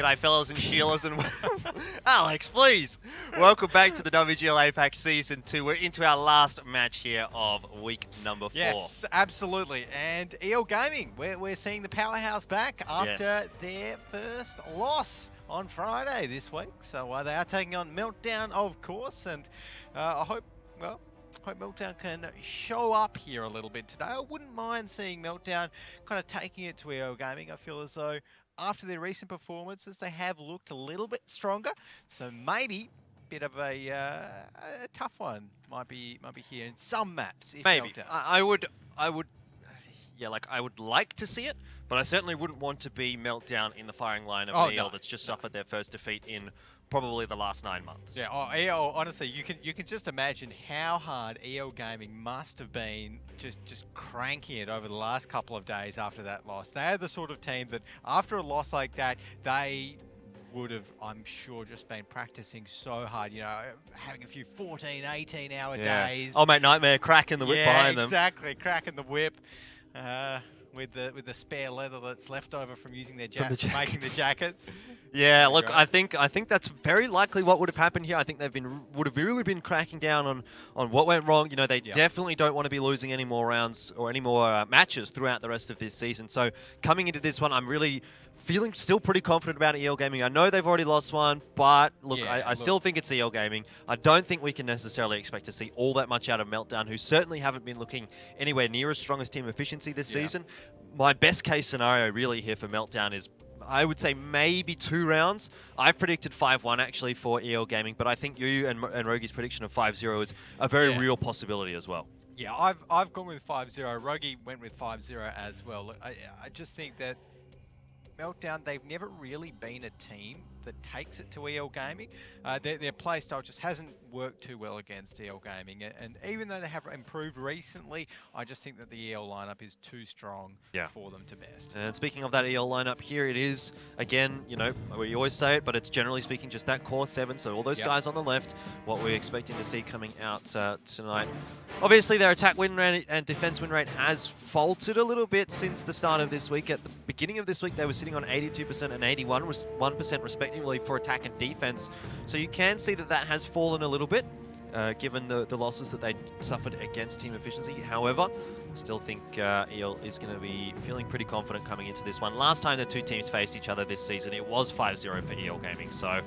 G'day, fellas and Sheilas, and Alex, please. Welcome back to the WGL APAC Season 2. We're into our last match here of week number 4. Yes, absolutely. And EL Gaming, we're seeing the powerhouse back after their first loss on Friday this week. So they are taking on Meltdown, of course, and I hope Meltdown can show up here a little bit today. I wouldn't mind seeing Meltdown kind of taking it to EL Gaming. I feel as though after their recent performances, they have looked a little bit stronger. So maybe a bit of a tough one might be here in some maps. If Maybe. Meltdown. I would, I would like to see it, but I certainly wouldn't want to be Meltdown in the firing line of EL that's just suffered their first defeat in probably the last 9 months. Yeah, EL, honestly, you can just imagine how hard EL Gaming must have been just cranking it over the last couple of days after that loss. They are the sort of team that after a loss like that, they would have, I'm sure, just been practicing so hard, having a few 14, 18-hour days. Oh, mate, Nightmare cracking the whip behind them. Exactly, cracking the whip. With the spare leather that's left over from using their making the jackets. Yeah, look, I think that's very likely what would have happened here. I think would have really been cracking down on what went wrong. They definitely don't want to be losing any more rounds or any more matches throughout the rest of this season. So coming into this one, I'm really feeling still pretty confident about EL Gaming. I know they've already lost one, but look, I still think it's EL Gaming. I don't think we can necessarily expect to see all that much out of Meltdown, who certainly haven't been looking anywhere near as strong as team efficiency this season. My best case scenario really here for Meltdown is, I would say, maybe 2 rounds. I've predicted 5-1 actually for EL Gaming, but I think you and Rogi's prediction of 5-0 is a very real possibility as well. Yeah, I've gone with 5-0. Rogi went with 5-0 as well. Look, I just think that Meltdown, they've never really been a team that takes it to EL Gaming. Their play style just hasn't worked too well against EL Gaming. And even though they have improved recently, I just think that the EL lineup is too strong for them to best. And speaking of that EL lineup here, it is, again, we always say it, but it's generally speaking just that core 7. So all those guys on the left, what we're expecting to see coming out tonight. Obviously, their attack win rate and defense win rate has faltered a little bit since the start of this week. At the beginning of this week, they were sitting on 82% and 81% respectively for attack and defense. So you can see that has fallen a little bit, given the losses that they suffered against team efficiency. However, I still think EL is going to be feeling pretty confident coming into this one. Last time the two teams faced each other this season, it was 5-0 for EL Gaming. So,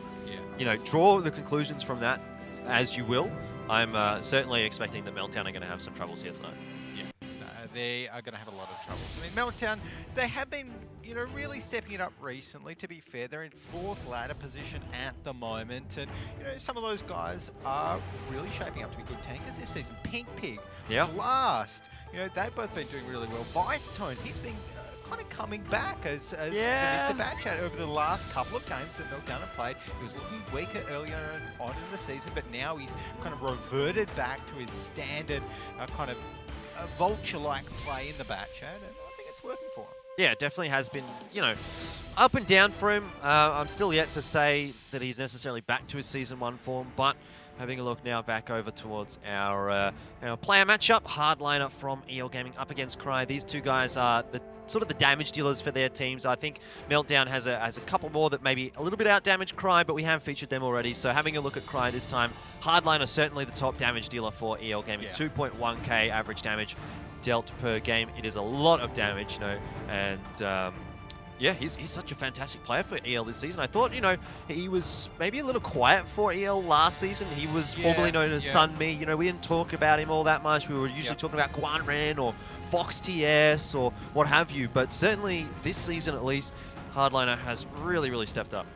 draw the conclusions from that as you will. I'm certainly expecting that Meltdown are going to have some troubles here tonight. They are going to have a lot of troubles. I mean, Meltdown, they have been, really stepping it up recently. To be fair, they're in 4th ladder position at the moment, and some of those guys are really shaping up to be good tankers this season. Pink Pig, Blast, they've both been doing really well. Vice Tone, he's been kind of coming back as the Mr. Batchat over the last couple of games that Meltdown have played. He was looking weaker earlier on in the season, but now he's kind of reverted back to his standard kind of vulture-like play in the Batchat, and I think it's working for him. Yeah, it definitely has been, up and down for him. I'm still yet to say that he's necessarily back to his Season 1 form, but having a look now back over towards our player matchup, hard lineup from EL Gaming up against Cry. These two guys are the damage dealers for their teams. I think Meltdown has a couple more that maybe a little bit out-damage Cry, but we have featured them already. So having a look at Cry this time, Hardliner certainly the top damage dealer for EL Gaming. 2.1k average damage dealt per game. It is a lot of damage, and he's such a fantastic player for EL this season. I thought, he was maybe a little quiet for EL last season. He was formerly known as Sun Mi. We didn't talk about him all that much. We were usually talking about Guan Ren or Fox TS or what have you. But certainly this season at least, Hardliner has really, really stepped up.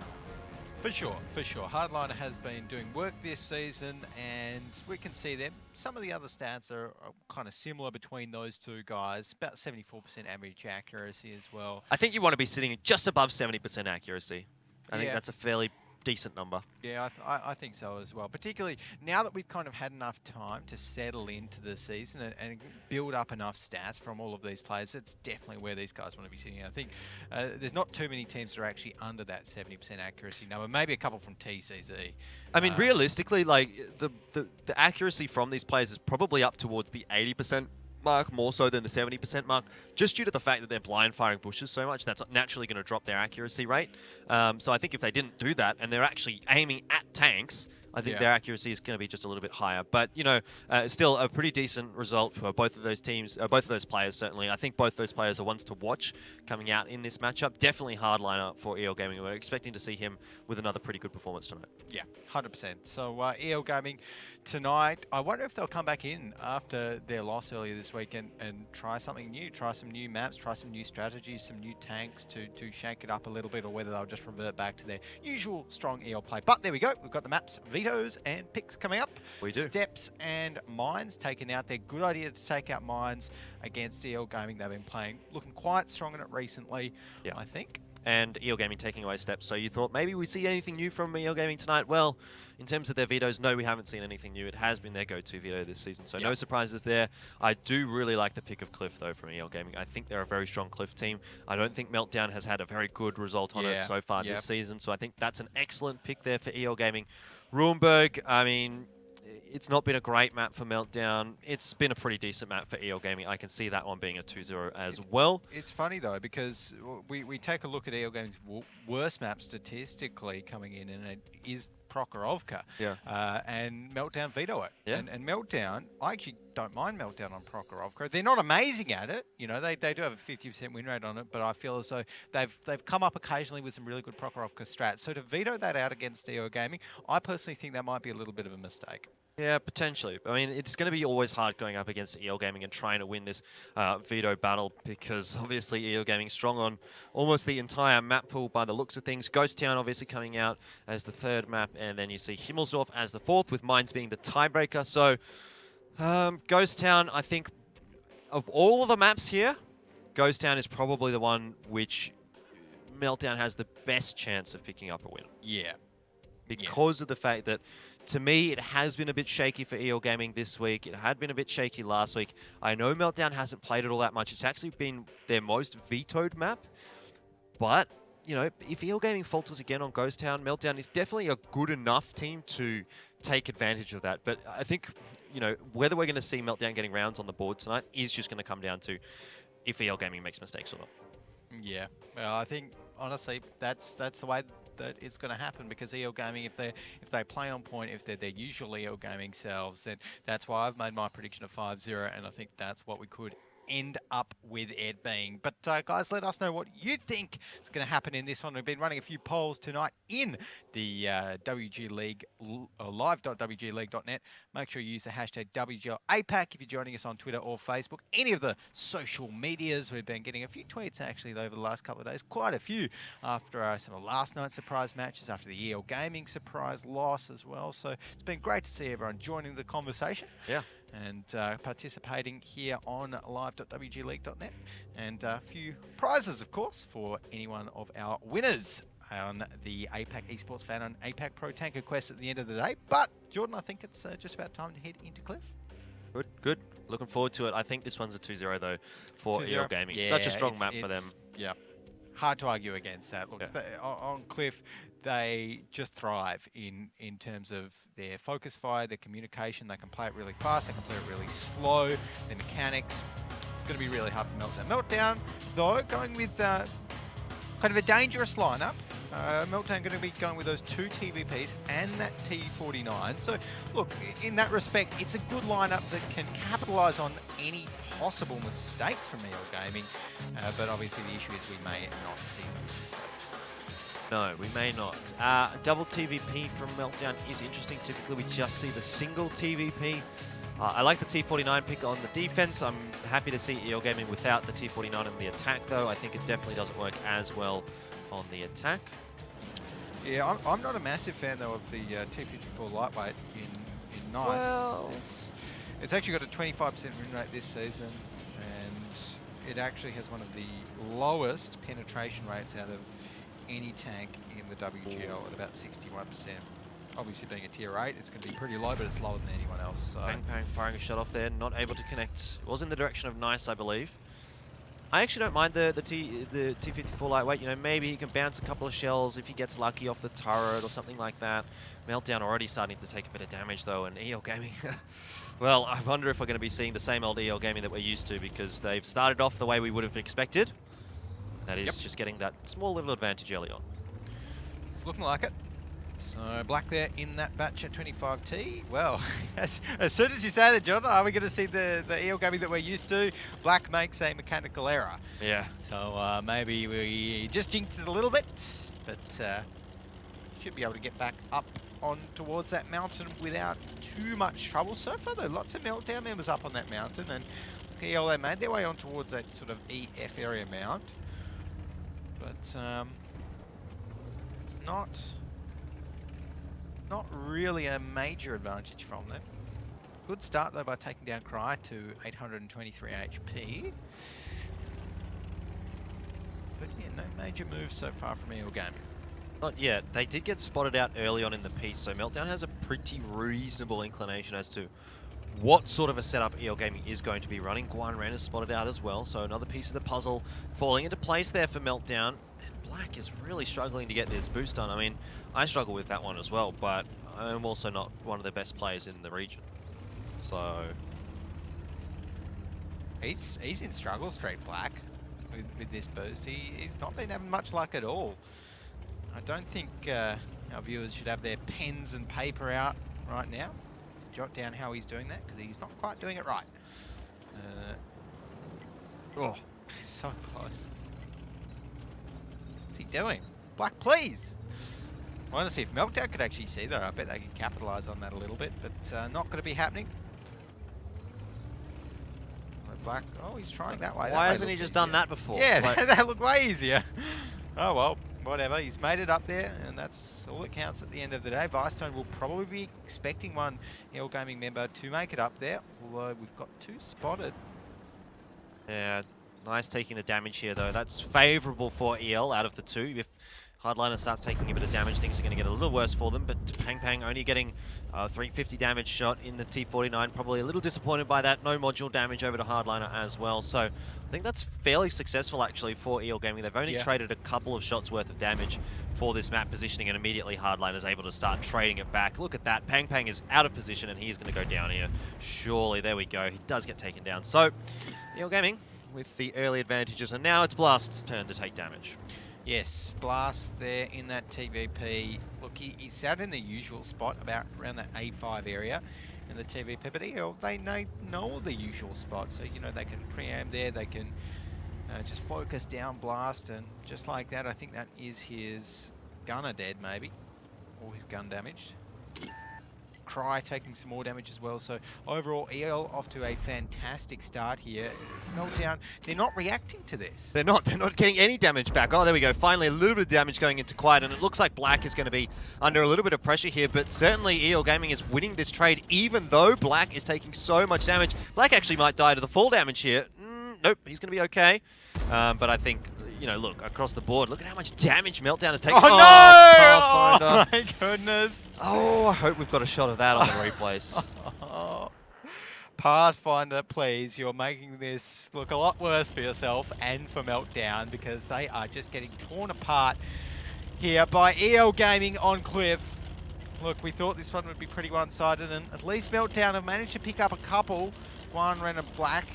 For sure. Hardliner has been doing work this season, and we can see them. Some of the other stats are kind of similar between those two guys. About 74% average accuracy as well. I think you want to be sitting just above 70% accuracy. I think that's a fairly decent number. Yeah, I think so as well. Particularly now that we've kind of had enough time to settle into the season and build up enough stats from all of these players, it's definitely where these guys want to be sitting. I think there's not too many teams that are actually under that 70% accuracy number. Maybe a couple from TCZ. I mean, realistically, like the accuracy from these players is probably up towards the 80% mark more so than the 70% mark, just due to the fact that they're blind firing bushes so much. That's naturally going to drop their accuracy rate. So I think if they didn't do that and they're actually aiming at tanks, I think their accuracy is going to be just a little bit higher. But, you know, still a pretty decent result for both of those teams, both of those players, certainly. I think both those players are ones to watch coming out in this matchup. Definitely hard lineup for EL Gaming. We're expecting to see him with another pretty good performance tonight. Yeah, 100%. So EL Gaming tonight, I wonder if they'll come back in after their loss earlier this week and try something new, try some new maps, try some new strategies, some new tanks to shake it up a little bit, or whether they'll just revert back to their usual strong EL play. But there we go. We've got the maps, vetoes and picks coming up. We do. Steps and mines taken out. They're good idea to take out mines against EL Gaming. They've been playing, looking quite strong in it recently, I think. And EL Gaming taking away steps. So you thought maybe we see anything new from EL Gaming tonight? Well, in terms of their vetoes, no, we haven't seen anything new. It has been their go-to veto this season, so no surprises there. I do really like the pick of Cliff, though, from EL Gaming. I think they're a very strong Cliff team. I don't think Meltdown has had a very good result on it so far this season, so I think that's an excellent pick there for EL Gaming. Ruinberg, I mean, it's not been a great map for Meltdown. It's been a pretty decent map for EL Gaming. I can see that one being a 2-0 as well. It's funny, though, because we take a look at EL Gaming's worst map statistically coming in, and it is Prokhorovka. And Meltdown veto it. And Meltdown, I actually don't mind Meltdown on Prokhorovka. They're not amazing at it. You know, they do have a 50% win rate on it, but I feel as though they've come up occasionally with some really good Prokhorovka strats. So to veto that out against EL Gaming, I personally think that might be a little bit of a mistake. Yeah, potentially. I mean, it's going to be always hard going up against EL Gaming and trying to win this veto battle, because obviously EL Gaming strong on almost the entire map pool by the looks of things. Ghost Town obviously coming out as the third map, and then you see Himmelsdorf as the fourth, with Mines being the tiebreaker. So Ghost Town, I think, of all of the maps here, Ghost Town is probably the one which Meltdown has the best chance of picking up a win. Yeah. Because of the fact that, to me, it has been a bit shaky for EL Gaming this week. It had been a bit shaky last week. I know Meltdown hasn't played it all that much. It's actually been their most vetoed map. But, you know, if EL Gaming falters again on Ghost Town, Meltdown is definitely a good enough team to take advantage of that. But I think, you know, whether we're going to see Meltdown getting rounds on the board tonight is just going to come down to if EL Gaming makes mistakes or not. Yeah, well, I think, honestly, that's the way that it's going to happen, because EL Gaming, if they play on point, if they're their usual EL Gaming selves, then that's why I've made my prediction of 5-0, and I think that's what we could end up with it being. But guys, let us know what you think is going to happen in this one. We've been running a few polls tonight in the WG League, live.wgleague.net. Make sure you use the hashtag WGL APAC if you're joining us on Twitter or Facebook. Any of the social medias. We've been getting a few tweets actually over the last couple of days, quite a few, after some of last night's surprise matches, after the EL Gaming surprise loss as well. So it's been great to see everyone joining the conversation. Yeah. And participating here on live.wgleague.net. And a few prizes, of course, for any one of our winners on the APAC Esports Fan on APAC Pro Tanker Quest at the end of the day. But, Jordan, I think it's just about time to head into Cliff. Good, good. Looking forward to it. I think this one's a 2-0, though, for 2-0. EL Gaming. Yeah, Such a strong map for them. Yeah. Hard to argue against that. Look, on Cliff, they just thrive in terms of their focus fire, their communication. They can play it really fast, they can play it really slow, their mechanics. It's going to be really hard for Meltdown. Meltdown, though, going with kind of a dangerous lineup. Meltdown going to be going with those 2 TVPs and that T49. So, look, in that respect, it's a good lineup that can capitalise on any possible mistakes from EL Gaming. But obviously the issue is we may not see those mistakes. No, we may not. Double TVP from Meltdown is interesting. Typically, we just see the single TVP. I like the T49 pick on the defense. I'm happy to see EL Gaming without the T49 in the attack, though. I think it definitely doesn't work as well on the attack. Yeah, I'm not a massive fan, though, of the T54 lightweight in Knights. Well, it's actually got a 25% win rate this season, and it actually has one of the lowest penetration rates out of any tank in the WGL at about 61%. Obviously, being a tier 8, it's going to be pretty low, but it's lower than anyone else. So. Bang Bang firing a shot off there, not able to connect. It was in the direction of Nice, I believe. I actually don't mind the T54 lightweight. You know, maybe he can bounce a couple of shells if he gets lucky off the turret or something like that. Meltdown already starting to take a bit of damage though, and EL Gaming. Well, I wonder if we're going to be seeing the same old EL Gaming that we're used to, because they've started off the way we would have expected. That is just getting that small little advantage early on. It's looking like it. So Black there in that batch at 25T. Well, as soon as you say that, John, are we going to see the EL Gaming that we're used to? Black makes a mechanical error. Yeah. So maybe we just jinxed it a little bit, but should be able to get back up on towards that mountain without too much trouble. So far though, lots of Meltdown members up on that mountain, and EL, they made their way on towards that sort of EF area mount. But it's not really a major advantage from them. Good start though by taking down Cry to 823 HP. But yeah, no major moves so far from EL Gaming. Not yet. They did get spotted out early on in the piece, so Meltdown has a pretty reasonable inclination as to what sort of a setup EL Gaming is going to be running. Guan Ren is spotted out as well, so another piece of the puzzle falling into place there for Meltdown. And Black is really struggling to get this boost done. I mean, I struggle with that one as well, but I'm also not one of the best players in the region. So he's in struggle street, Black, with this boost. He's not been having much luck at all. I don't think our viewers should have their pens and paper out right now to jot down how he's doing that, because he's not quite doing it right. Oh, he's so close. What's he doing? Black, please! I want to see if Meltdown could actually see that. I bet they can capitalise on that a little bit, but not going to be happening. Black, oh, he's trying that way. Why hasn't he just done that before? Yeah, like, that looked way easier. Oh well, whatever. He's made it up there, and that's all that counts at the end of the day. Vicestone will probably be expecting one EL Gaming member to make it up there, although we've got two spotted. Yeah, nice taking the damage here though. That's favourable for EL out of the two. If Hardliner starts taking a bit of damage, things are going to get a little worse for them, but Pang Pang only getting 350 damage shot in the T49. Probably a little disappointed by that. No module damage over to Hardliner as well. So I think that's fairly successful actually for EL Gaming. They've only traded a couple of shots worth of damage for this map positioning, and immediately Hardliner is able to start trading it back. Look at that. Pang Pang is out of position, and he's going to go down here. Surely, there we go. He does get taken down. So EL Gaming with the early advantages, and now it's Blast's turn to take damage. Yes, Blast there in that TVP. Look, he's sat in the usual spot, about around that A5 area in the TVP, but EL, they know the usual spot, so you know they can preamp there, they can just focus down Blast, and just like that, I think that is his gunner dead maybe, or his gun damaged. Cry taking some more damage as well, so overall EL off to a fantastic start here. Meltdown, they're not reacting to this. They're not getting any damage back. Oh, there we go. Finally, a little bit of damage going into Quiet, and it looks like Black is going to be under a little bit of pressure here, but certainly EL Gaming is winning this trade, even though Black is taking so much damage. Black actually might die to the full damage here. Nope, he's going to be okay. But I think, you know, look, across the board, look at how much damage Meltdown has taken. Oh, no! Pathfinder. Oh, my goodness. Oh, I hope we've got a shot of that on the replays. Pathfinder, please. You're making this look a lot worse for yourself and for Meltdown, because they are just getting torn apart here by EL Gaming on Cliff. Look, we thought this one would be pretty one-sided, and at least Meltdown have managed to pick up a couple. One ran a Black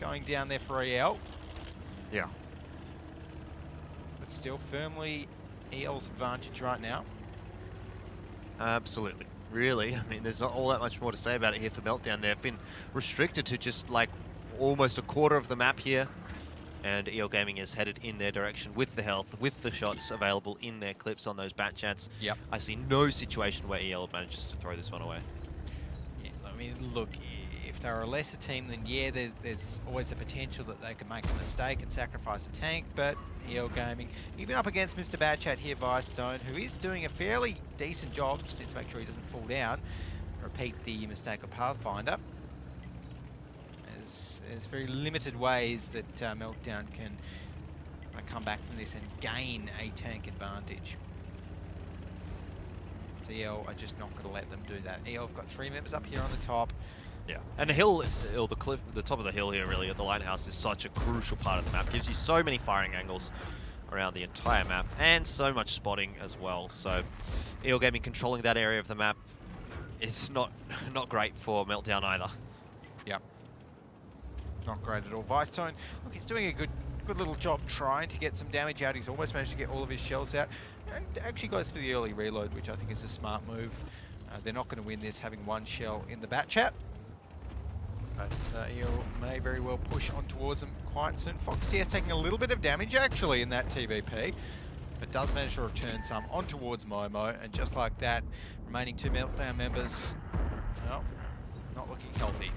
going down there for EL. Yeah. But still firmly EL's advantage right now. Absolutely. Really, I mean, there's not all that much more to say about it here for Meltdown. They've been restricted to just like almost a quarter of the map here, and EL Gaming is headed in their direction with the health, with the shots available in their clips on those bat chats. Yep. I see no situation where EL manages to throw this one away. Yeah, I mean, look, if they're a lesser team, then yeah, there's always a potential that they can make a mistake and sacrifice a tank, but EL Gaming, even up against Mr. Badchat here, Vicestone, who is doing a fairly decent job, just needs to make sure he doesn't fall down. Repeat the mistake of Pathfinder. There's very limited ways that Meltdown can come back from this and gain a tank advantage. So EL are just not going to let them do that. EL have got 3 members up here on the top. Yeah, and the hill, or the cliff, the top of the hill here, really, at the lighthouse, is such a crucial part of the map. Gives you so many firing angles around the entire map, and so much spotting as well. So, EL Gaming controlling that area of the map is not great for Meltdown either. Yep. Not great at all. Vicetone, look, he's doing a good little job trying to get some damage out. He's almost managed to get all of his shells out, and actually goes for the early reload, which I think is a smart move. They're not going to win this having one shell in the bat chat. But EL may very well push on towards them quite soon. Fox TS taking a little bit of damage actually in that TVP, but does manage to return some on towards Momo, and just like that, remaining 2 Meltdown members, well, not looking healthy.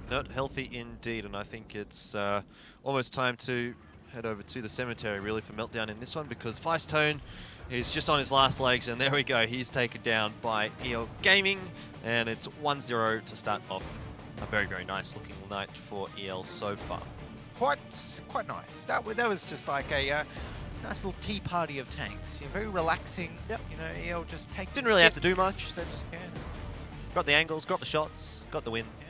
Not healthy indeed, and I think it's almost time to head over to the cemetery really for Meltdown in this one, because Vicetone is just on his last legs, and there we go, he's taken down by EL Gaming, and it's 1-0 to start off. A very, very nice looking night for EL so far. Quite nice. That was just like a nice little tea party of tanks. You know, very relaxing. Yep. You know, EL just didn't really have to do much. They just can. Got the angles, got the shots, got the win. Yeah.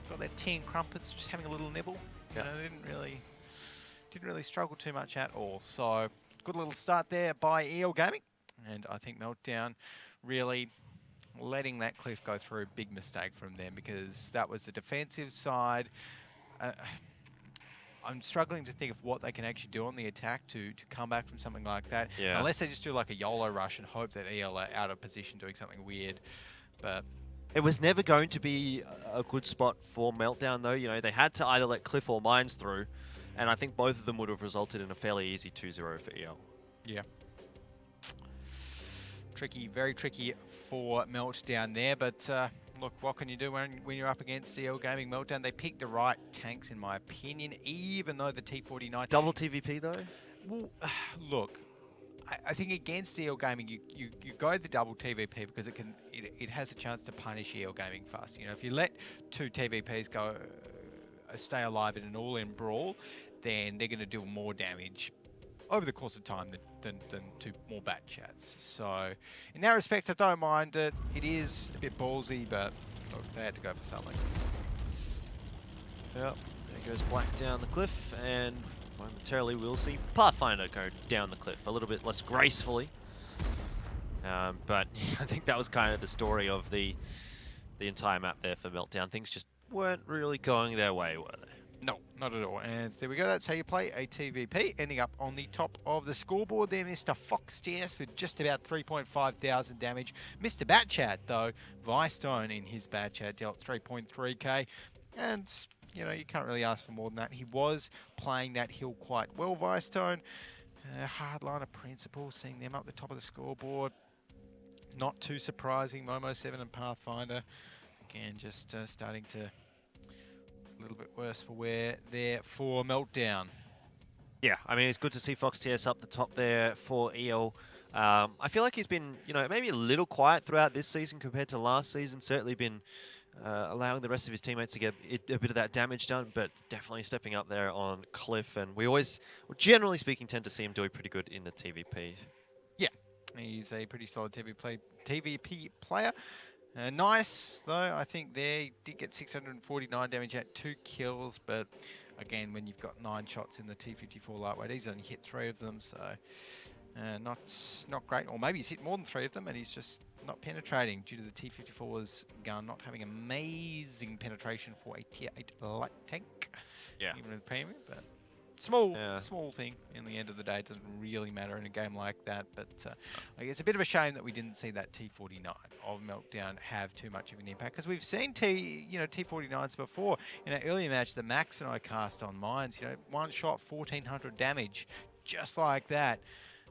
Got their tea and crumpets, just having a little nibble. Yep. You know, didn't really struggle too much at all. So good little start there by EL Gaming, and I think Meltdown really letting that cliff go through, big mistake from them, because that was the defensive side. I'm struggling to think of what they can actually do on the attack to come back from something like that. Yeah. Unless they just do like a YOLO rush and hope that EL are out of position doing something weird. But it was never going to be a good spot for Meltdown though. You know, they had to either let Cliff or Mines through, and I think both of them would have resulted in a fairly easy 2-0 for EL. Yeah. Tricky, very tricky for Meltdown there, but look, what can you do when you're up against EL Gaming? Meltdown, they picked the right tanks in my opinion, even though the T49... Double TVP though? Well, look, I think against EL Gaming, you go the double TVP because it has a chance to punish EL Gaming fast. You know, if you let 2 TVPs go, stay alive in an all-in brawl, then they're going to do more damage over the course of time than 2 more bat chats. So in that respect, I don't mind it. It is a bit ballsy, but look, they had to go for something. Yep, there goes Black down the cliff, and momentarily we'll see Pathfinder go down the cliff a little bit less gracefully. But I think that was kind of the story of the entire map there for Meltdown. Things just weren't really going their way, were they? No, not at all. And there we go. That's how you play a TVP. Ending up on the top of the scoreboard there, Mr. Fox TS with just about 3,500 damage. Mr. Batchat, though, Vicetone in his Batchat dealt 3.3k. And, you know, you can't really ask for more than that. He was playing that hill quite well, Vicetone. Hardliner Principle, seeing them up the top of the scoreboard. Not too surprising. Momo 7 and Pathfinder. Again, just starting to... a little bit worse for where they're for Meltdown. Yeah, I mean, it's good to see Fox TS up the top there for EL. I feel like he's been, you know, maybe a little quiet throughout this season compared to last season. Certainly been allowing the rest of his teammates to get a bit of that damage done, but definitely stepping up there on Cliff. And we always, generally speaking, tend to see him doing pretty good in the TVP. Yeah, he's a pretty solid TVP player. Nice, though. I think they did get 649 damage at 2 kills, but again, when you've got 9 shots in the T54 lightweight, he's only hit 3 of them, so not great. Or maybe he's hit more than 3 of them, and he's just not penetrating due to the T54's gun not having amazing penetration for a tier 8 light tank. Yeah, even with premium, but small thing in the end of the day. It doesn't really matter in a game like that, but it's a bit of a shame that we didn't see that T49 of Meltdown have too much of an impact, because we've seen T49s before. In an earlier match, the Max and I cast on Mines, you know, 1 shot, 1,400 damage, just like that.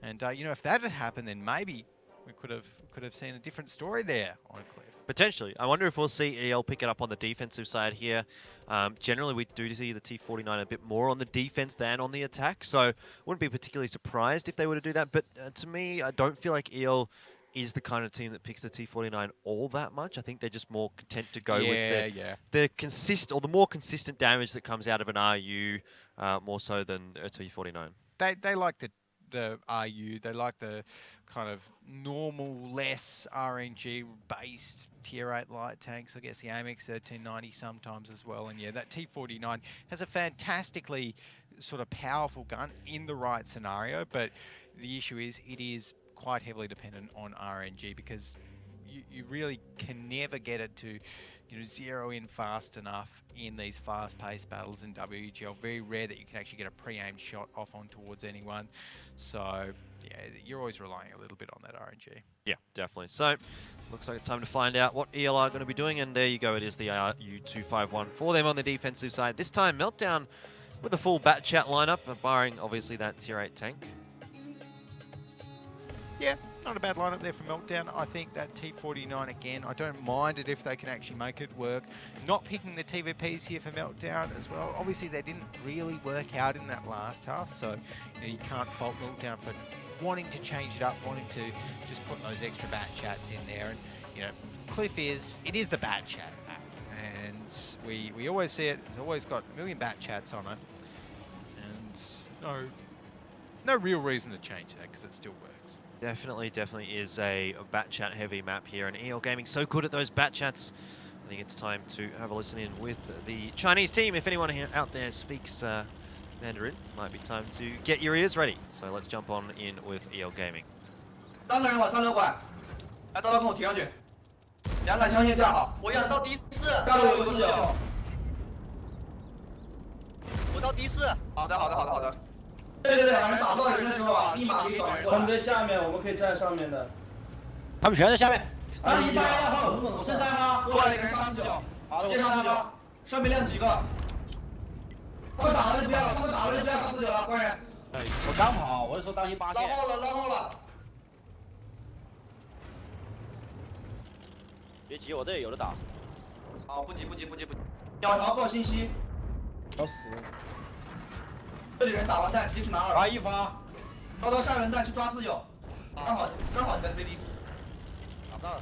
And you know, if that had happened, then maybe we could have seen a different story there on Cliff. Potentially. I wonder if we'll see EL pick it up on the defensive side here. Generally, we do see the T49 a bit more on the defense than on the attack, so wouldn't be particularly surprised if they were to do that. But to me, I don't feel like EL is the kind of team that picks the T49 all that much. I think they're just more content to go with the more consistent damage that comes out of an RU, more so than a T49. They like the RU. They like the kind of normal, less RNG-based Tier 8 light tanks. I guess the AMX 1390 sometimes as well. And yeah, that T49 has a fantastically sort of powerful gun in the right scenario, but the issue is it is quite heavily dependent on RNG because you really can never get it to zero in fast enough in these fast-paced battles in WGL. Very rare that you can actually get a pre-aimed shot off on towards anyone. So yeah, you're always relying a little bit on that RNG. Yeah, definitely. So looks like it's time to find out what EL are going to be doing, and there you go. It is the RU251 for them on the defensive side. This time, Meltdown with a full bat chat lineup, barring obviously that Tier 8 tank. Yeah, not a bad lineup there for Meltdown. I think that T49 again, I don't mind it if they can actually make it work. Not picking the TVPs here for Meltdown as well. Obviously, they didn't really work out in that last half, so you can't fault Meltdown for wanting to change it up, wanting to just put those extra bat chats in there. And Cliff it is the bat chat map, and we always see it. It's always got a million bat chats on it, and there's no real reason to change that because it still works. Definitely is a bat chat heavy map here, and EL Gaming so good at those bat chats. I think it's time to have a listen in with the Chinese team. If anyone here out there speaks Mandarin, might be time to get your ears ready. So let's jump on in with EL Gaming. 3个人往3楼拐，来，刀刀跟我提上去，2杆枪先架好。我想到第4，盖楼有个9。我到第4。好的，好的，好的，好的。对，两人打不到人的时候啊，立马可以找人。他们在下面，我们可以站上面的。他们全在下面。181号，剩3个。过来一个人杀49。好的，接杀49。上面亮几个？他们打了就不要了，他们打了就不要杀49了，官人。我刚跑，我是说当心8线。捞后了。别急，我这里有的打。好，不急。鸟巢报信息。要死。这里人打完弹，直接去拿2。发一发。刀刀下人弹去抓49。刚好你在 CD。打不到。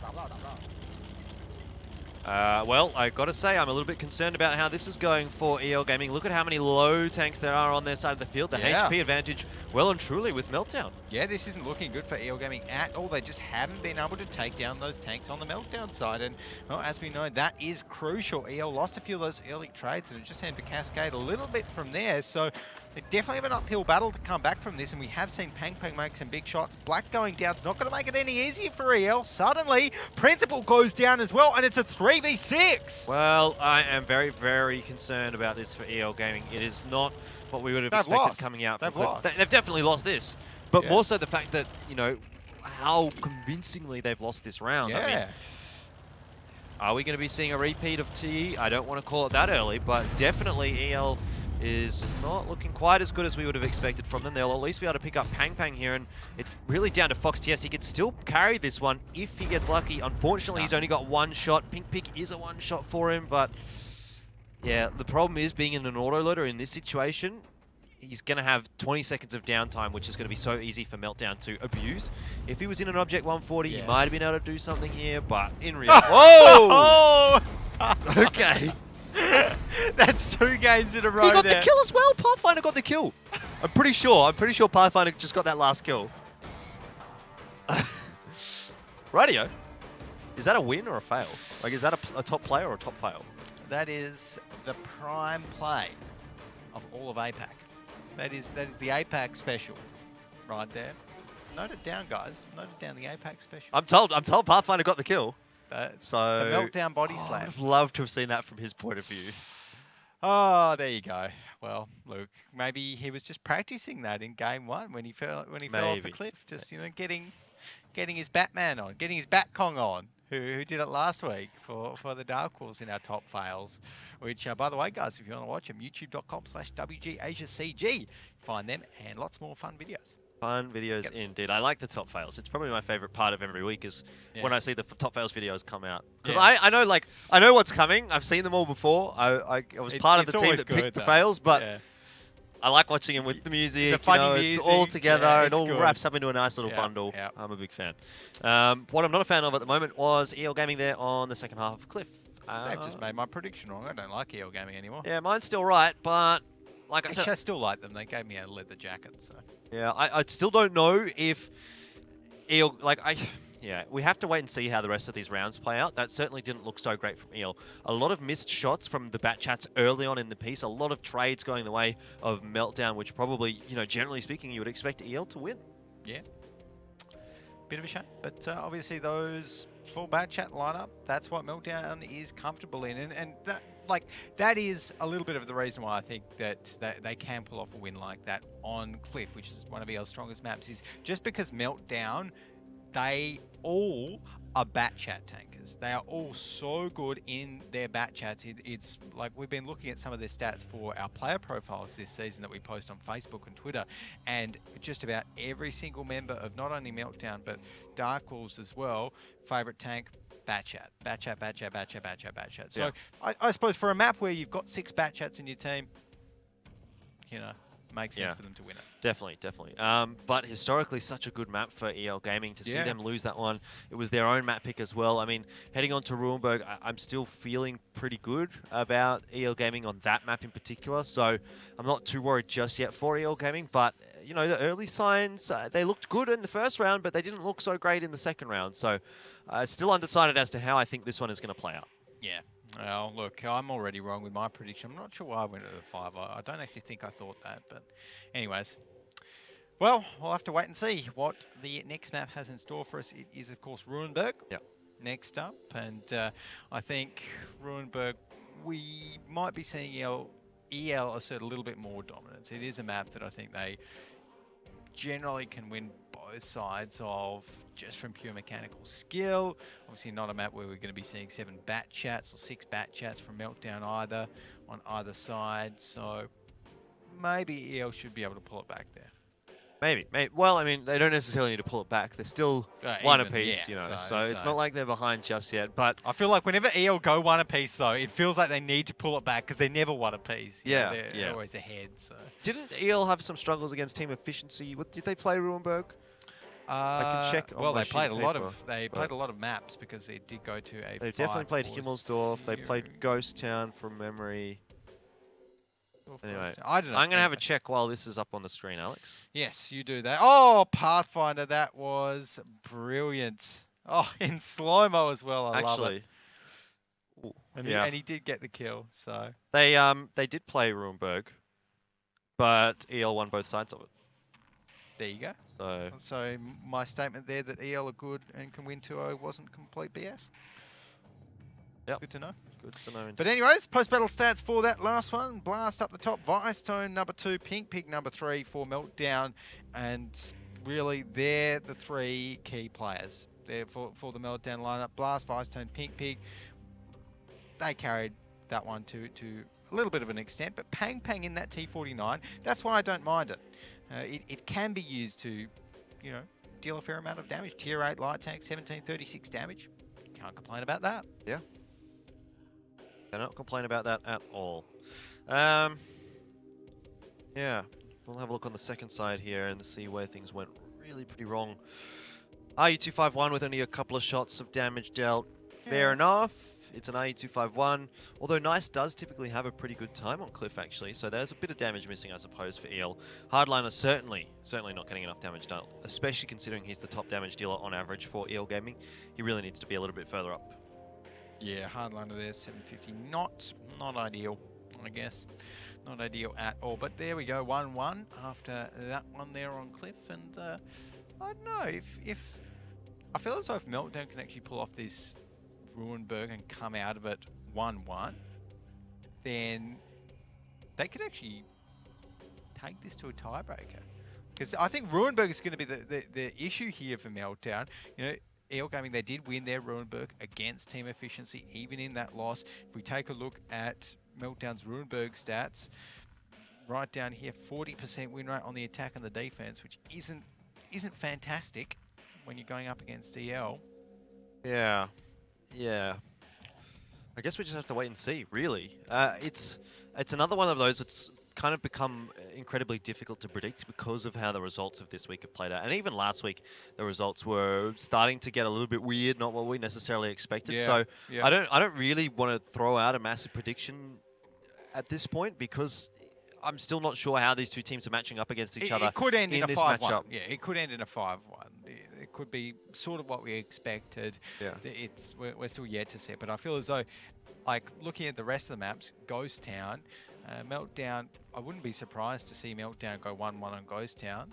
Well, I gotta say, I'm a little bit concerned about how this is going for EL Gaming. Look at how many low tanks there are on their side of the field. The HP advantage well and truly with Meltdown. Yeah, this isn't looking good for EL Gaming at all. They just haven't been able to take down those tanks on the Meltdown side. And, well, as we know, that is crucial. EL lost a few of those early trades, and it just had to cascade a little bit from there. So they definitely have an uphill battle to come back from this, and we have seen Pang make some big shots. Black going down is not going to make it any easier for EL. Suddenly, Principal goes down as well, and it's a 3v6. Well, I am very, very concerned about this for EL Gaming. It is not what we would have expected coming out. They've definitely lost this, but more so the fact that, how convincingly they've lost this round. Yeah. I mean, are we going to be seeing a repeat of TE? I don't want to call it that early, but definitely EL is not looking quite as good as we would have expected from them. They'll at least be able to pick up Pang here, and it's really down to Fox TS. He could still carry this one if he gets lucky. Unfortunately, he's only got one shot. Pink Pick is a one shot for him, but yeah, the problem is being in an autoloader in this situation, he's going to have 20 seconds of downtime, which is going to be so easy for Meltdown to abuse. If he was in an Object 140, he might have been able to do something here, but in real... Whoa! Okay. That's 2 games in a row. He got the kill as well. Pathfinder got the kill. I'm pretty sure Pathfinder just got that last kill. Radio. Is that a win or a fail? Like, is that a top player or a top fail? That is the prime play of all of APAC. That is the APAC special right there. Note it down, guys. Note it down, the APAC special. I'm told Pathfinder got the kill. So the Meltdown body slam. I'd love to have seen that from his point of view. Oh, there you go. Well, Luke, maybe he was just practicing that in game 1 when he fell off the cliff. Just getting his Batman on, getting his Batcong on. Who did it last week for the Dark Wolves in our top fails. Which, by the way, guys, if you want to watch them, youtube.com/WGAsiaCG. Find them and lots more fun videos. Fun videos indeed. I like the top fails. It's probably my favorite part of every week is when I see the top fails videos come out. Because I know what's coming. I've seen them all before. I was part of the team that picked the fails, but I like watching them with the music. The funny music. It's all together. It all wraps up into a nice little bundle. Yep. I'm a big fan. What I'm not a fan of at the moment was EL Gaming there on the second half of Cliff. They've just made my prediction wrong. I don't like EL Gaming anymore. Yeah, mine's still right, but like I said, Actually, I still like them. They gave me a leather jacket, so. yeah, I still don't know if Eel, yeah, we have to wait and see how the rest of these rounds play out. That certainly didn't look so great from Eel. A lot of missed shots from the bat chats early on in the piece. A lot of trades going the way of Meltdown, which probably, generally speaking, you would expect Eel to win. Yeah. Bit of a shame, but obviously those full bat chat lineup, that's what Meltdown is comfortable in, and that is a little bit of the reason why I think that they can pull off a win like that on Cliff, which is one of EL's strongest maps, is just because Meltdown, they all are bat chat tankers. They are all so good in their bat chats. It's like we've been looking at some of their stats for our player profiles this season that we post on Facebook and Twitter, and just about every single member of not only Meltdown but Dark Wolves as well, favorite tank, bat chat, bat chat, bat chat, bat chat, bat chat, bat chat. So yeah. I suppose for a map where you've got 6 bat chats in your team, makes sense for them to win it. Definitely. But historically, such a good map for EL Gaming. To see them lose that one, it was their own map pick as well. I mean, heading on to Ruinberg, I'm still feeling pretty good about EL Gaming on that map in particular. So I'm not too worried just yet for EL Gaming. But, the early signs, they looked good in the first round, but they didn't look so great in the second round. So still undecided as to how I think this one is going to play out. Yeah. Well, look, I'm already wrong with my prediction. I'm not sure why I went to the 5. I don't actually think I thought that, but anyways. Well, we'll have to wait and see what the next map has in store for us. It is, of course, Ruinberg next up, and I think Ruinberg, we might be seeing EL assert a little bit more dominance. It is a map that I think they generally can win both sides of just from pure mechanical skill. Obviously not a map where we're going to be seeing 7 bat chats or 6 bat chats from Meltdown either on either side. So maybe EL should be able to pull it back there. Maybe. Well, I mean, they don't necessarily need to pull it back. They're still one apiece, so it's not like they're behind just yet. But I feel like whenever EL go one apiece, though, it feels like they need to pull it back because they never one apiece. They're always ahead. So didn't EL have some struggles against team efficiency? Did they play Ruinberg? I can check. Well, they played a lot of maps because they did go to a. They definitely played Himmelsdorf. They played Ghost Town from memory. Anyway, I don't know. I'm going to have a check while this is up on the screen, Alex. Yes, you do that. Oh, Pathfinder, that was brilliant. Oh, in slow-mo as well. I love it. And he did get the kill, so. They did play Ruinberg, but EL won both sides of it. There you go. So my statement there that EL are good and can win 2-0 wasn't complete BS. Yep. Good to know. Good to know. But anyways, post-battle stats for that last one. Blast up the top, Vice Tone number 2, Pink Pig number 3 for Meltdown. And really, they're the 3 key players there for the Meltdown lineup. Blast, Vice Tone, Pink Pig. They carried that one to a little bit of an extent. But Pang Pang in that T49, that's why I don't mind it. It can be used to, deal a fair amount of damage. Tier 8 light tank, 1736 damage. Can't complain about that. Yeah. Cannot complain about that at all. Yeah, we'll have a look on the second side here and see where things went really pretty wrong. RU251 with only a couple of shots of damage dealt. Yeah. Fair enough. It's an RU251. Although Nice does typically have a pretty good time on Cliff, actually. So there's a bit of damage missing, I suppose, for EL. Hardliner certainly not getting enough damage dealt, especially considering he's the top damage dealer on average for EL Gaming. He really needs to be a little bit further up. Yeah, Hardliner there, 750. Not ideal, I guess. Not ideal at all. But there we go, 1-1 after that one there on Cliff. And I don't know, if I feel as though if Meltdown can actually pull off this Ruinberg and come out of it 1-1, then they could actually take this to a tiebreaker. Because I think Ruinberg is going to be the issue here for Meltdown. EL Gaming, they did win their Ruinberg against team efficiency, even in that loss. If we take a look at Meltdown's Ruinberg stats, right down here, 40% win rate on the attack and the defense, which isn't fantastic when you're going up against EL. Yeah. I guess we just have to wait and see, really. It's another one of those that's kind of become incredibly difficult to predict because of how the results of this week have played out. And even last week, the results were starting to get a little bit weird, not what we necessarily expected. So I don't really want to throw out a massive prediction at this point because I'm still not sure how these two teams are matching up against each other. It could end in a this 5-1. matchup. Yeah, it could end in a 5-1. It could be sort of what we expected. Yeah. We're still yet to see it, but I feel as though, like looking at the rest of the maps, Ghost Town, Meltdown. I wouldn't be surprised to see Meltdown go 1-1 on Ghost Town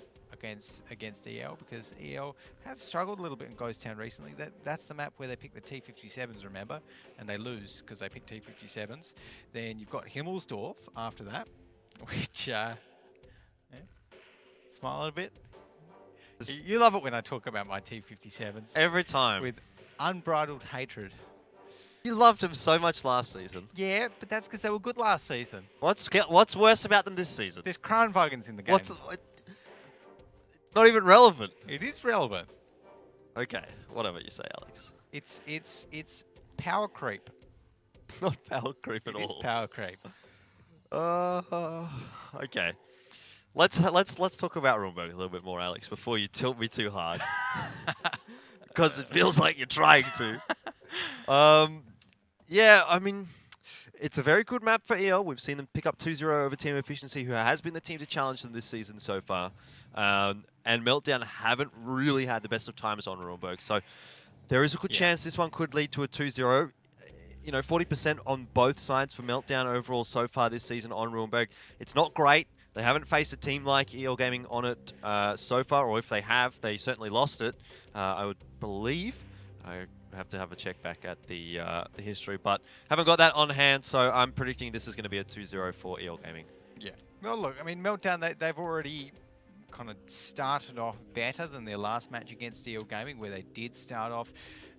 against EL, because EL have struggled a little bit in Ghost Town recently. That's the map where they pick the T57s, remember, and they lose because they pick T57s. Then you've got Himmelsdorf after that, which smile a bit. You love it when I talk about my T57s. Every time. With unbridled hatred. You loved them so much last season. Yeah, but that's because they were good last season. What's worse about them this season? There's Kranwagens in the game. Not even relevant. It is relevant. Okay, whatever you say, Alex. It's power creep. It's not power creep at all. It is power creep. Okay. Let's talk about Runeberg a little bit more, Alex, before you tilt me too hard. Because it feels like you're trying to. Yeah, I mean, it's a very good map for EL. We've seen them pick up 2-0 over Team Efficiency, who has been the team to challenge them this season so far. And Meltdown haven't really had the best of times on Runeberg. So there is a good chance this one could lead to a 2-0. You know, 40% on both sides for Meltdown overall so far this season on Runeberg. It's not great. They haven't faced a team like EL Gaming on it so far, or if they have, they certainly lost it, I would believe. I have to have a check back at the history, but haven't got that on hand, so I'm predicting this is going to be a 2-0 for EL Gaming. Yeah. Well, look, I mean, Meltdown, they've already kind of started off better than their last match against EL Gaming, where they did start off,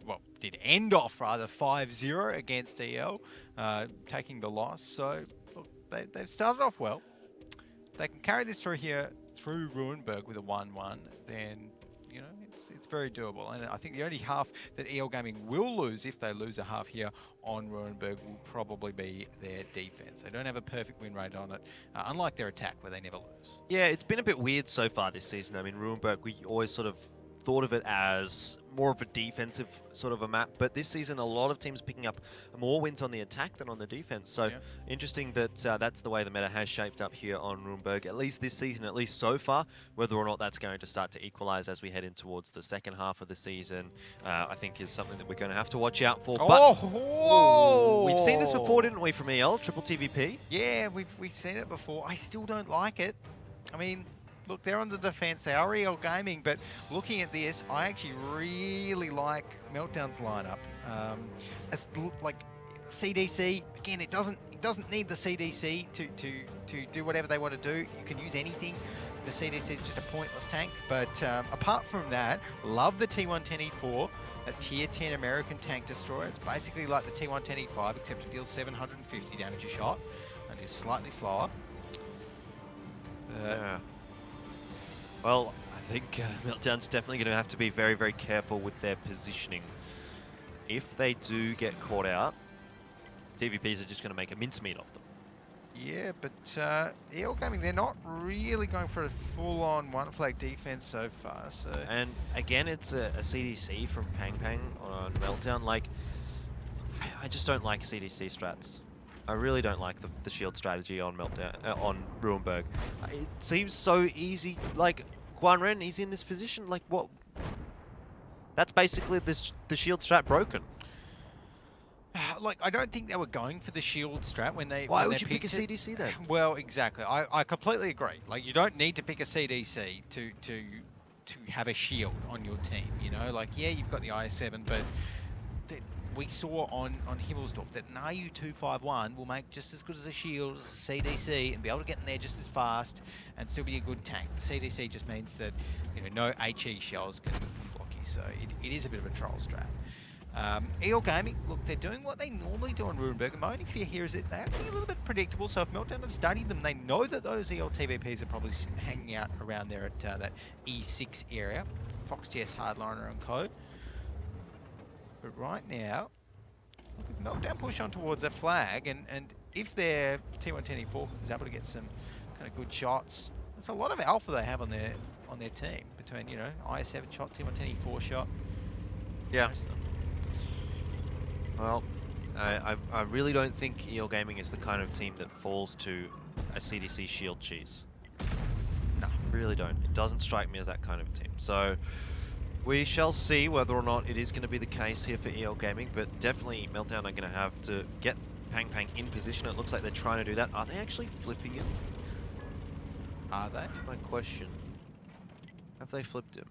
well, did end off rather 5-0 against EL, taking the loss. So, look, they've started off well. If they can carry this through here, through Runeberg with a 1-1, then, you know, it's very doable. And I think the only half that EL Gaming will lose, if they lose a half here on Runeberg, will probably be their defense. They don't have a perfect win rate on it, unlike their attack, where they never lose. Yeah, it's been a bit weird so far this season. I mean, Runeberg, we always sort of thought of it as more of a defensive sort of a map, but this season a lot of teams picking up more wins on the attack than on the defense. So interesting that that's the way the meta has shaped up here on Runeberg, at least this season, at least so far. Whether or not that's going to start to equalize as we head in towards the second half of the season, I think is something that we're going to have to watch out for. But we've seen this before, didn't we, from EL, triple TVP? Yeah, we've seen it before. I still don't like it. I mean, look, they're on the defense. They are EL Gaming, but looking at this, I actually really like Meltdown's lineup. As like CDC, again, it doesn't need the CDC to do whatever they want to do. You can use anything. The CDC is just a pointless tank. But apart from that, love the T110E4, a tier 10 American tank destroyer. It's basically like the T110E5, except it deals 750 damage a shot and is slightly slower. Yeah. Well, I think Meltdown's definitely going to have to be very, very careful with their positioning. If they do get caught out, TVPs are just going to make a mincemeat of them. Yeah, but EL Gaming, they're not really going for a full-on one-flag defense so far. So. And again, it's a CDC from Pang Pang on Meltdown. Like, I just don't like CDC strats. I really don't like the shield strategy on Meltdown, on Runeberg. It seems so easy. Like, Guan Ren, he's in this position. Like, what? That's basically the shield strat broken. Like, I don't think they were going for the shield strat when they. Why would you pick a CDC then? Well, exactly. I completely agree. Like, you don't need to pick a CDC to have a shield on your team. You know, like, yeah, you've got the IS-7, but we saw on Himmelsdorf that an RU-251 will make just as good as a shield as a CDC and be able to get in there just as fast and still be a good tank. The CDC just means that, you know, no HE shells can block you, so it is a bit of a troll strat. EL Gaming, look, they're doing what they normally do on Runeberg, and my only fear here is that they're actually a little bit predictable, so if Meltdown have studied them, they know that those EL TVPs are probably hanging out around there at that E6 area, FoxTS Hardliner and co. But right now, look, if Meltdown push on towards that flag, and if their T110E4 is able to get some kind of good shots, there's a lot of alpha they have on their team between, you know, IS-7 shot, T110E4 shot. Yeah. Well, I really don't think EL Gaming is the kind of team that falls to a CDC shield cheese. No. Really don't. It doesn't strike me as that kind of a team. So we shall see whether or not it is going to be the case here for EL Gaming, but definitely Meltdown are going to have to get Pang Pang in position. It looks like they're trying to do that. Are they actually flipping him? Are they? My question. Have they flipped him?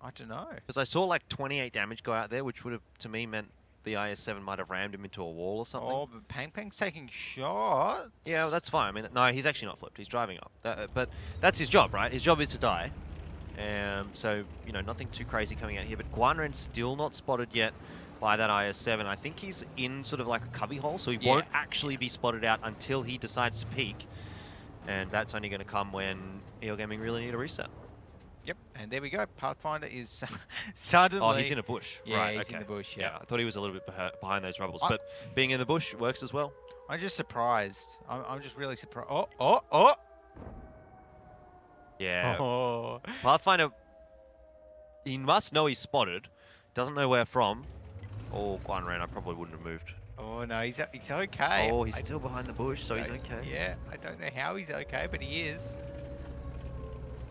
I don't know. Because I saw like 28 damage go out there, which would have, to me, meant the IS-7 might have rammed him into a wall or something. Oh, but Pang Pang's taking shots. Yeah, well, that's fine. I mean, no, he's actually not flipped. He's driving up. But that's his job, right? His job is to die. So, you know, nothing too crazy coming out here. But Guanren's still not spotted yet by that IS-7. I think he's in sort of like a cubby hole, so he won't actually be spotted out until he decides to peek. And that's only going to come when EL Gaming really need a reset. Yep, and there we go. Pathfinder is suddenly... Oh, he's in a bush. Yeah, right, he's okay. in the bush, yeah. I thought he was a little bit behind those rubbles, but being in the bush works as well. I'm just surprised. I'm just really surprised. Oh! Yeah. Oh. Pathfinder, he must know he's spotted. Doesn't know where from. Oh, Guanren, I probably wouldn't have moved. Oh, no, he's okay. Oh, he's still behind the bush, so he's okay. Yeah, I don't know how he's okay, but he is.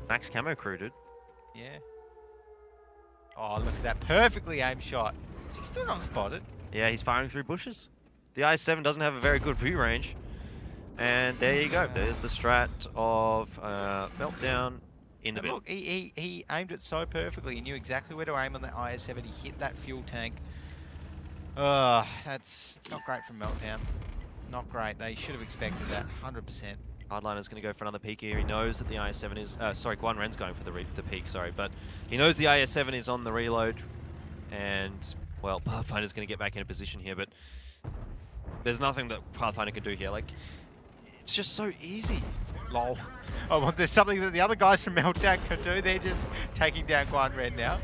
Max camo crew, dude. Yeah. Oh, look at that perfectly aimed shot. Is he still not spotted? Yeah, he's firing through bushes. The IS-7 doesn't have a very good view range. And there you go. There's the strat of Meltdown in the bin. Look, he aimed it so perfectly. He knew exactly where to aim on the IS-7. He hit that fuel tank. It's not great from Meltdown. Not great. They should have expected that, 100%. Hardliner's going to go for another peek here. He knows that the IS-7 is... sorry, Guanren's going for the peek, sorry. But he knows the IS-7 is on the reload. And, well, Pathfinder's going to get back in a position here. But there's nothing that Pathfinder can do here. Like, it's just so easy. Lol. Oh, well, there's something that the other guys from Meltdown could do. They're just taking down Guanren now.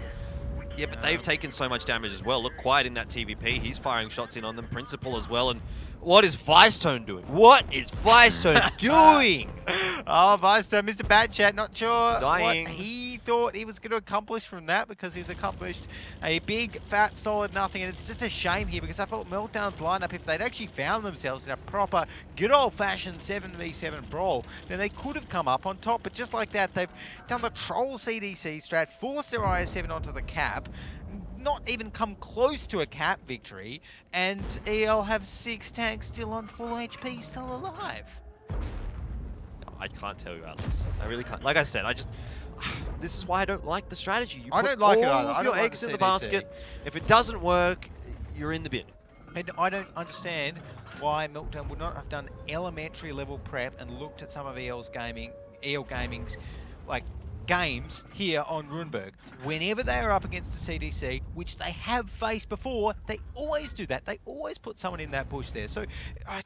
Yeah, but they've taken so much damage as well. Look, Quiet in that TVP. He's firing shots in on them. Principal as well. And what is Vicetone doing? What is Vicetone doing? Oh, Vicetone, Mr. Batchat, not sure Dying. what he thought he was going to accomplish from that, because he's accomplished a big, fat, solid nothing. And it's just a shame here, because I thought Meltdown's lineup, if they'd actually found themselves in a proper, good old-fashioned 7v7 brawl, then they could have come up on top. But just like that, they've done the troll CDC strat, forced their IS-7 onto the cap, not even come close to a cap victory, and EL have 6 tanks still on full HP, still alive. I can't tell you, Alex. I really can't. Like I said, this is why I don't like the strategy. You I put don't like it all either. of I your don't like eggs the in the CDC. basket. If it doesn't work, you're in the bin. And I don't understand why Meltdown would not have done elementary level prep and looked at some of EL Gaming's like games here on Runeberg. Whenever they are up against the CDC, which they have faced before, they always do that. They always put someone in that bush there. So it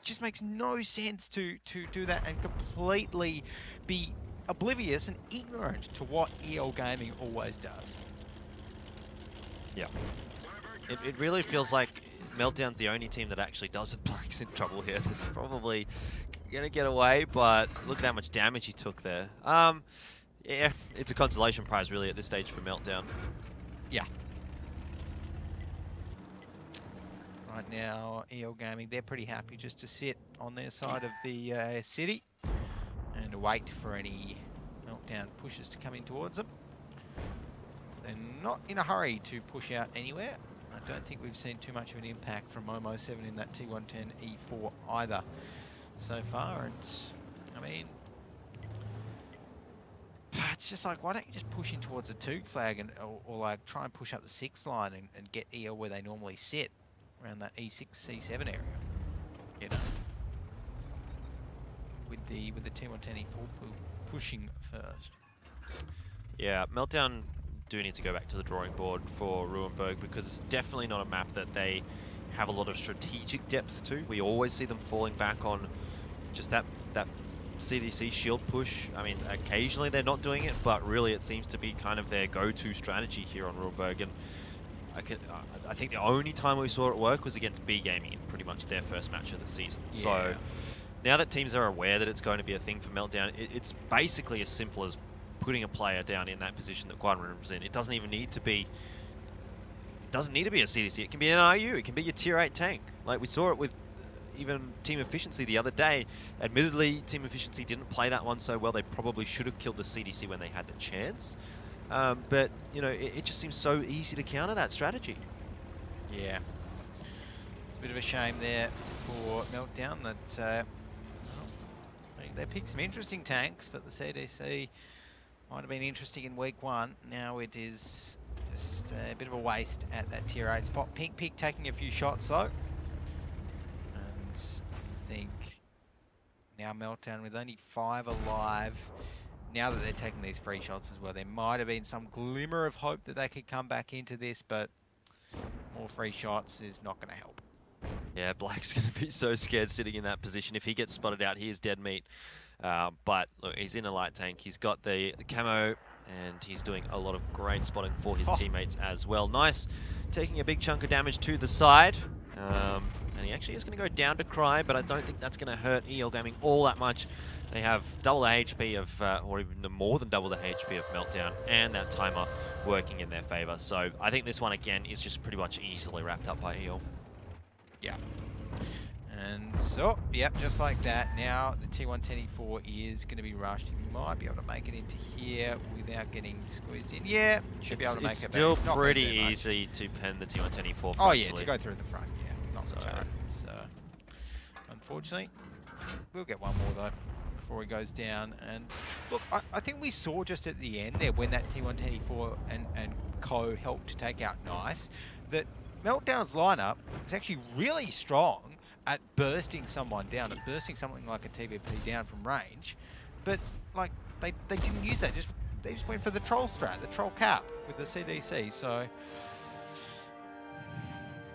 just makes no sense to do that and completely be oblivious and ignorant to what EL Gaming always does. Yeah. It really feels like Meltdown's the only team that actually does it. Black's in trouble here. This is probably going to get away, but look at how much damage he took there. Yeah, it's a consolation prize really at this stage for Meltdown. Yeah. Right now, EL Gaming, they're pretty happy just to sit on their side of the city and wait for any Meltdown pushes to come in towards them. They're not in a hurry to push out anywhere. I don't think we've seen too much of an impact from Momo 7 in that T110 E4 either so far. And I mean, it's just like, why don't you just push in towards the 2 flag and or like try and push up the 6 line and get EL where they normally sit around that E6, C7 area, you know, with the T110 E4 pushing first. Yeah, Meltdown do need to go back to the drawing board for Runeberg, because it's definitely not a map that they have a lot of strategic depth to. We always see them falling back on just that CDC shield push. I mean, occasionally they're not doing it, but really it seems to be kind of their go-to strategy here on Runeberg. And I think the only time we saw it work was against B Gaming in pretty much their first match of the season. Yeah. So now that teams are aware that it's going to be a thing for Meltdown, it's basically as simple as putting a player down in that position that Guanren was in. It doesn't even need to be. It doesn't need to be a CDC. It can be an RU. It can be your tier 8 tank. Like we saw it with, even team efficiency the other day. Admittedly, team efficiency didn't play that one so well. They probably should have killed the CDC when they had the chance. But, you know, it just seems so easy to counter that strategy. Yeah. It's a bit of a shame there for Meltdown that they picked some interesting tanks, but the CDC might have been interesting in week 1. Now it is just a bit of a waste at that tier 8 spot. Pink Pig taking a few shots though. And I think now Meltdown with only 5 alive. Now that they're taking these free shots as well, there might have been some glimmer of hope that they could come back into this, but more free shots is not going to help. Yeah, Black's going to be so scared sitting in that position. If he gets spotted out, he is dead meat. But look, he's in a light tank. He's got the camo, and he's doing a lot of great spotting for his teammates as well. Nice, taking a big chunk of damage to the side. And he actually is going to go down to Cry, but I don't think that's going to hurt EL Gaming all that much. They have double the HP of, or even more than double the HP of Meltdown, and that timer working in their favor. So I think this one, again, is just pretty much easily wrapped up by EL. Yeah. And so, yep, just like that. Now the T124 is going to be rushed. He might be able to make it into here without getting squeezed in. Yeah, should be able to make it. It's still pretty easy to pen the T124. Oh yeah, to go through the front. Yeah, not so. the turret. So, unfortunately, we'll get one more though before he goes down. And look, I think we saw just at the end there when that T124 and Co helped to take out Nice that Meltdown's lineup is actually really strong at bursting someone down, at bursting something like a TVP down from range. But like they didn't use that. They just went for the troll strat, the troll cap with the CDC. So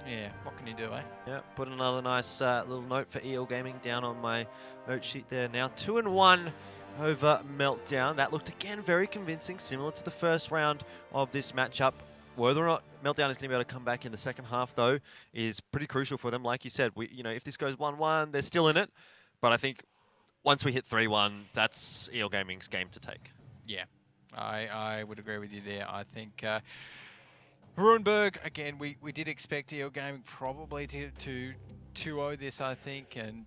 yeah, what can you do, eh? Yeah, put another nice little note for EL Gaming down on my note sheet there. Now 2-1 over Meltdown. That looked again very convincing, similar to the first round of this matchup. Whether or not Meltdown is going to be able to come back in the second half, though, is pretty crucial for them. Like you said, if this goes 1-1, they're still in it. But I think once we hit 3-1, that's EL Gaming's game to take. Yeah, I would agree with you there. I think Rurenberg, again, we did expect EL Gaming probably to 2-0 this, I think. And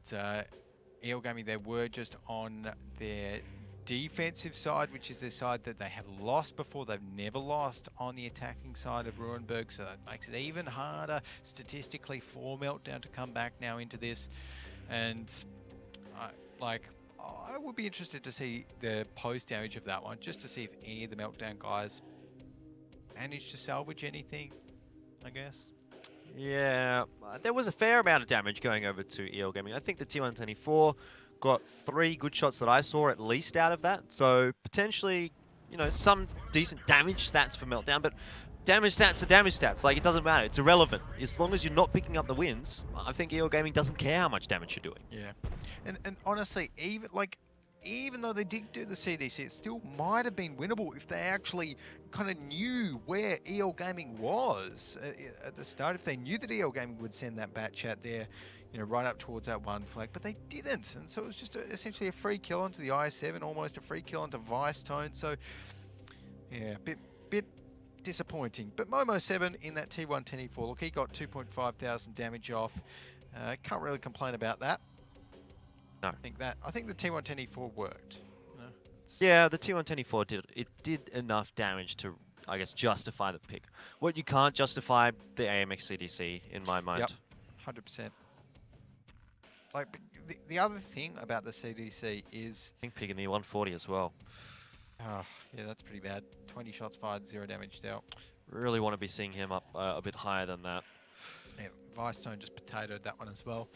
EL Gaming, they were just on their defensive side, which is their side that they have lost before. They've never lost on the attacking side of Rurenberg, so that makes it even harder statistically for Meltdown to come back now into this. And I would be interested to see the post damage of that one, just to see if any of the Meltdown guys managed to salvage anything, I guess. Yeah, there was a fair amount of damage going over to EL Gaming. I think the T124 got 3 good shots that I saw at least out of that. So potentially, some decent damage stats for Meltdown, but damage stats are damage stats. Like, it doesn't matter. It's irrelevant. As long as you're not picking up the wins, I think EL Gaming doesn't care how much damage you're doing. Yeah. And honestly, even though they did do the CDC, it still might have been winnable if they actually kind of knew where EL Gaming was at the start. If they knew that EL Gaming would send that bat chat there, right up towards that one flag, but they didn't. And so it was just essentially a free kill onto the I7, almost a free kill onto Vice Tone. So, yeah, bit disappointing. But Momo7 in that T124, look, he got 2,500 damage off. Can't really complain about that. No. I think the T124 worked. Yeah, the T124 did enough damage to, I guess, justify the pick. What you can't justify, the AMX CDC in my mind. Yep, 100%. Like, the other thing about the CDC is... I think pig in the 140 as well. Oh, yeah, that's pretty bad. 20 shots fired, 0 damage dealt. Really want to be seeing him up a bit higher than that. Yeah, Vice Tone just potatoed that one as well.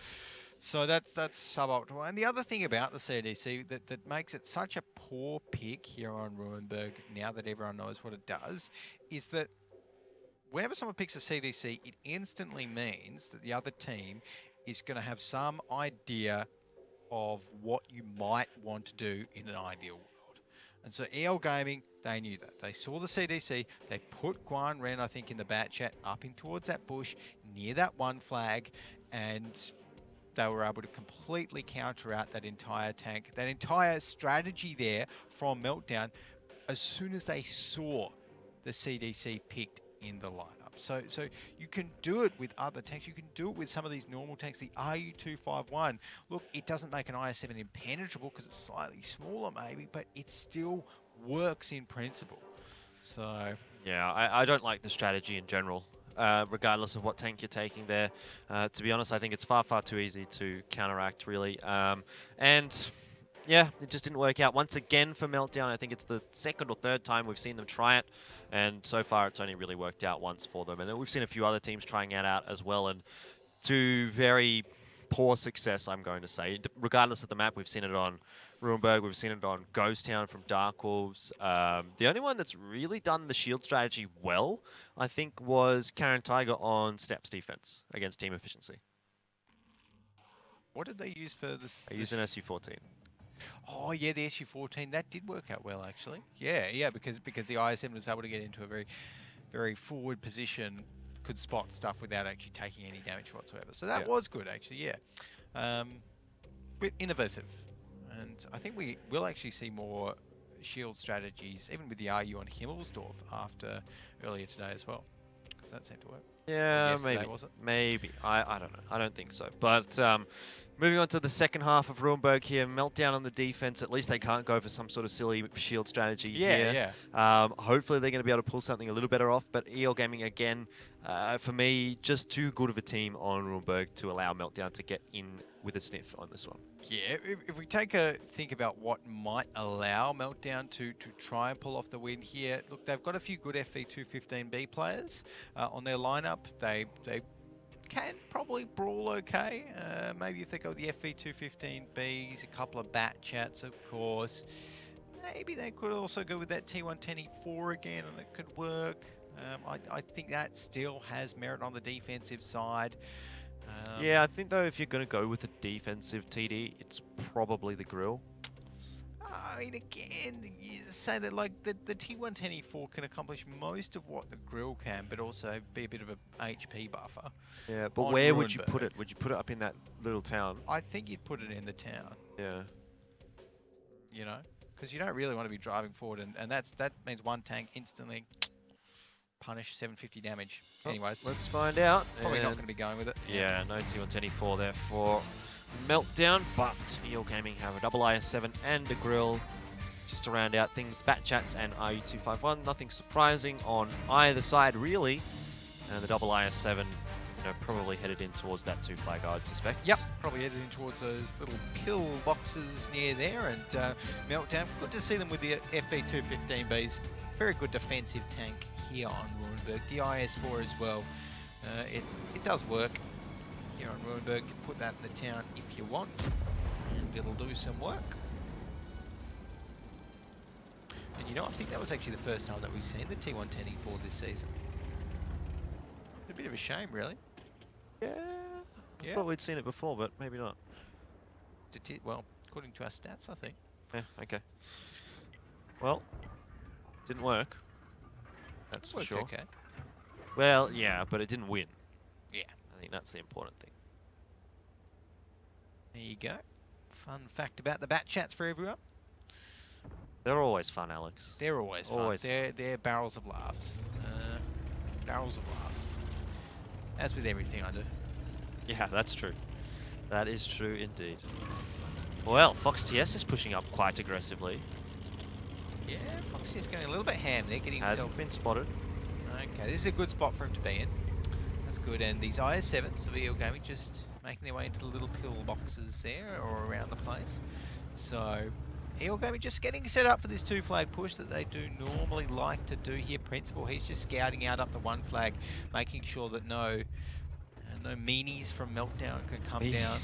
So that's suboptimal. And the other thing about the CDC that makes it such a poor pick here on Rurenberg, now that everyone knows what it does, is that whenever someone picks a CDC, it instantly means that the other team is going to have some idea of what you might want to do in an ideal world. And so EL Gaming, they knew that. They saw the CDC, they put Guan Ren, I think, in the bat chat up in towards that bush, near that one flag, and they were able to completely counter out that entire tank, that entire strategy there from Meltdown as soon as they saw the CDC picked in the lineup. So you can do it with other tanks. You can do it with some of these normal tanks. The RU-251. Look, it doesn't make an IS-7 impenetrable because it's slightly smaller, maybe, but it still works in principle. So yeah, I don't like the strategy in general. Regardless of what tank you're taking there. To be honest, I think it's far too easy to counteract, really. And yeah, it just didn't work out. Once again for Meltdown, I think it's the second or third time we've seen them try it. And so far, it's only really worked out once for them. And we've seen a few other teams trying it out as well. And to very poor success, I'm going to say. Regardless of the map, we've seen it on Ruinberg, we've seen it on Ghost Town from Dark Wolves. The only one that's really done the shield strategy well, I think, was Karen Tiger on Steps defense against team efficiency. what did they use for this? They used an SU-14. Oh yeah, the SU-14, that did work out well actually. Yeah, because the IS-7 was able to get into a very forward position, could spot stuff without actually taking any damage whatsoever. So that was good actually, yeah. Bit innovative. And I think we will actually see more shield strategies, even with the RU on Himmelsdorf after earlier today as well. Because that seemed to work. Yeah, maybe. Was it? Maybe. I don't know. I don't think so. But moving on to the second half of Ruinberg here, Meltdown on the defense. At least they can't go for some sort of silly shield strategy here. Hopefully they're going to be able to pull something a little better off. But EL Gaming, again, for me, just too good of a team on Ruinberg to allow Meltdown to get in with a sniff on this one. Yeah, if we take a think about what might allow Meltdown to try and pull off the win here, look, they've got a few good FV215B players on their lineup. They can probably brawl okay. Maybe if they go with the FV215Bs, a couple of bat chats, of course. Maybe they could also go with that T110E4 again, and it could work. I think that still has merit on the defensive side. Yeah, I think though if you're going to go with a defensive TD, it's probably the grill. I mean, again, you say that like the T110E4 can accomplish most of what the grill can, but also be a bit of a HP buffer. Yeah, but where would you put it? Would you put it up in that little town? I think you'd put it in the town. Yeah. You know, because you don't really want to be driving forward, and that means one tank instantly punish 750 damage. Anyways, let's find out. Probably not going to be going with it. Yeah, no T110E4 there for Meltdown, but EL Gaming have a double IS-7 and a grill just to round out things. Bat chats and RU-251, nothing surprising on either side really. And the double IS-7, you know, probably headed in towards that 2 flag, I'd suspect. Yep, probably headed in towards those little pill boxes near there. And Meltdown, good to see them with the FV215Bs. Very good defensive tank here on Ruinberg. The IS-4 as well. It does work here on Ruinberg. You put that in the town if you want, and it'll do some work. And you know, I think that was actually the first time that we've seen the T110E4 this season. A bit of a shame, really. Yeah. I thought we'd seen it before, but maybe not. Well, according to our stats, I think. Yeah, okay. Well, didn't work. That's for sure. Okay. Well, yeah, but it didn't win. Yeah. I think that's the important thing. There you go. Fun fact about the bat chats for everyone. They're always fun, Alex. They're always fun. Always They're barrels of laughs. Barrels of laughs. As with everything I do. Yeah, that's true. That is true indeed. Well, Fox TS is pushing up quite aggressively. Yeah, Foxy is going a little bit ham there, getting Hasn't been spotted. Okay, this is a good spot for him to be in. That's good. And these IS-7s of EL Gaming just making their way into the little pill boxes there or around the place. So EL Gaming just getting set up for this 2 flag push that they do normally like to do here. Principal, he's just scouting out up the 1 flag, making sure that no meanies from Meltdown can come down.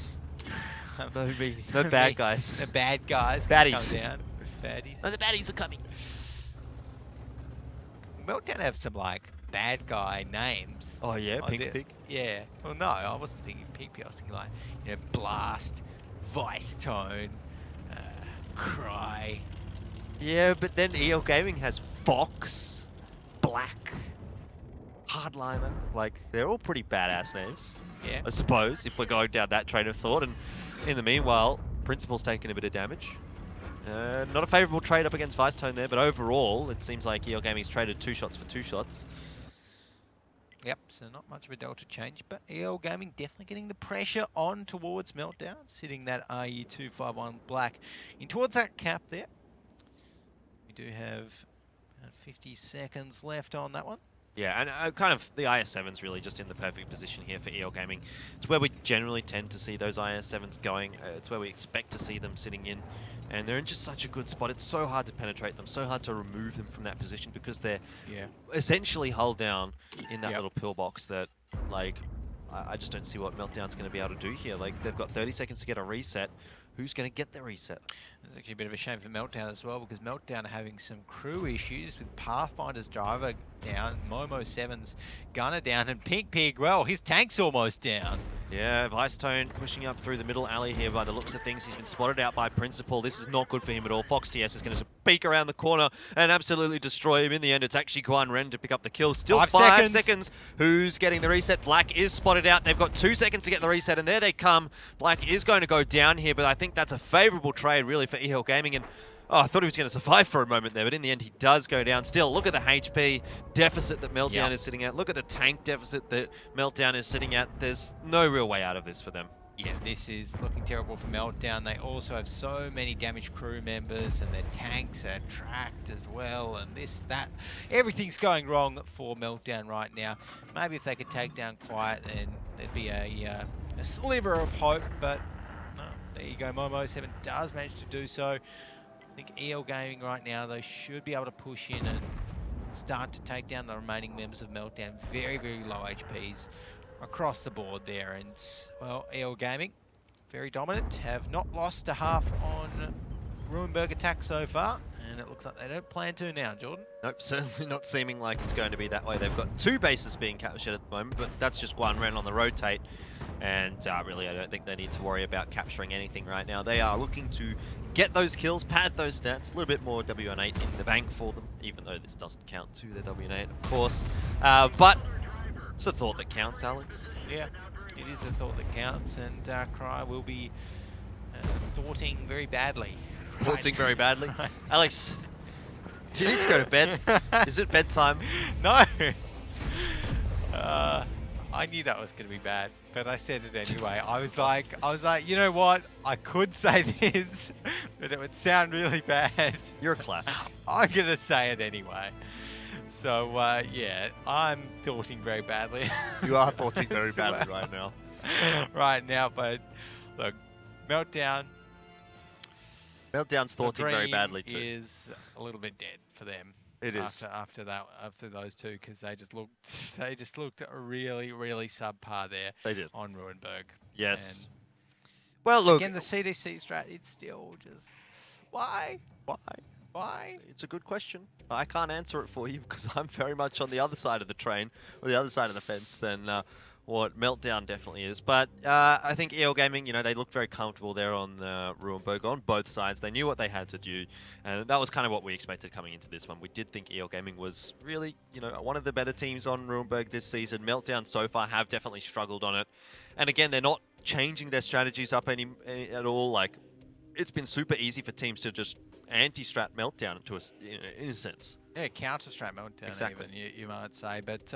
No meanies. No bad guys. The bad guys baddies. Can come down. Baddies. No, the baddies are coming. Meltdown have some like bad guy names. Oh yeah, Pink Pig. Yeah. Well, no, I wasn't thinking Pink Pig. I was thinking like, you know, Blast, Vice Tone, Cry. Yeah, but then EL Gaming has Fox, Black, Hardliner. Like, they're all pretty badass names. Yeah. I suppose, if we're going down that train of thought. And in the meanwhile, Principal's taking a bit of damage. Not a favourable trade up against Vice Tone there, but overall, it seems like EL Gaming's traded 2 shots for 2 shots. Yep, so not much of a delta change, but EL Gaming definitely getting the pressure on towards Meltdown, sitting that RE251 black in towards that cap there. We do have about 50 seconds left on that one. Yeah, and kind of the IS-7's really just in the perfect position here for EL Gaming. It's where we generally tend to see those IS-7s going. It's where we expect to see them sitting in. And they're in just such a good spot. It's so hard to penetrate them, so hard to remove them from that position because they're essentially hull down in that little pillbox that, like, I just don't see what Meltdown's going to be able to do here. Like, they've got 30 seconds to get a reset. Who's going to get the reset? It's actually a bit of a shame for Meltdown as well, because Meltdown are having some crew issues with Pathfinder's driver down, Momo 7's gunner down, and Pink Pig, well, his tank's almost down. Yeah, Vicetone pushing up through the middle alley here by the looks of things. He's been spotted out by Principal. This is not good for him at all. Fox TS is going to peek around the corner and absolutely destroy him. In the end, it's actually Guan Ren to pick up the kill. Still 5 seconds. Who's getting the reset? Black is spotted out. They've got 2 seconds to get the reset, and there they come. Black is going to go down here, but I think that's a favorable trade, really, for EL Gaming. And oh, I thought he was going to survive for a moment there, but in the end, he does go down. Still, look at the HP deficit that Meltdown is sitting at. Look at the tank deficit that Meltdown is sitting at. There's no real way out of this for them. Yeah, this is looking terrible for Meltdown. They also have so many damaged crew members, and their tanks are tracked as well, and this, that. Everything's going wrong for Meltdown right now. Maybe if they could take down Quiet, then there'd be a sliver of hope, but no, there you go. Momo 7 does manage to do so. I think EL Gaming right now, they should be able to push in and start to take down the remaining members of Meltdown. Very, very low HPs across the board there. And, well, EL Gaming, very dominant, have not lost a half on Ruinberg attack so far. And it looks like they don't plan to now, Jordan. Nope, certainly not seeming like it's going to be that way. They've got 2 bases being captured at the moment, but that's just Guan Ren on the rotate. And really, I don't think they need to worry about capturing anything right now. They are looking to get those kills, pad those stats, a little bit more WN8 in the bank for them, even though this doesn't count to their WN8, of course. But it's the thought that counts, Alex. Yeah, it is the thought that counts, and Cry will be thoughting very badly. Thoughting very badly. Alex, do you need to go to bed? Is it bedtime? No. I knew that was going to be bad, but I said it anyway. I was like, you know what? I could say this, but it would sound really bad. You're a classic. I'm going to say it anyway. So, yeah, I'm thoughting very badly. You are thoughting very badly right now. Right now, but look, Meltdown. Meltdown's thoughting very badly too. Is a little bit dead for them. It is after those two, because they just looked really, really subpar there. They did on Ruinberg. Yes. And well, look again, the CDC strat. It's still just why? It's a good question. I can't answer it for you because I'm very much on the other side of the train, or the other side of the fence than what Meltdown definitely is. But I think EL Gaming, you know, they looked very comfortable there on Ruinberg on both sides. They knew what they had to do, and that was kind of what we expected coming into this one. We did think EL Gaming was really, you know, one of the better teams on Ruinberg this season. Meltdown so far have definitely struggled on it. And again, they're not changing their strategies up any at all. Like, it's been super easy for teams to just anti-strat Meltdown to in a sense. Yeah, counter-strat Meltdown, exactly. Even, you might say. But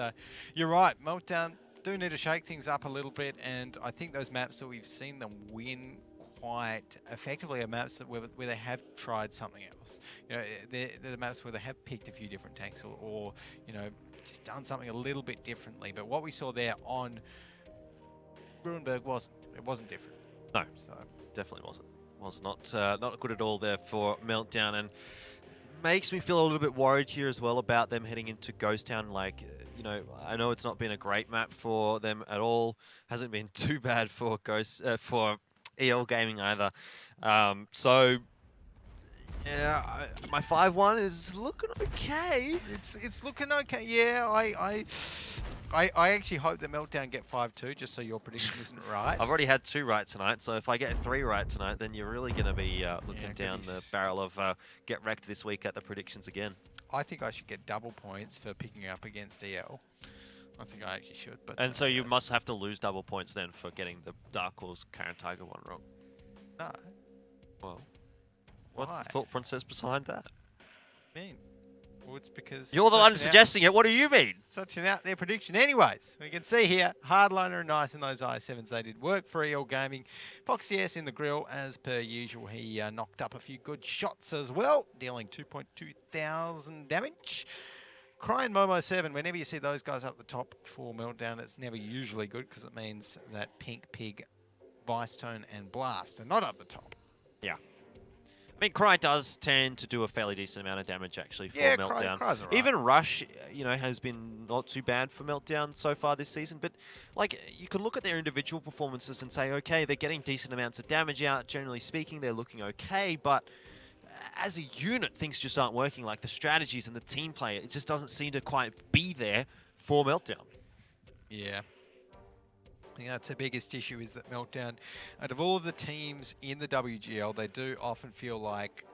you're right, Meltdown do need to shake things up a little bit, and I think those maps that we've seen them win quite effectively are maps that where they have tried something else. You know, they're the maps where they have picked a few different tanks or you know, just done something a little bit differently. But what we saw there on Ruinberg wasn't different. No, so definitely wasn't. Was not good at all there for Meltdown, and makes me feel a little bit worried here as well about them heading into Ghost Town. Like, you know, I know it's not been a great map for them at all. Hasn't been too bad for for EL Gaming either. So yeah, my 5-1 is looking okay. It's looking okay. Yeah, I actually hope that Meltdown get 5-2, just so your prediction isn't right. I've already had 2 right tonight, so if I get 3 right tonight, then you're really going to be looking down the barrel of get wrecked this week at the predictions again. I think I should get double points for picking up against EL. I think I actually should. But and so you must have to lose double points then for getting the Dark Horse Karen Tiger one wrong. No. Well, what's the thought process behind that? I mean, Well, it's because You're the one suggesting it. What do you mean? Such an out there prediction. Anyways, we can see here, Hardliner and Nice in those i7s. They did work for EL Gaming. Foxy S in the grill, as per usual. He knocked up a few good shots as well, dealing 2.2 thousand damage. Crying Momo 7, whenever you see those guys up the top for Meltdown, it's never usually good because it means that Pink Pig, Vice Tone and Blast are not up the top. Yeah. I mean, Cry does tend to do a fairly decent amount of damage, actually, for Meltdown. Cry's all right. Even Rush, you know, has been not too bad for Meltdown so far this season. But, like, you can look at their individual performances and say, okay, they're getting decent amounts of damage out. Generally speaking, they're looking okay. But as a unit, things just aren't working. Like, the strategies and the team play, it just doesn't seem to quite be there for Meltdown. Yeah. I think that's the biggest issue, is that Meltdown, out of all of the teams in the WGL, they do often feel like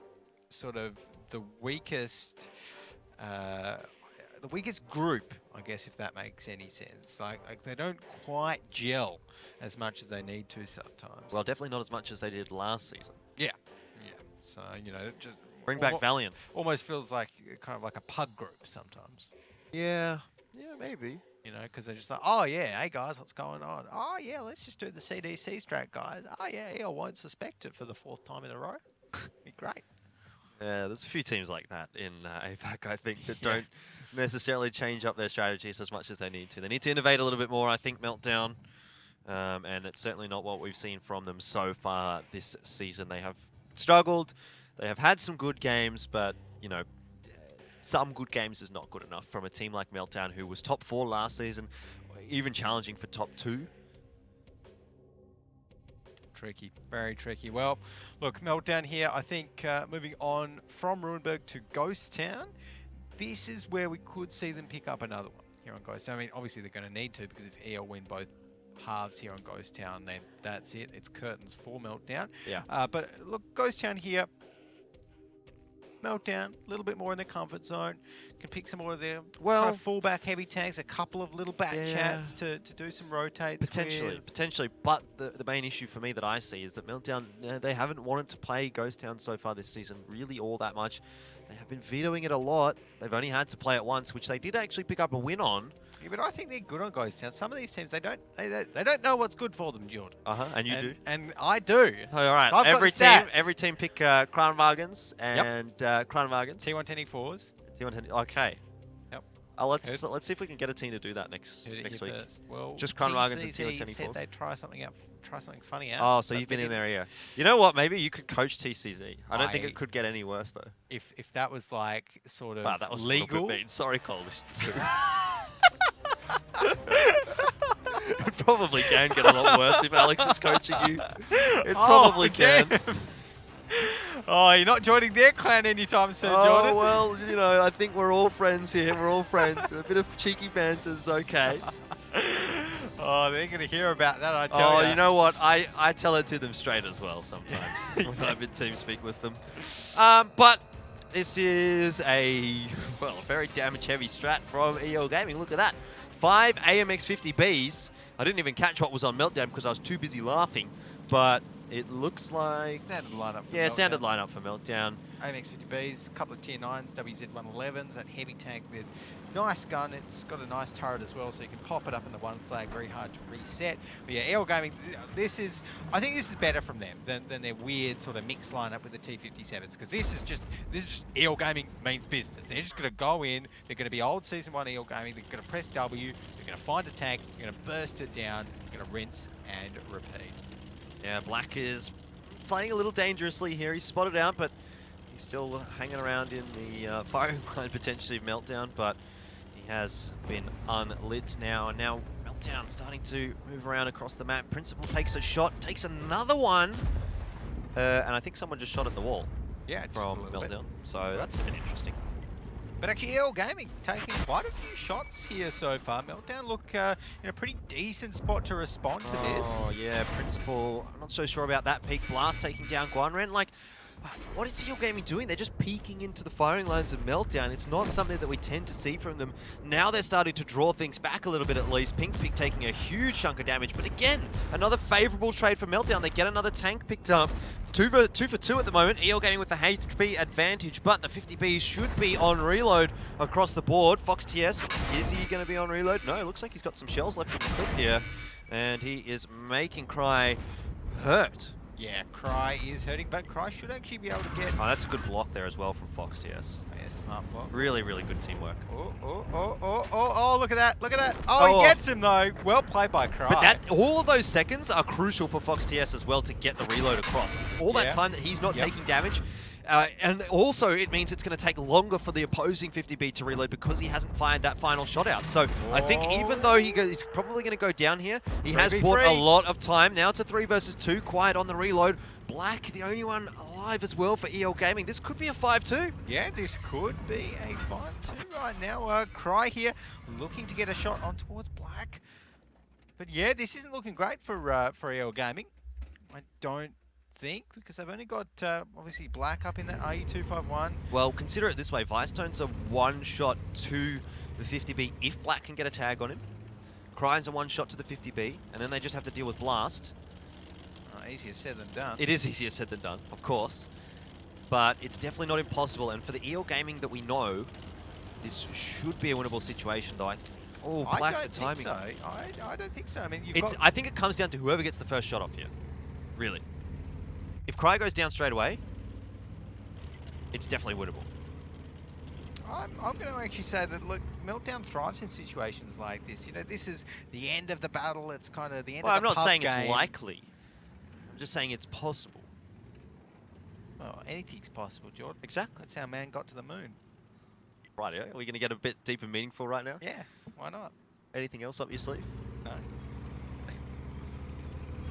sort of the weakest group, I guess, if that makes any sense. Like they don't quite gel as much as they need to sometimes. Well, definitely not as much as they did last season. Yeah. Yeah. So, you know, just Bring back Valiant. Almost feels like kind of like a pug group sometimes. Yeah. Yeah, maybe. You know, because they're just like, oh, yeah, hey, guys, what's going on? Oh, yeah, let's just do the CDC strat, guys. Oh, yeah, I won't suspect it for the 4th time in a row. Be great. Yeah, there's a few teams like that in APAC, I think, that don't necessarily change up their strategies as much as they need to. They need to innovate a little bit more, I think, Meltdown. And it's certainly not what we've seen from them so far this season. They have struggled. They have had some good games, but, you know, some good games is not good enough from a team like Meltdown, who was top 4 last season, even challenging for top 2. Tricky, very tricky. Well, look, Meltdown here, I think moving on from Ruinberg to Ghost Town, this is where we could see them pick up another one here on Ghost Town. I mean, obviously they're going to need to, because if EL win both halves here on Ghost Town, then that's it. It's curtains for Meltdown. Yeah. But look, Ghost Town here, Meltdown, a little bit more in the comfort zone. Can pick some more of their kind of fullback heavy tanks, a couple of little back chats to do some rotates. Potentially. But the main issue for me that I see is that Meltdown, they haven't wanted to play Ghost Town so far this season really all that much. They have been vetoing it a lot. They've only had to play it once, which they did actually pick up a win on. Yeah, but I think they're good on Ghost Town. Some of these teams, they don't know what's good for them, Jordan. And you do. And I do. Oh, all right. So every team pick Kranwagens and Kranwagens. T1 10E4s. T1 10. Okay. Yep. Let's see if we can get a team to do that next week. Well, just Kranwagens and T1 10E4s. Said they'd try something funny out. Oh, so you've been in their ear. You know what? Maybe you could coach TCZ. I don't think it could get any worse though. If that was like sort of that was legal. A little bit mean. Sorry, Coalition. It probably can get a lot worse if Alex is coaching you. It probably can. Oh, you're not joining their clan anytime soon, Jordan. Oh, well, you know, I think we're all friends here. We're all friends. A bit of cheeky banter is okay. Oh, they're going to hear about that, I tell you. Oh, you know what? I tell it to them straight as well sometimes when I'm in team speak with them. But this is a very damage-heavy strat from EL Gaming. Look at that. 5 AMX-50Bs. I didn't even catch what was on Meltdown because I was too busy laughing. But it looks like... Standard lineup for Meltdown. Standard lineup for Meltdown. AMX-50Bs, a couple of tier 9s, WZ-111s, that heavy tank with nice gun. It's got a nice turret as well, so you can pop it up in the one flag, very hard to reset. But yeah, EL Gaming, I think this is better from them than their weird sort of mixed lineup with the T57s, because this is just EL Gaming means business. They're just going to go in, they're going to be old Season 1 EL Gaming, they're going to press W, they're going to find a tank, they're going to burst it down, they're going to rinse and repeat. Yeah, Black is playing a little dangerously here. He's spotted out, but he's still hanging around in the firing line potentially of Meltdown, but he has been unlit now. And now Meltdown starting to move around across the map. Principal takes a shot, takes another one, and I think someone just shot at the wall from Meltdown. So that's been interesting. But actually, EL Gaming taking quite a few shots here so far. Meltdown look in a pretty decent spot to respond to this. Oh, yeah, Principal, I'm not so sure about that peak. Blast taking down Guanren. Like, what is EL Gaming doing? They're just peeking into the firing lines of Meltdown. It's not something that we tend to see from them. Now they're starting to draw things back a little bit at least. Pink Pig taking a huge chunk of damage. But again, another favorable trade for Meltdown. They get another tank picked up. two for two at the moment. EL Gaming with the HP advantage, but the 50Bs should be on reload across the board. Fox TS, is he going to be on reload? No, it looks like he's got some shells left in the clip here, and he is making Cry hurt. Yeah, Cry is hurting, but Cry should actually be able to get... Oh, that's a good block there as well from Fox TS. Yeah, smart block. Really, really good teamwork. Oh, look at that, look at that. Oh, he gets him though. Well played by Cry. But all of those seconds are crucial for Fox TS as well to get the reload across. All that time that he's not taking damage. And also, it means it's going to take longer for the opposing 50B to reload because he hasn't fired that final shot out. So I think even though he's probably going to go down here, he has bought a lot of time. Now to 3 versus 2, Quiet on the reload. Black, the only one alive as well for EL Gaming. This could be a 5-2. Yeah, this could be a 5-2 right now. Cry here, looking to get a shot on towards Black. But yeah, this isn't looking great for EL Gaming. I don't think, because they've only got obviously Black up in that RE251. Well, consider it this way. Vicetone's a one shot to the 50B if Black can get a tag on him. Cry's a one shot to the 50B, and then they just have to deal with Blast. Easier said than done. It is easier said than done, of course. But it's definitely not impossible, and for the EL Gaming that we know, this should be a winnable situation, though. Black, the timing. I don't think so. I mean, I think it comes down to whoever gets the first shot off here, really. If Cry goes down straight away, it's definitely winnable. I'm going to actually say that, look, Meltdown thrives in situations like this. You know, this is the end of the battle. It's kind of the end of the I'm not pub saying game. It's likely. I'm just saying it's possible. Well, anything's possible, Jordan. Exactly. That's how man got to the moon. Right, are we going to get a bit deep and meaningful right now? Yeah, why not? Anything else up your sleeve? No.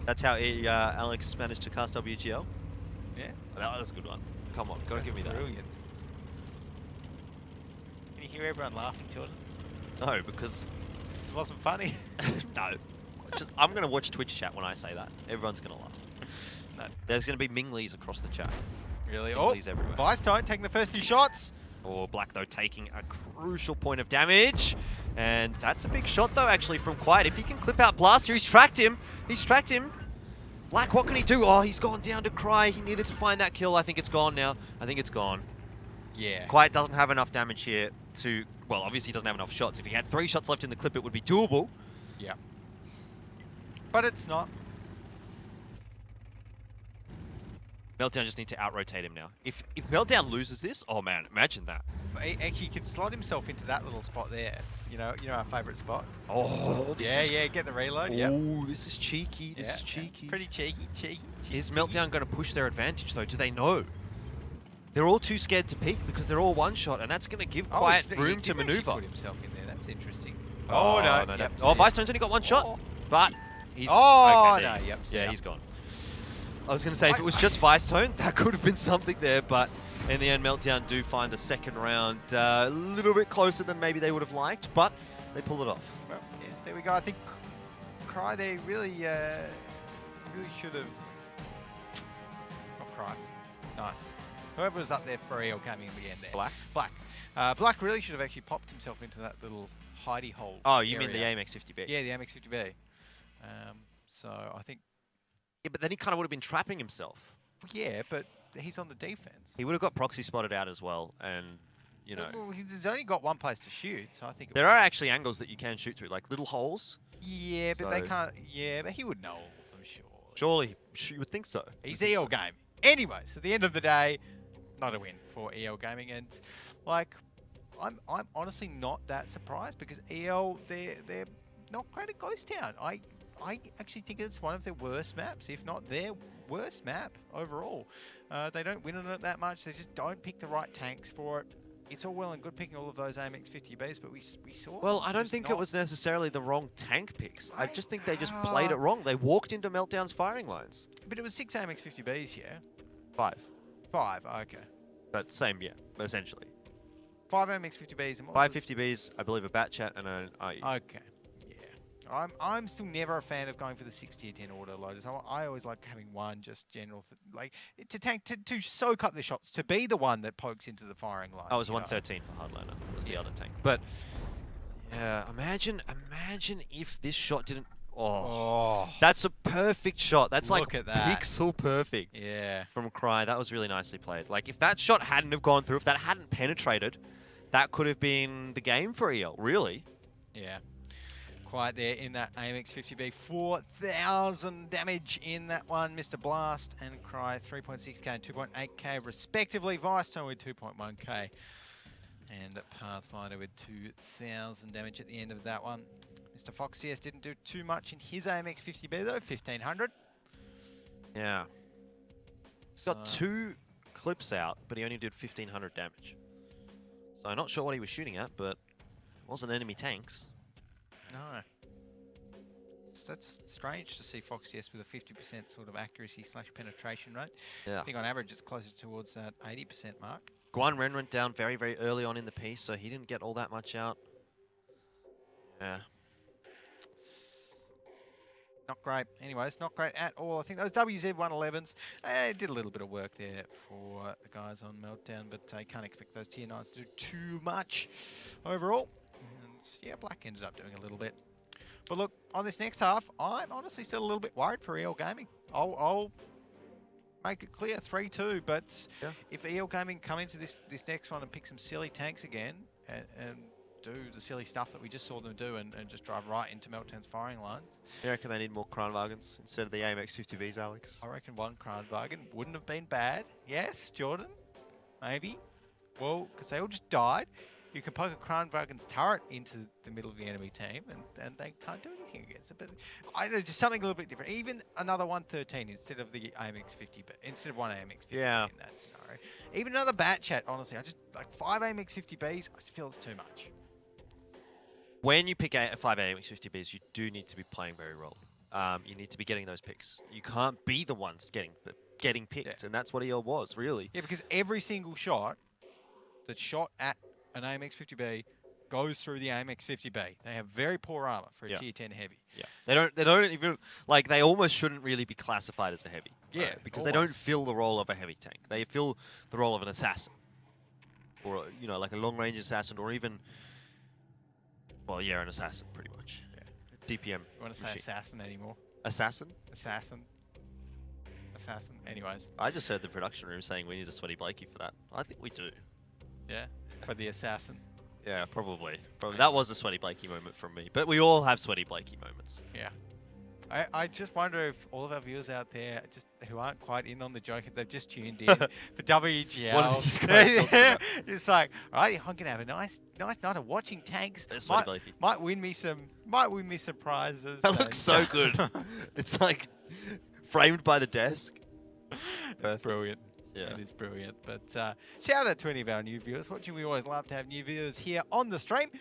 That's how Alex managed to cast WGL? Yeah. That was a good one. Come on, gotta give me that. Brilliant. Can you hear everyone laughing, Jordan? No, because... This wasn't funny. No. I'm going to watch Twitch chat when I say that. Everyone's going to laugh. No. There's going to be Minglies across the chat. Really? Minglies everywhere. Vicetone taking the first few shots. Black, though, taking a crucial point of damage. And that's a big shot, though, actually, from Quiet. If he can clip out Blaster, he's tracked him. He's tracked him. Black, what can he do? Oh, he's gone down to Cry. He needed to find that kill. I think it's gone now. I think it's gone. Yeah. Quiet doesn't have enough damage here to... Well, obviously he doesn't have enough shots. If he had 3 shots left in the clip, it would be doable. Yeah. But it's not. Meltdown just need to out-rotate him now. If Meltdown loses this, oh man, imagine that. He actually can slot himself into that little spot there. You know our favourite spot. Oh, this is... get the reload. Oh, this is cheeky. This is cheeky. Pretty cheeky. Is Meltdown going to push their advantage though? Do they know? They're all too scared to peek because they're all one shot, and that's going to give Quiet room to maneuver. Put himself in there. That's interesting. Oh no! Yep, Vicetone's only got 1 shot, but he's he's gone. I was going to say, if it was just Vicetone, that could have been something there, but in the end, Meltdown do find the second round a little bit closer than maybe they would have liked, but they pull it off. Well, yeah, there we go. I think Cry, they really should have... Not Cry. Nice. Whoever was up there for EL Gaming in the end there. Black? Black. Black really should have actually popped himself into that little hidey hole. Oh, you mean the AMX 50B? Yeah, the AMX 50B. So I think... Yeah, but then he kind of would have been trapping himself. Yeah, but he's on the defense. He would have got proxy spotted out as well, and, you know... Well, he's only got 1 place to shoot, so I think... There are actually angles that you can shoot through, like little holes. Yeah, but they can't... Yeah, but he would know all of them, Surely, you would think so. He's EL Gaming. Anyways, at the end of the day, not a win for EL Gaming, and like, I'm honestly not that surprised because EL they're not great at Ghost Town. I actually think it's one of their worst maps, if not their worst map overall. They don't win on it that much. They just don't pick the right tanks for it. It's all well and good picking all of those AMX 50Bs, but we saw... Well, I don't think it was necessarily the wrong tank picks. I just think they just played it wrong. They walked into Meltdown's firing lines. But it was 6 AMX 50Bs, yeah? 5. 5, okay. But same, yeah, essentially. 5 AMX 50Bs and 5 50Bs, I believe a bat chat and an IE. Okay. I'm still never a fan of going for the 6 tier 10 auto loaders. I always like having one just general, like to soak up the shots, to be the one that pokes into the firing line. Oh, it was 113 for Hardliner, was the other tank. But yeah, imagine if this shot didn't, Oh, that's a perfect shot. That's Look like at that. pixel perfect. Yeah. From Cry. That was really nicely played. Like, if that shot hadn't have gone through, if that hadn't penetrated, that could have been the game for EL, really. Yeah. Quite there in that AMX 50B. 4,000 damage in that one. Mr. Blast and Cry 3.6k and 2.8k respectively. Vicetone with 2.1k. And Pathfinder with 2,000 damage at the end of that one. Mr. Fox CS didn't do too much in his AMX 50B though, 1,500. Yeah. He's got 2 clips out, but he only did 1,500 damage. So I'm not sure what he was shooting at, but it wasn't enemy tanks. No. That's strange to see Fox CS with a 50% sort of accuracy / penetration rate. Yeah. I think on average it's closer towards that 80% mark. Guan Ren went down very, very early on in the piece, so he didn't get all that much out. Yeah. Not great. Anyways, not great at all. I think those WZ111s did a little bit of work there for the guys on Meltdown, but I can't expect those tier 9s to do too much overall. And yeah, Black ended up doing a little bit. But look, on this next half, I'm honestly still a little bit worried for EL Gaming. I'll make it clear, 3-2. But yeah, if EL Gaming come into this next one and pick some silly tanks again and do the silly stuff that we just saw them do and just drive right into Meltdown's firing lines. You reckon they need more Kranwagens instead of the AMX 50Bs, Alex? I reckon one Kranwagen wouldn't have been bad. Yes, Jordan? Maybe. Well, because they all just died. You can poke a Kranwagen's turret into the middle of the enemy team and they can't do anything against it. But I don't know, just something a little bit different. Even another 113 instead of the AMX 50, but instead of one AMX 50 in that scenario. Even another bat chat, honestly. I just, like 5 AMX 50Bs, I just feel it's too much. When you pick 5 AMX 50Bs, you do need to be playing very well. You need to be getting those picks. You can't be the ones getting picked, and that's what EL was, really. Yeah, because every single shot that's shot at an AMX 50B goes through the AMX 50B. They have very poor armor for a tier 10 heavy. Yeah, they don't even, like, they almost shouldn't really be classified as a heavy. Yeah, because they don't fill the role of a heavy tank. They fill the role of an assassin, or you know, like a long range assassin, or even. Well, yeah, an assassin, pretty much. Yeah. DPM. You want to say assassin anymore? Assassin? Assassin. Assassin. Anyways. I just heard the production room saying we need a Sweaty Blakey for that. I think we do. Yeah? For the assassin. Yeah, probably. That was a Sweaty Blakey moment from me. But we all have Sweaty Blakey moments. Yeah. I just wonder if all of our viewers out there, just who aren't quite in on the joke, if they've just tuned in for WGL. What are these guys talking about? It's like, all right, I'm gonna have a nice night of watching tanks. Might win me some prizes. That looks so good. It's like framed by the desk. It's brilliant. Yeah, it is brilliant. But shout out to any of our new viewers watching. We always love to have new viewers here on the stream.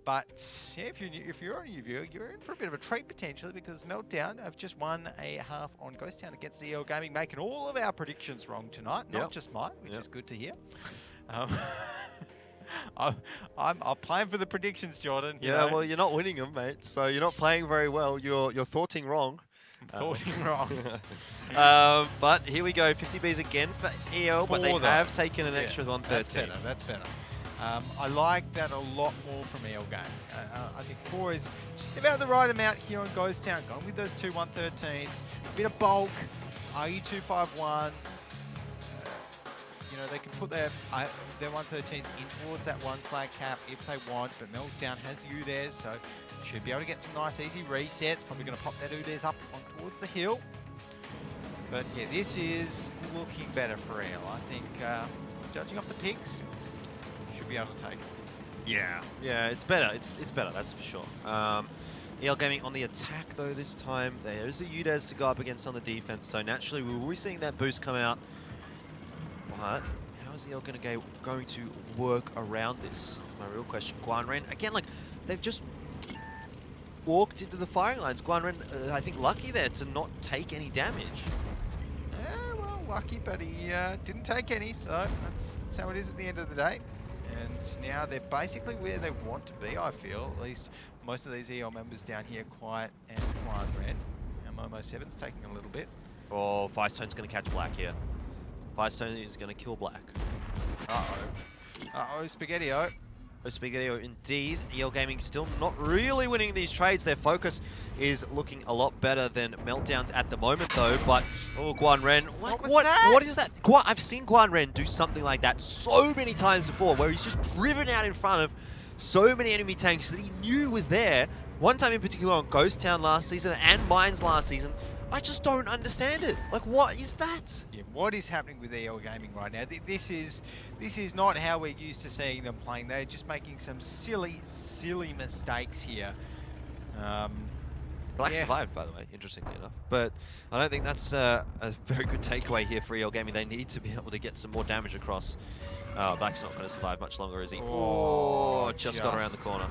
But yeah, if you're a new viewer, you're in for a bit of a treat potentially, because Meltdown have just won a half on Ghost Town against EL Gaming, making all of our predictions wrong tonight, not just mine, which is good to hear. I'm playing for the predictions, Jordan. Yeah, well, you're not winning them, mate. So you're not playing very well. You're thoughting wrong. I'm thoughting wrong. But here we go. 50Bs again for EL, but they have taken an extra 113. That's better. I like that a lot more from EL Gaming. I think 4 is just about the right amount here on Ghost Town. Going with those two 113s, a bit of bulk, RU251. You know, they can put their 113s in towards that one flag cap if they want, but Meltdown has UDES, so should be able to get some nice easy resets. Probably going to pop that UDES up on towards the hill. But yeah, this is looking better for EL. I think, judging off the picks, should be able to take it. Yeah, it's better. It's better, that's for sure. EL Gaming on the attack, though, this time. There's a UDES to go up against on the defense, so naturally we will be seeing that boost come out. But how is EL going to work around this? My real question. Guan Ren, again, like, they've just walked into the firing lines. Guan Ren, I think, lucky there to not take any damage. Yeah, well, lucky, but he didn't take any, so that's how it is at the end of the day. And now they're basically where they want to be, I feel. At least most of these EL members down here, Quiet and Guan Ren. And Momo 7's taking a little bit. Oh, Vicetone's going to catch Black here. Vicetone is going to kill Black. Uh-oh. Uh-oh, Spaghetti-O. Spaghetti, indeed. EL Gaming still not really winning these trades. Their focus is looking a lot better than Meltdown's at the moment, though. But, oh, Guan Ren. What was that? What is that? I've seen Guan Ren do something like that so many times before, where he's just driven out in front of so many enemy tanks that he knew was there. One time in particular on Ghost Town last season and Mines last season. I just don't understand it. Like, what is that? Yeah, what is happening with EL Gaming right now? This is not how we're used to seeing them playing. They're just making some silly mistakes here. Black survived, by the way, interestingly enough. But I don't think that's a very good takeaway here for EL Gaming. They need to be able to get some more damage across. Black's not going to survive much longer, is he? Oh, just got around the corner.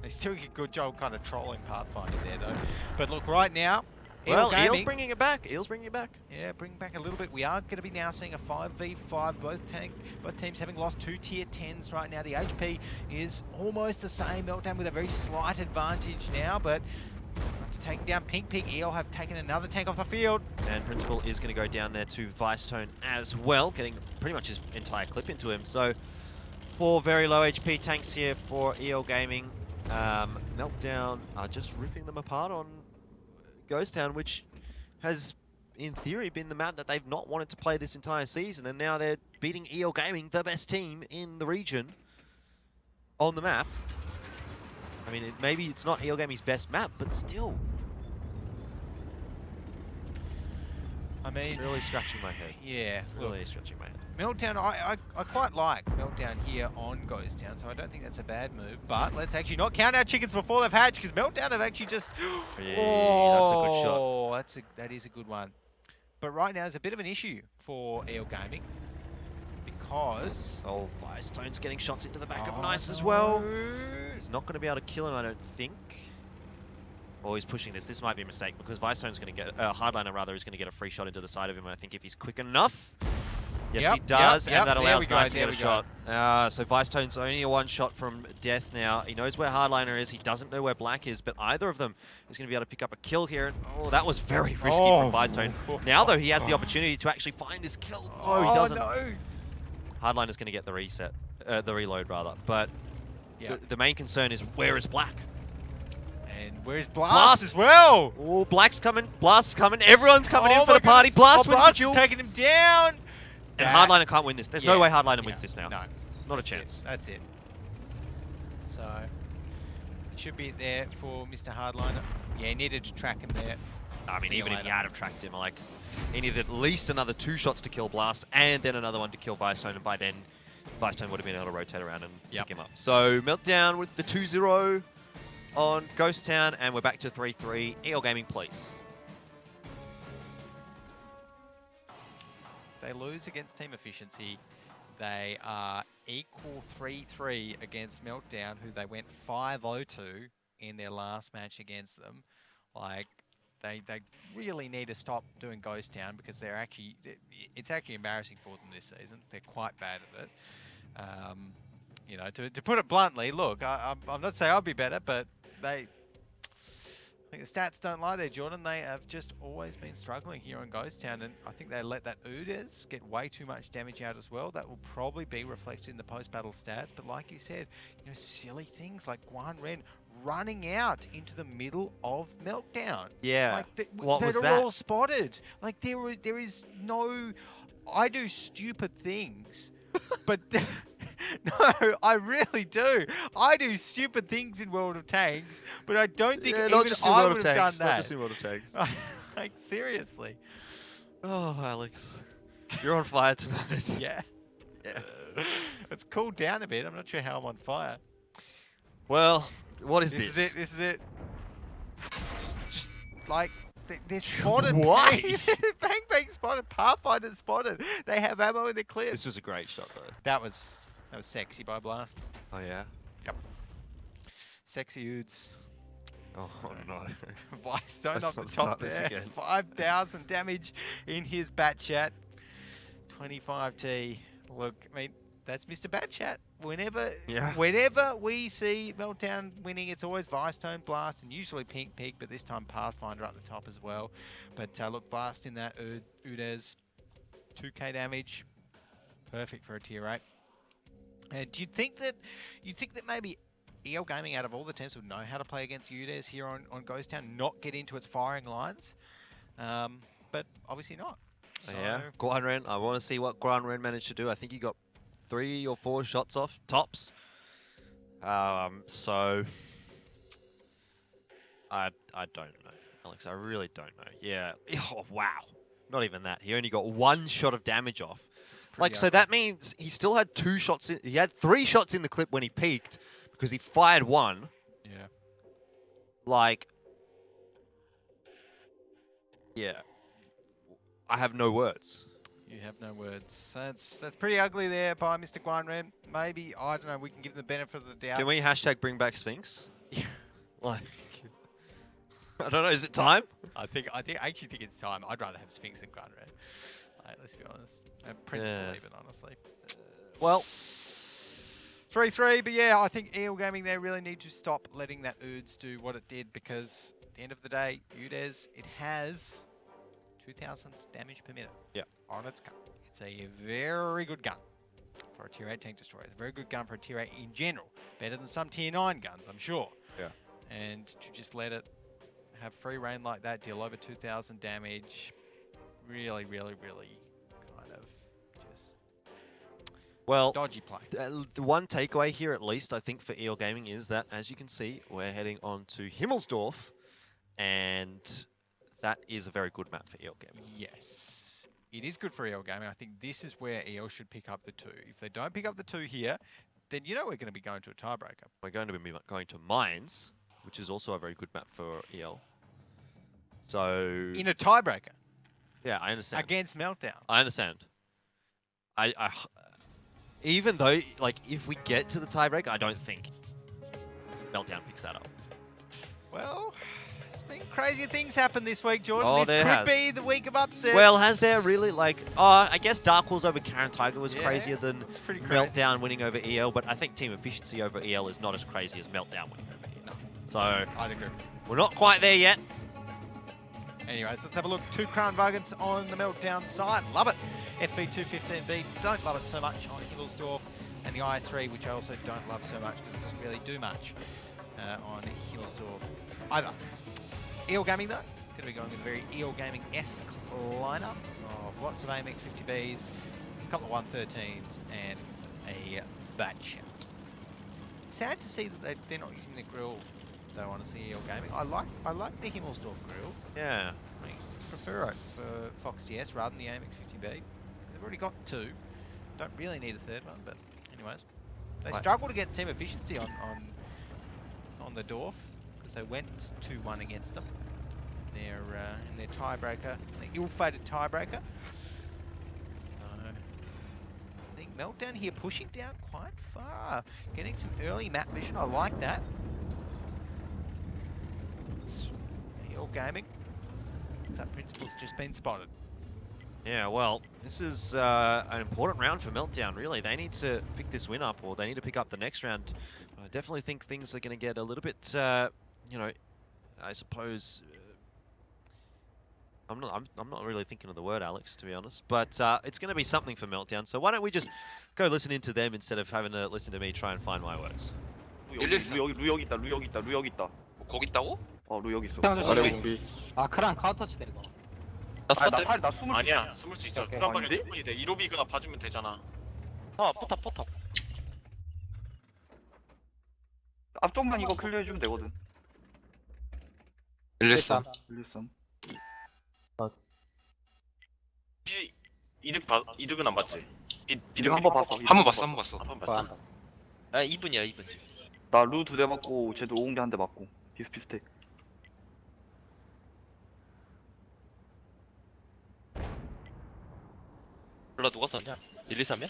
He's doing a good job kind of trolling Pathfinder there, though. But look, right now, well, Eel's bringing it back. Eel's bringing it back. Yeah, bring back a little bit. We are going to be now seeing a 5v5. Both teams having lost 2 tier 10s right now. The HP is almost the same. Meltdown with a very slight advantage now, but after taking down Pink Pig, EL have taken another tank off the field. And Principal is going to go down there to Vicetone as well, getting pretty much his entire clip into him. So 4 very low HP tanks here for EL Gaming. Meltdown are just ripping them apart on Ghost Town, which has, in theory, been the map that they've not wanted to play this entire season, and now they're beating EL Gaming, the best team in the region, on the map. I mean, maybe it's not EL Gaming's best map, but still. I mean, really scratching my head. Yeah, really scratching my head. Meltdown, I quite like Meltdown here on Ghost Town, so I don't think that's a bad move. But let's actually not count our chickens before they've hatched, because Meltdown have actually just... Yeah, that's a good shot. That is a good one. But right now, it's a bit of an issue for EL Gaming, because... Oh, Vicetone's getting shots into the back of Nice as well. He's not going to be able to kill him, I don't think. Or he's pushing this. This might be a mistake, because Vicetone's going to get... Hardliner, rather, is going to get a free shot into the side of him, and I think if he's quick enough... Yes, he does, and that allows Nice to get a shot. So Vicetone's only a 1 shot from death now. He knows where Hardliner is. He doesn't know where Black is, but either of them is going to be able to pick up a kill here. And, oh, that was very risky from Vicetone. Now, though, he has the opportunity to actually find this kill. No, he doesn't. No. Hardliner's going to get the reset, the reload, rather. But the main concern is, where is Black? And where's Blast as well? Oh, Black's coming. Blast's coming. Everyone's coming in for the party. Blast wins the duel. Taking him down. And Hardliner can't win this. There's no way Hardliner wins this now. No. Not a chance. That's it. So, it should be there for Mr. Hardliner. Yeah, he needed to track him there. I mean, even if he had have tracked him, like, he needed at least another 2 shots to kill Blast, and then another one to kill Vicetone, and by then, Vicetone would have been able to rotate around and pick him up. So, Meltdown with the 2-0 on Ghost Town, and we're back to 3-3. EL Gaming, please. They lose against Team Efficiency. They are equal 3-3 against Meltdown, who they went 5-0 to in their last match against them. Like, they really need to stop doing Ghost Town, because they're actually, it's actually embarrassing for them this season. They're quite bad at it. You know, to put it bluntly, look, I'm not saying I'll be better, but I think the stats don't lie there, Jordan. They have just always been struggling here on Ghost Town, and I think they let that Udes get way too much damage out as well. That will probably be reflected in the post-battle stats, but like you said, you know, silly things like Guan Ren running out into the middle of Meltdown. Yeah, like what was that? They're all spotted. Like, there is no... I do stupid things, but... No, I really do. I do stupid things in World of Tanks, but I don't think even I would have done that. Not just in World of Tanks. Like, seriously. Oh, Alex. You're on fire tonight. Yeah. It's cooled down a bit. I'm not sure how I'm on fire. Well, what is this? This is it. Just like... They're spotted. Why? Bang Bang spotted. Pathfinder spotted. They have ammo in their clips. This was a great shot, though. That was sexy by Blast. Oh, yeah? Yep. Sexy Udes. Oh, no. Vicetone off the top there. 5,000 damage in his Bat Chat. 25T. Look, I mean, that's Mr. Bat Chat. Whenever we see Meltdown winning, it's always Vicetone, Blast, and usually Pink Pig, but this time Pathfinder up the top as well. But look, Blast in that Udes. 2k damage. Perfect for a tier 8. Do you think that maybe EL Gaming, out of all the teams, would know how to play against UDES here on Ghost Town, not get into its firing lines? But obviously not. So Yeah, Guanren, I want to see what Guanren managed to do. I think he got 3 or 4 shots off, tops. So, I don't know, Alex, I really don't know. Yeah, oh, wow. Not even that. He only got 1 shot of damage off. Like, so that means he still had 2 shots. He had 3 shots in the clip when he peaked because he fired 1. Yeah. Like, yeah. I have no words. You have no words. That's pretty ugly there by Mr. Guanren. Maybe, I don't know, we can give them the benefit of the doubt. Can we hashtag bring back Sphinx? Yeah. Like, I don't know, is it time? I actually think it's time. I'd rather have Sphinx than Guanren. Let's be honest. Principle even, honestly. Well, 3-3, but yeah, I think EL Gaming there really need to stop letting that UDS do what it did, because at the end of the day, UDES, it has 2,000 damage per minute on its gun. It's a very good gun for a tier 8 tank destroyer. It's a very good gun for a tier 8 in general. Better than some tier 9 guns, I'm sure. Yeah. And to just let it have free reign like that, deal over 2,000 damage, really, really, really kind of just dodgy play. The one takeaway here, at least, I think, for EL Gaming is that, as you can see, we're heading on to Himmelsdorf, and that is a very good map for EL Gaming. Yes, it is good for EL Gaming. I think this is where EL should pick up the 2. If they don't pick up the 2 here, then you know we're going to be going to a tiebreaker. We're going to be going to Mines, which is also a very good map for EL. So in a tiebreaker. Yeah, I understand. Against Meltdown. I understand. I even though, like, if we get to the tiebreak, I don't think Meltdown picks that up. Well, there's been crazier things happen this week, Jordan. Oh, this there could has. be the week of upsets. Well, has there really? Like, I guess Dark Wolves over Karen Tiger was crazier than pretty Meltdown winning over EL, but I think team efficiency over EL is not as crazy as Meltdown winning over EL. No. So, I'd agree. We're not quite there yet. Anyways, let's have a look. 2 Crown Wagons on the Meltdown side. Love it. FB215B, don't love it so much on Himmelsdorf. And the IS3, which I also don't love so much because it doesn't really do much on Himmelsdorf either. EL Gaming, though, going to be going with a very EL Gaming-esque lineup of lots of AMX 50Bs, a couple of 113s, and a batch. Sad to see that they're not using the grill, though, honestly, EL Gaming. I like the Himmelsdorf grill. Yeah. I mean, prefer it for Fox TS rather than the AMX 50B. They've already got 2. Don't really need a 3rd one, but anyways. They struggled against team efficiency on the Dorf, because they went 2-1 against them in their tiebreaker, the ill-fated tiebreaker. I think Meltdown here pushing down quite far, getting some early map vision. I like that. EL Gaming. That principle's just been spotted. Yeah, well, this is an important round for Meltdown, really. They need to pick this win up, or they need to pick up the next round. I definitely think things are going to get a little bit, you know, I suppose... I'm not really thinking of the word, Alex, to be honest. But it's going to be something for Meltdown. So why don't we just go listen into them instead of having to listen to me try and find my words. 루 여기 있다. 거기 있다고? 루 여기 있어. 아래 공비. 아 크랑 카운터치네 이거. 나 숨을 아니야, 숨을 수 있어. 오케이, 그런 방에 아닌데? 충분히 돼. 1호비가 봐주면 되잖아. 포탑. 앞쪽만 이거 클리어해주면 되거든. 113. 113. 혹시 이득은 안 봤지? 이득 한번 봤어. 한번 봤어. 한번 봤어. 아 2분이야 2분. 나 루 2대 맞고 쟤도 5공대 한 대 맞고 비슷비슷해. 몰라 누가 썼냐? 123이야?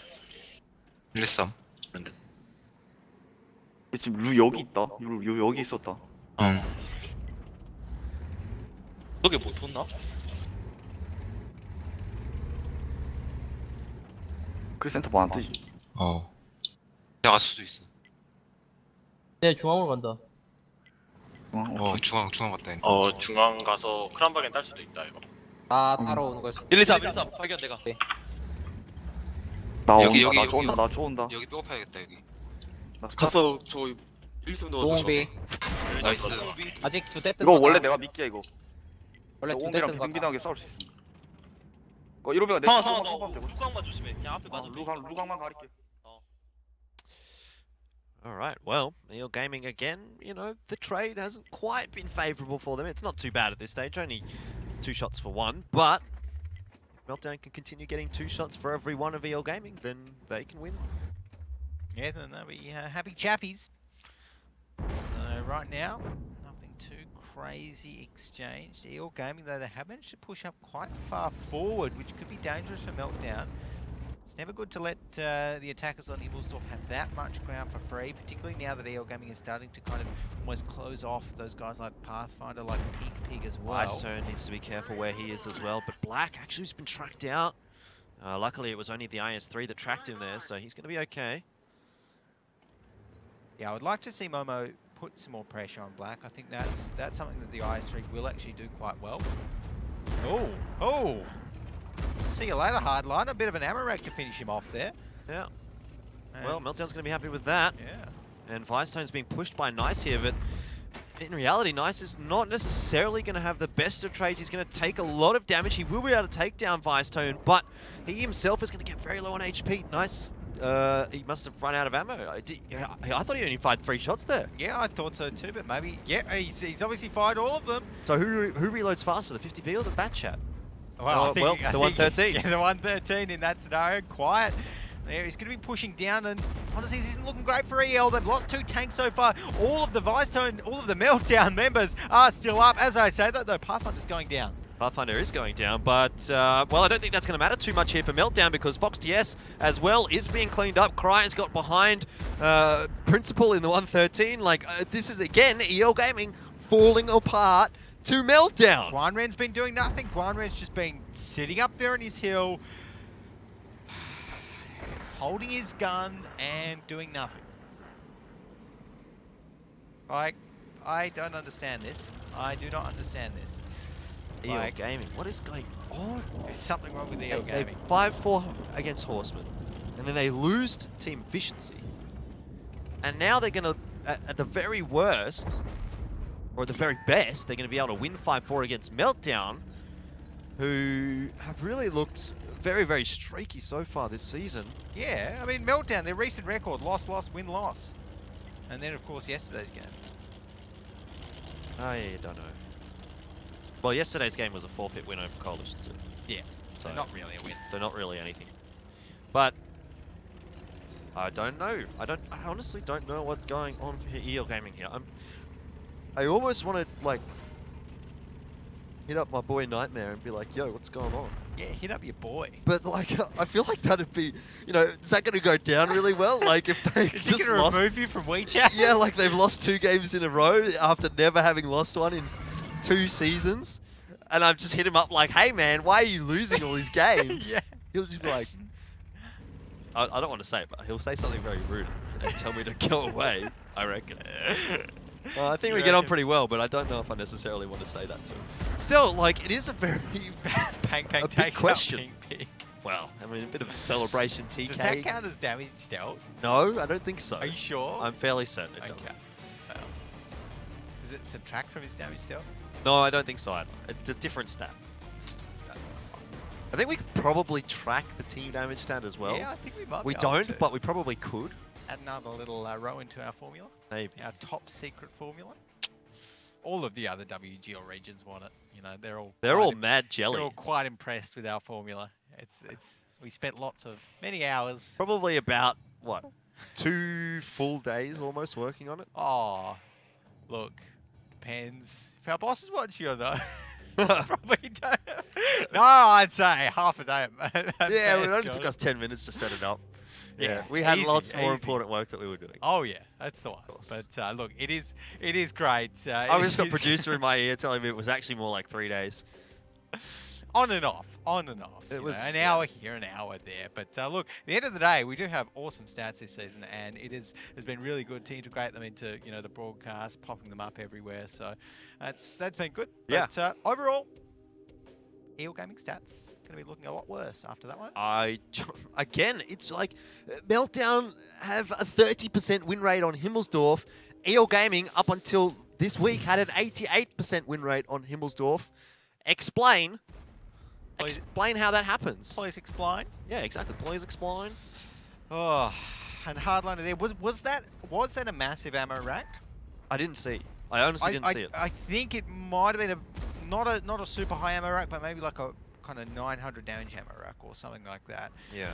113. 지금 루 여기 있다. 루 여기 있었다. 너게 못 뒀나? 그래 센터 뭐안 뜨지. 나갈 수도 있어. 네 중앙으로 간다. 중앙 갔다. 중앙 가서 크람박엔 딸 수도 있다 이거. 아 따라오는 거지. 123 발견 내가. 나 쫀다 나 쫀다. 여기 삐업해야겠다 여기. 나 갔어. 저 1승 동비. 나이스. 아직 두 대 뜬 이거 거다. 원래 내가 미끼야 이거. 원래 두 대 오공이랑 뜬 거다. 비등비등하게 싸울 수 있어. 이러면 내 상아 뚜껑만 너 뚜껑만 되고. 뚜껑만 조심해. 그냥 앞에 맞아. 루강만 가릴게. All right, well, EO Gaming again, you know, the trade hasn't quite been favourable for them. It's not too bad at this stage, only 2 shots for 1, but if Meltdown can continue getting 2 shots for every one of EO Gaming, then they can win. Yeah, then they'll be happy chappies. So right now, nothing too crazy exchanged. EL Gaming, though, they have managed to push up quite far forward, which could be dangerous for Meltdown. It's never good to let the attackers on Ibelsdorf have that much ground for free, particularly now that EL Gaming is starting to kind of almost close off those guys like Pathfinder, like Pig as well. Icetone needs to be careful where he is as well, but Black actually has been tracked out. Luckily, it was only the IS-3 that tracked him there, so he's going to be okay. Yeah, I would like to see Momo put some more pressure on Black. I think that's something that the IS-3 will actually do quite well. Oh! See you later, Hardline. A bit of an ammo rack to finish him off there. Yeah. And Well, Meltdown's going to be happy with that. yeah. And Vicetone's being pushed by Nice here, but in reality, Nice is not necessarily going to have the best of trades. He's going to take a lot of damage. He will be able to take down Vicetone, but he himself is going to get very low on HP. Nice, he must have run out of ammo. I thought he only fired 3 shots there. Yeah, I thought so too, but maybe... Yeah, he's obviously fired all of them. So who reloads faster, the 50p or the Bat Chat? Well, I think, well, the 113. Yeah, the 113 in that scenario. Quiet. There, he's going to be pushing down, and honestly, this isn't looking great for EL. They've lost 2 tanks so far. All of the Vicetone, all of the Meltdown members are still up. As I say that, though, Pathfinder's going down. Pathfinder is going down, but, well, I don't think that's going to matter too much here for Meltdown because Fox TS as well is being cleaned up. Cryer's got behind Principal in the 113. Like, this is, again, EL Gaming falling apart to Meltdown. Guanren's been doing nothing. Guanren's just been sitting up there on his hill, holding his gun and doing nothing. Like, I don't understand this. I do not understand this. EL Like, Gaming, what is going on? there's something wrong with EL They Gaming. 5-4 against Horsemen, and then they lose to team efficiency. And now they're going to, at the very worst, or at the very best, they're going to be able to win 5-4 against Meltdown, who have really looked very, very streaky so far this season. Yeah, I mean, Meltdown, their recent record, loss, win, loss. And then, of course, yesterday's game. I don't know. Well, yesterday's game was a forfeit win over Coalition 2. Yeah, so not really a win. So not really anything. But I don't know. I honestly don't know what's going on for EL Gaming here. I almost want to like hit up my boy Nightmare and be like, "Yo, what's going on?" Yeah, hit up your boy. But like, I feel like that'd be, you know, is that going to go down really well? Like if they Is he just going to lost, remove you from WeChat? yeah, like they've lost 2 games in a row after never having lost one in 2 seasons, and I've just hit him up like, "Hey man, why are you losing all these games?" Yeah. He'll just be like, I don't want to say it, but he'll say something very rude and tell me to go away, I reckon. I think we get on pretty well, but I don't know if I necessarily want to say that to him. Still, like, it is a very Pang a big takes question. Up Ping Ping. Well, I mean, a bit of a celebration TK. Does that count as damage dealt? No, I don't think so. Are you sure? I'm fairly certain it okay. doesn't. Well, does it subtract from his damage dealt? No, I don't think so either. It's a different stat. I think we could probably track the team damage stat as well. Yeah, I think we might. We be able don't, to. but we probably could. Add another little row into our formula. Maybe. Our top secret formula. All of the other WGL regions want it. You know, they're all mad jelly. They're all quite impressed with our formula. We spent many hours. Probably about, what, 2 full days almost working on it? Oh, look, depends if our boss is watching or not. Probably don't. No, I'd say half a day. Yeah, it only took us 10 minutes to set it up. Yeah, we had lots more important work that we were doing. Oh yeah, that's the one. But look, it is great. I just got producer in my ear telling me it was actually more like 3 days. On and off. It was an hour here, an hour there. But look, at the end of the day, we do have awesome stats this season, and it has been really good to integrate them into the broadcast, popping them up everywhere. So that's been good. Yeah. But overall, EL Gaming stats going to be looking a lot worse after that one. Again, it's like Meltdown have a 30% win rate on Himmelsdorf. EO Gaming, up until this week, had an 88% win rate on Himmelsdorf. Explain how that happens. Please explain. Yeah, exactly. Please explain. Oh, and Hardliner there. Was that a massive ammo rack? I didn't see. I honestly didn't see it. I think it might have been not a super high ammo rack, but maybe like a kind of 900 damage ammo rack or something like that. Yeah.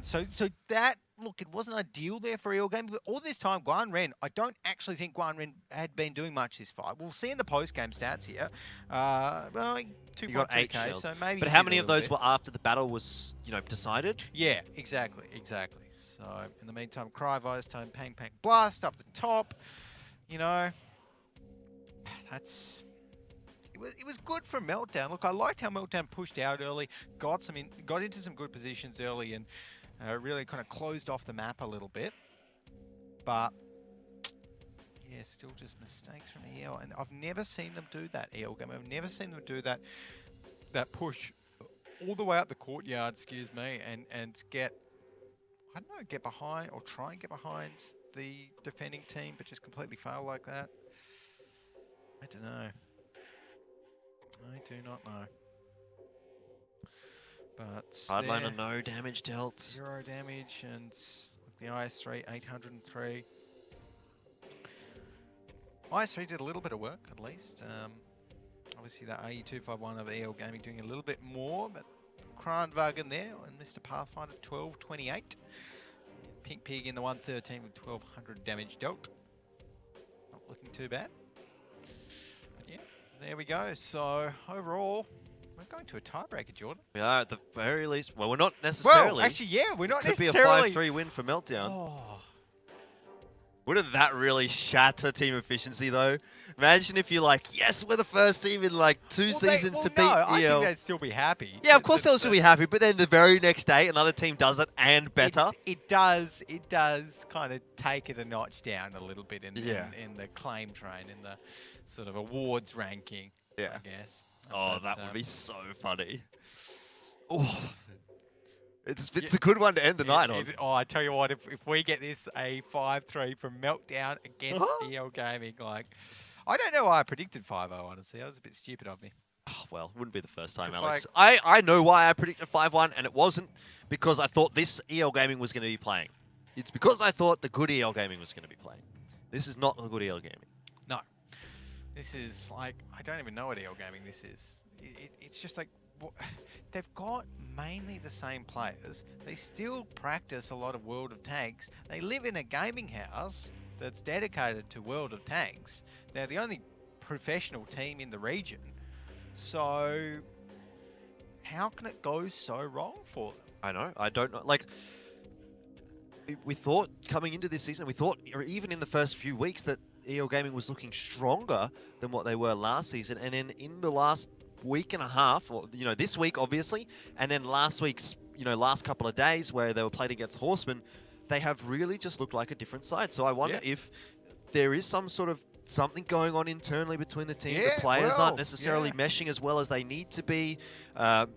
So that, look, it wasn't ideal there for EL Gaming, but all this time, Guan Ren, I don't actually think Guan Ren had been doing much this fight. We'll see in the post-game stats here. Well, 2.2k, so maybe. But how many of those were after the battle was, decided? Yeah, exactly. So in the meantime, Cry, Vise Tone, Pang Pang Blast up the top. That's. It was good for Meltdown. Look, I liked how Meltdown pushed out early, got into some good positions early, and really kind of closed off the map a little bit. But yeah, still just mistakes from EL, and I've never seen them do that. EL game, I've never seen them do that push all the way up the courtyard, excuse me, and get, I don't know, get behind or try and get behind the defending team, but just completely fail like that. I don't know. I do not know. But Hardliner, no damage dealt. 0 damage, and the IS-3, 803. IS-3 did a little bit of work, at least. Obviously, that AE251 of EL Gaming doing a little bit more, but Kranvagen there, and Mr. Pathfinder, 1228. Pink Pig in the 113 with 1200 damage dealt. Not looking too bad. There we go. So overall, we're going to a tiebreaker, Jordan. We are at the very least. Well, we're not necessarily. Well, actually, yeah, we're not could necessarily. Could be a 5-3 win for Meltdown. Oh. Wouldn't that really shatter team efficiency, though? Imagine if you're like, yes, we're the first team in like 2 seasons to beat EL. I think they'd still be happy. Yeah, of course they'll still be happy, but then the very next day, another team does it and better. It does kind of take it a notch down a little bit in the claim train, in the sort of awards ranking, I guess. Oh, that would be so funny. Oh, it's a good one to end the night on. I tell you what, if we get this a 5-3 from Meltdown against EL Gaming, like, I don't know why I predicted 5-0, honestly. That was a bit stupid of me. Oh, well, wouldn't be the first time, It's Alex. I know why I predicted 5-1, and it wasn't because I thought this EL Gaming was going to be playing. It's because I thought the good EL Gaming was going to be playing. This is not the good EL Gaming. No. This is like, I don't even know what EL Gaming this is. It's just like, they've got mainly the same players. They still practice a lot of World of Tanks. They live in a gaming house that's dedicated to World of Tanks. They're the only professional team in the region. So how can it go so wrong for them? I know. I don't know. Like, we thought coming into this season, we thought, or even in the first few weeks, that EL Gaming was looking stronger than what they were last season. And then in the last week and a half, or this week obviously, and then last week's last couple of days where they were played against Horsemen, they have really just looked like a different side. So I wonder if there is some sort of something going on internally between the team. The players aren't necessarily meshing as well as they need to be.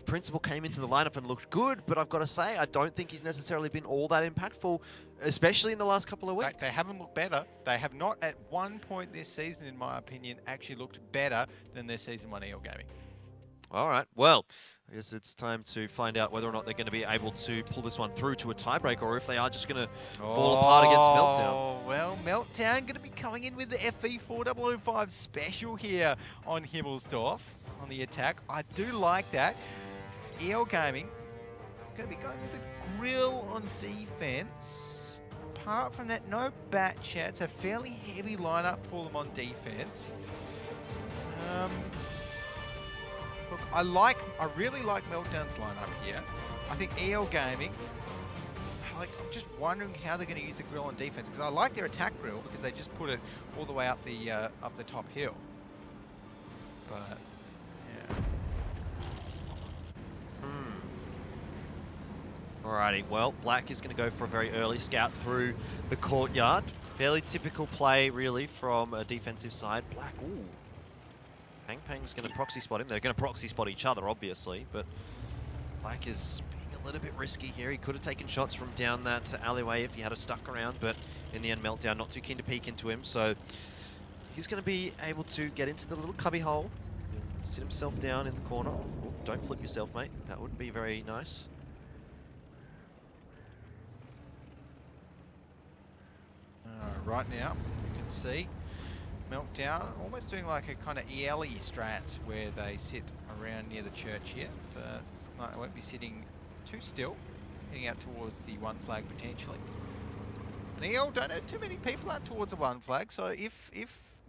Principal came into the lineup and looked good, but I've got to say, I don't think he's necessarily been all that impactful, especially in the last couple of weeks. They haven't looked better. They have not at one point this season, in my opinion, actually looked better than their Season 1 EL Gaming. All right, well, I guess it's time to find out whether or not they're going to be able to pull this one through to a tiebreaker, or if they are just going to fall apart against Meltdown. Well, Meltdown going to be coming in with the FE4005 special here on Himmelsdorf on the attack. I do like that. EL Gaming going to be going with the grill on defense. Apart from that, no bat chat. It's a fairly heavy lineup for them on defense. Look, I really like Meltdown's lineup here. I think EL Gaming, I'm just wondering how they're going to use the grill on defense, because I like their attack grill because they just put it all the way up the top hill. But yeah. Alrighty, well, Black is going to go for a very early scout through the courtyard. Fairly typical play, really, from a defensive side. Black, ooh. Pang Pang's going to proxy spot him. They're going to proxy spot each other, obviously, but Black is being a little bit risky here. He could have taken shots from down that alleyway if he had stuck around, but in the end, Meltdown not too keen to peek into him, so he's going to be able to get into the little cubby hole, sit himself down in the corner. Oh, don't flip yourself, mate. That would be very nice. Right now, you can see Meltdown almost doing like a kind of ELE strat where they sit around near the church here, but they won't be sitting too still, heading out towards the one flag potentially. And EL don't have too many people out towards the one flag, so if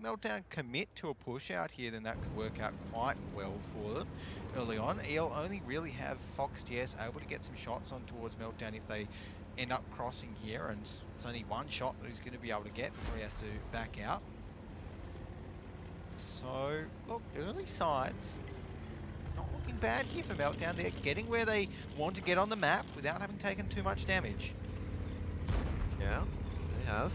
Meltdown commit to a push out here, then that could work out quite well for them early on. EL only really have Fox TS able to get some shots on towards Meltdown if they end up crossing here, and it's only one shot that he's going to be able to get before he has to back out. So, look, early signs, not looking bad here for Meltdown. They're getting where they want to get on the map without having taken too much damage. Yeah, they have.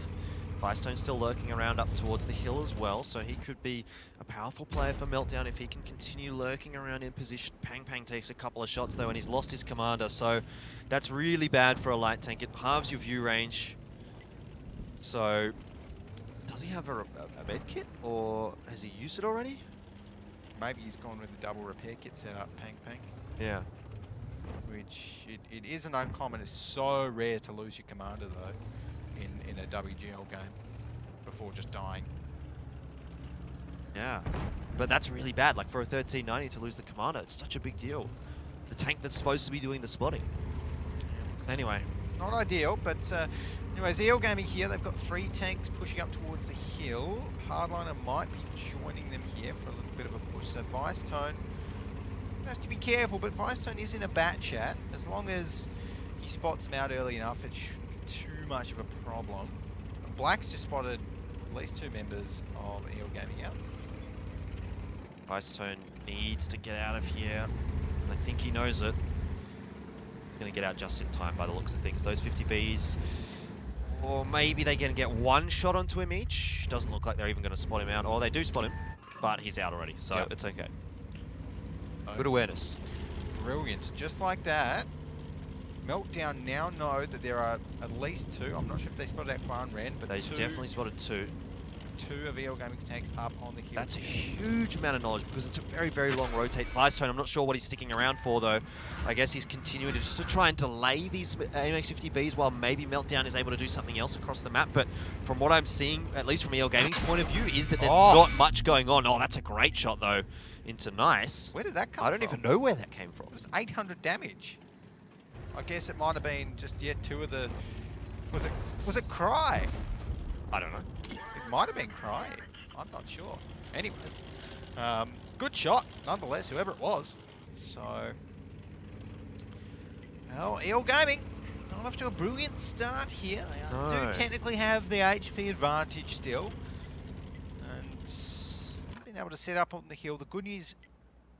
Firestone still lurking around up towards the hill as well, so he could be a powerful player for Meltdown if he can continue lurking around in position. Pang Pang takes a couple of shots though, and he's lost his commander, so that's really bad for a light tank. It halves your view range. So, does he have a med kit, or has he used it already? Maybe he's gone with the double repair kit set up, Pang Pang. Yeah. Which, it isn't uncommon. It's so rare to lose your commander though in a WGL game before just dying. Yeah, but that's really bad. Like for a 1390 to lose the commander, it's such a big deal. The tank that's supposed to be doing the spotting. Anyway. It's not ideal, but anyways, EL Gaming here, they've got 3 tanks pushing up towards the hill. Hardliner might be joining them here for a little bit of a push. So Vicetone, you have to be careful, but Vicetone is in a bat chat. As long as he spots them out early enough, it shouldn't be too much of a problem. And Black's just spotted at least 2 members of EL Gaming out. Vicetone needs to get out of here. I think he knows it. He's going to get out just in time by the looks of things. Those 50Bs, or maybe they can get one shot onto him each. Doesn't look like they're even going to spot him out. Or they do spot him, but he's out already, so it's okay. Good awareness. Brilliant. Just like that, Meltdown now know that there are at least 2. I'm not sure if they spotted out Quan Ren, but They definitely spotted 2. 2 of EL Gaming's tanks up on the hill. That's a huge amount of knowledge because it's a very, very long rotate. Vicetone, I'm not sure what he's sticking around for though. I guess he's continuing to just to try and delay these AMX-50Bs while maybe Meltdown is able to do something else across the map. But from what I'm seeing, at least from EL Gaming's point of view, is that there's not much going on. Oh, that's a great shot though into Nice. Where did that come from? I don't even know where that came from. It was 800 damage. I guess it might have been just yet 2 of the... Was it Cry? I don't know. It might have been Cry. I'm not sure. Anyways, good shot nonetheless, whoever it was. So, well, EL Gaming not off to a brilliant start here. They do technically have the HP advantage still, and been able to set up on the hill. The good news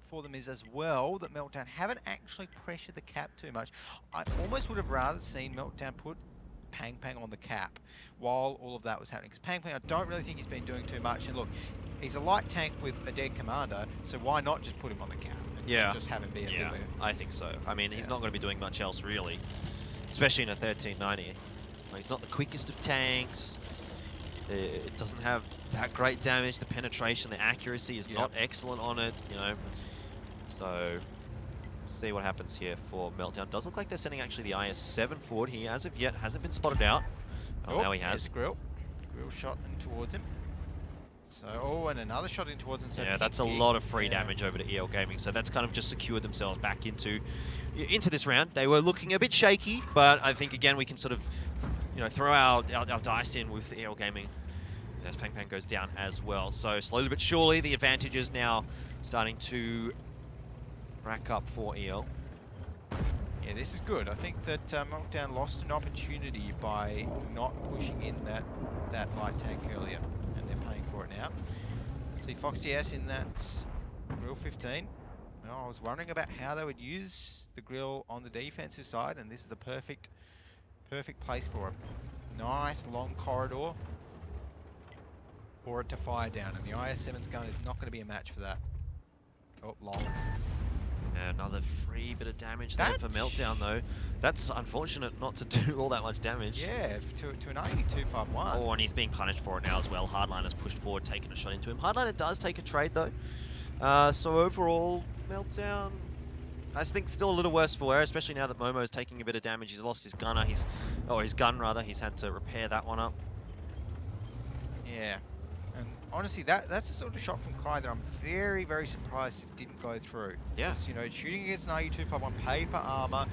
for them is as well that Meltdown haven't actually pressured the cap too much. I almost would have rather seen Meltdown put Pang Pang on the cap while all of that was happening, because Pang Pang I don't really think he's been doing too much. And look, he's a light tank with a dead commander, so why not just put him on the cap and just have him be a bit of I think so. I mean, he's not going to be doing much else really, especially in a 1390. Like, he's not the quickest of tanks. It doesn't have that great damage. The penetration, the accuracy is not excellent on it, you know. So, see what happens here for Meltdown. Does look like they're sending actually the IS-7 forward. He, as of yet, hasn't been spotted out. Oh, now he has. Grill shot in towards him. So, and another shot in towards him. So yeah, that's a lot of free damage over to EL Gaming. So that's kind of just secured themselves back into this round. They were looking a bit shaky, but I think again we can sort of, you know, throw our dice in with EL Gaming as Pang Pang goes down as well. So slowly but surely the advantage is now starting to rack up for EL. Yeah, this is good. I think that Meltdown lost an opportunity by not pushing in that light tank earlier, and they're paying for it now. See Fox TS in that grill 15. Well, I was wondering about how they would use the grill on the defensive side, and this is a perfect place for it. Nice long corridor for it to fire down, and the IS-7's gun is not going to be a match for that. Oh, long. Yeah, another free bit of damage there for Meltdown, though. That's unfortunate not to do all that much damage. Yeah, to an AU251. Oh, and he's being punished for it now as well. Hardliner's pushed forward, taking a shot into him. Hardliner does take a trade, though. So overall, Meltdown, I think still a little worse for wear, especially now that Momo's taking a bit of damage. He's lost his gunner. His gun, rather. He's had to repair that one up. Yeah. And honestly, that's the sort of shot from Kai that I'm very, very surprised it didn't go through. Yeah. You know, shooting against an AU251 paid for armor,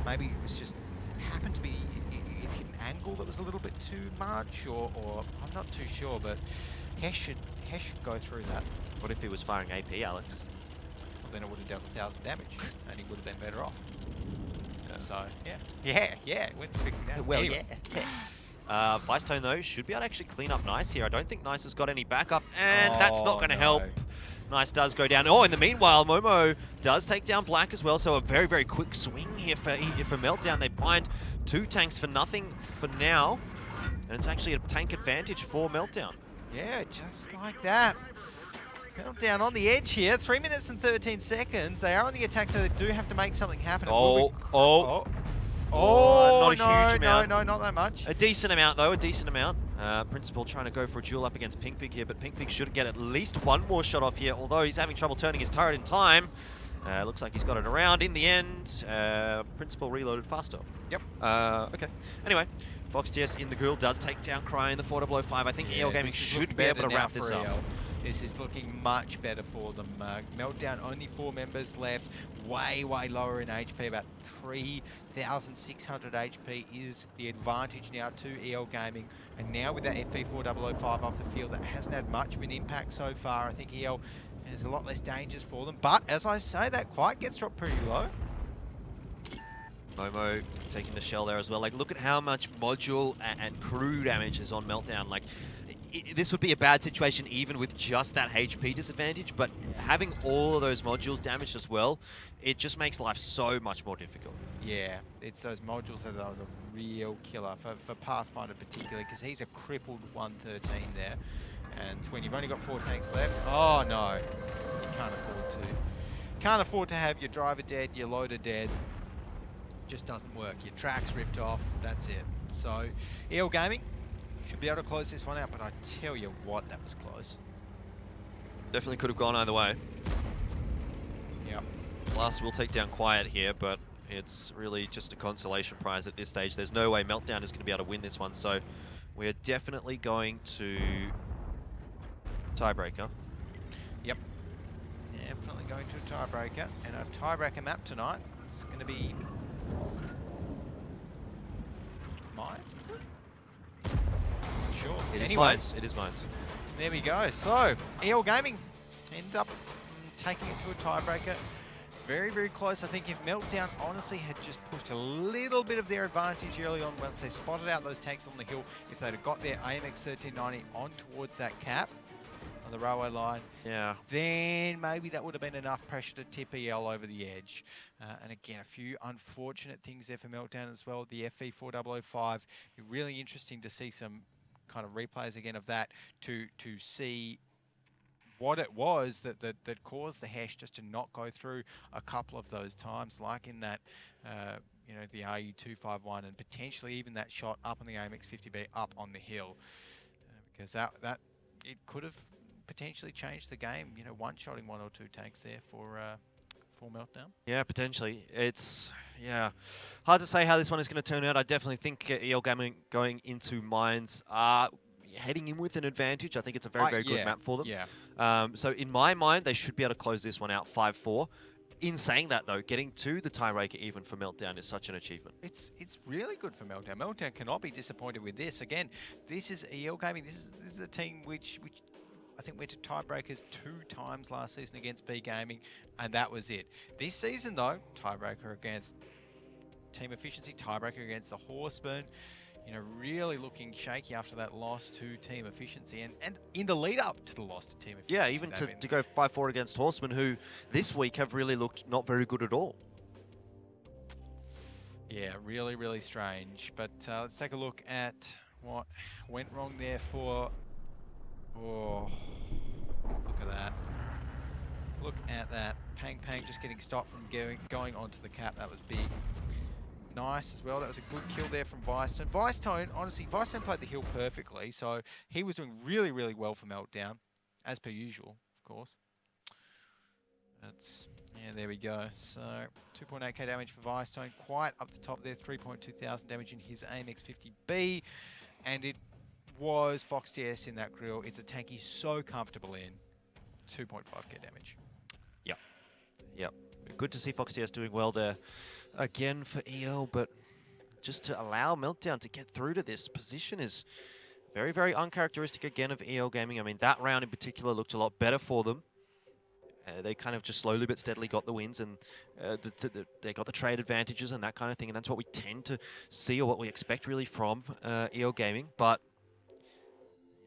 maybe it was just happened to be it hit an angle that was a little bit too much, or I'm not too sure, but Hesh should go through that. What if he was firing AP, Alex? Well, then it would have dealt 1,000 damage, and he would have been better off. Yeah. So, yeah, went fixing that. Well, Anyways. yeah. Vicetone, though, should be able to actually clean up Nice here. I don't think Nice has got any backup, and that's not going to help. Nice does go down. Oh, in the meanwhile, Momo does take down Black as well, so a very, very quick swing here for Meltdown. They bind 2 tanks for nothing for now, and it's actually a tank advantage for Meltdown. Yeah, just like that. Meltdown on the edge here. 3 minutes and 13 seconds. They are on the attack, so they do have to make something happen. Oh, not a huge amount. No, not that much. A decent amount, though, a decent amount. Principal trying to go for a duel up against Pink Pig here, but Pink Pig should get at least one more shot off here, although he's having trouble turning his turret in time. Looks like he's got it around in the end. Principal reloaded faster. Yep. Okay. Anyway, Fox TS in the grill does take down Cry in the 4-0-5. I think EL Gaming should be able to wrap this up. This is looking much better for them. Meltdown, only 4 members left. Way, way lower in HP. About 3,600 HP is the advantage now to EL Gaming. And now with that FV4005 off the field, that hasn't had much of an impact so far. I think EL has a lot less dangers for them. But as I say, that quite gets dropped pretty low. Momo taking the shell there as well. Like, look at how much module and crew damage is on Meltdown. Like, this would be a bad situation even with just that HP disadvantage, but having all of those modules damaged as well, it just makes life so much more difficult. Yeah, it's those modules that are the real killer for Pathfinder particularly, because he's a crippled 113 there. And when you've only got 4 tanks left, oh no, you can't afford to. Can't afford to have your driver dead, your loader dead. Just doesn't work. Your track's ripped off, that's it. So, EL Gaming should be able to close this one out, but I tell you what, that was close. Definitely could have gone either way. Yep. Blast will take down Quiet here, but it's really just a consolation prize at this stage. There's no way Meltdown is going to be able to win this one, so we're definitely going to tiebreaker. Yep. Definitely going to a tiebreaker, and a tiebreaker map tonight is going to be Mines, is it? Sure. It is anyway, Mines. It is Mines. There we go. So, EL Gaming end up taking it to a tiebreaker. Very, very close. I think if Meltdown honestly had just pushed a little bit of their advantage early on, once they spotted out those tanks on the hill, if they'd have got their AMX 1390 on towards that cap on the railway line, yeah, then maybe that would have been enough pressure to tip EL over the edge. And again, a few unfortunate things there for Meltdown as well. The FV4005, really interesting to see some kind of replays again of that to see what it was that caused the Hesh just to not go through a couple of those times, like in that, you know, the RU251 and potentially even that shot up on the AMX 50B up on the hill, because that it could have potentially changed the game. You know, one-shotting 1 or 2 tanks there for Meltdown. Yeah, potentially. It's, yeah, hard to say how this one is going to turn out. I definitely think EL Gaming going into Mines are heading in with an advantage. I think it's a very, very good map for them. Yeah. So in my mind, they should be able to close this one out 5-4. In saying that, though, getting to the tiebreaker even for Meltdown is such an achievement. It's really good for Meltdown. Meltdown cannot be disappointed with this. Again, this is EL Gaming. This is a team which I think went to tiebreakers 2 times last season against B Gaming, and that was it. This season, though, tiebreaker against Team Efficiency, tiebreaker against the Horseman. You know, really looking shaky after that loss to Team Efficiency, and in the lead up to the loss to Team Efficiency. Yeah, even to go 5-4 against Horseman, who this week have really looked not very good at all. Yeah, really, really strange. But let's take a look at what went wrong there for... Oh, look at that. Look at that. Pang just getting stopped from going onto the cap. That was big. Nice as well. That was a good kill there from Vicetone. Vicetone, honestly, Vicetone played the hill perfectly, so he was doing really, really well for Meltdown, as per usual, of course. Yeah, there we go. So 2.8k damage for Vicetone, quite up the top there. 3.2 thousand damage in his AMX 50B, and it was Fox TS in that grill. It's a tank he's so comfortable in. 2.5k damage. Yep. Good to see Fox TS doing well there again for EL, but just to allow Meltdown to get through to this position is very, very uncharacteristic again of EL Gaming. I mean, that round in particular looked a lot better for them. They kind of just slowly but steadily got the wins, and they got the trade advantages and that kind of thing, and that's what we tend to see, or what we expect really from EL Gaming. But,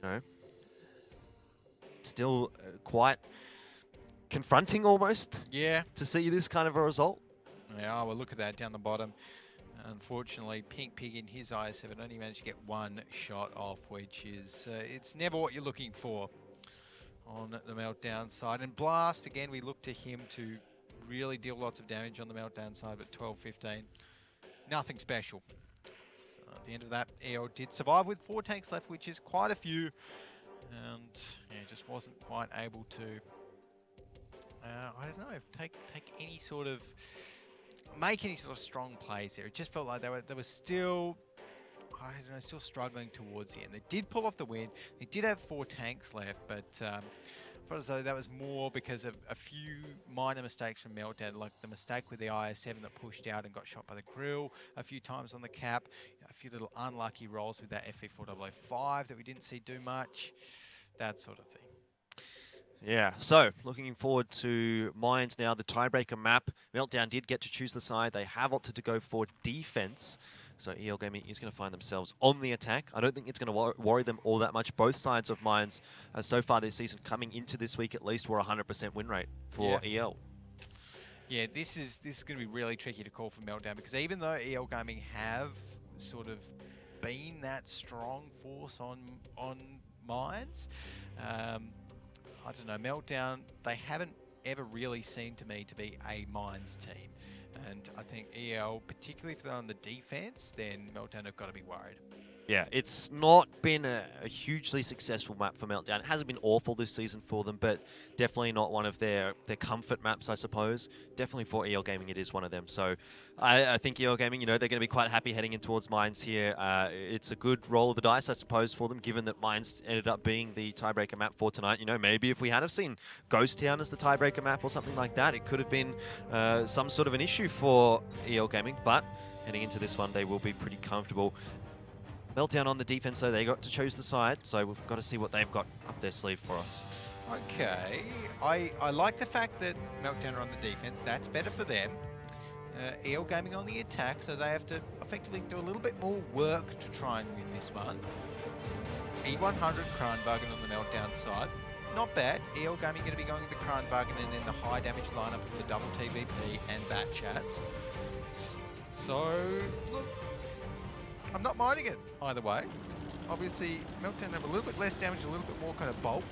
you know, still quite confronting almost. Yeah. To see this kind of a result. Yeah, well, look at that down the bottom. Unfortunately, Pink Pig in his IS-7 only managed to get one shot off, which is, it's never what you're looking for on the Meltdown side. And Blast, again, we look to him to really deal lots of damage on the Meltdown side, but 12-15, nothing special. So at the end of that, EL did survive with 4 tanks left, which is quite a few, and yeah, just wasn't quite able to, I don't know, take any sort of, make any sort of strong plays there. It just felt like they were still, I don't know, still struggling towards the end. They did pull off the win. They did have 4 tanks left, but I felt as though that was more because of a few minor mistakes from Meltdown, like the mistake with the IS-7 that pushed out and got shot by the grill a few times on the cap, a few little unlucky rolls with that FE400-5 that we didn't see do much, that sort of thing. Yeah, so looking forward to Mines now, the tiebreaker map. Meltdown did get to choose the side. They have opted to go for defense. So EL Gaming is going to find themselves on the attack. I don't think it's going to worry them all that much. Both sides of Mines so far this season, coming into this week at least, were 100% win rate for EL. Yeah, this is going to be really tricky to call for Meltdown, because even though EL Gaming have sort of been that strong force on Mines, I don't know, Meltdown, they haven't ever really seemed to me to be a Mines team. And I think EL, particularly if they're on the defense, then Meltdown have got to be worried. Yeah, it's not been a hugely successful map for Meltdown. It hasn't been awful this season for them, but definitely not one of their comfort maps, I suppose. Definitely for EL Gaming, it is one of them. So I think EL Gaming, you know, they're going to be quite happy heading in towards Mines here. It's a good roll of the dice, I suppose, for them, given that Mines ended up being the tiebreaker map for tonight. You know, maybe if we had have seen Ghost Town as the tiebreaker map or something like that, it could have been some sort of an issue for EL Gaming, but heading into this one, they will be pretty comfortable. Meltdown on the defense, though, they got to choose the side, so we've got to see what they've got up their sleeve for us. Okay, I like the fact that Meltdown are on the defense. That's better for them. EL Gaming on the attack, so they have to effectively do a little bit more work to try and win this one. E100 Kranwagen on the Meltdown side. Not bad. EL Gaming going to be going into Kranwagen and then the high damage lineup of the double TVP and Bat Chats. So, look, I'm not minding it either way. Obviously, Meltdown have a little bit less damage, a little bit more kind of bulk.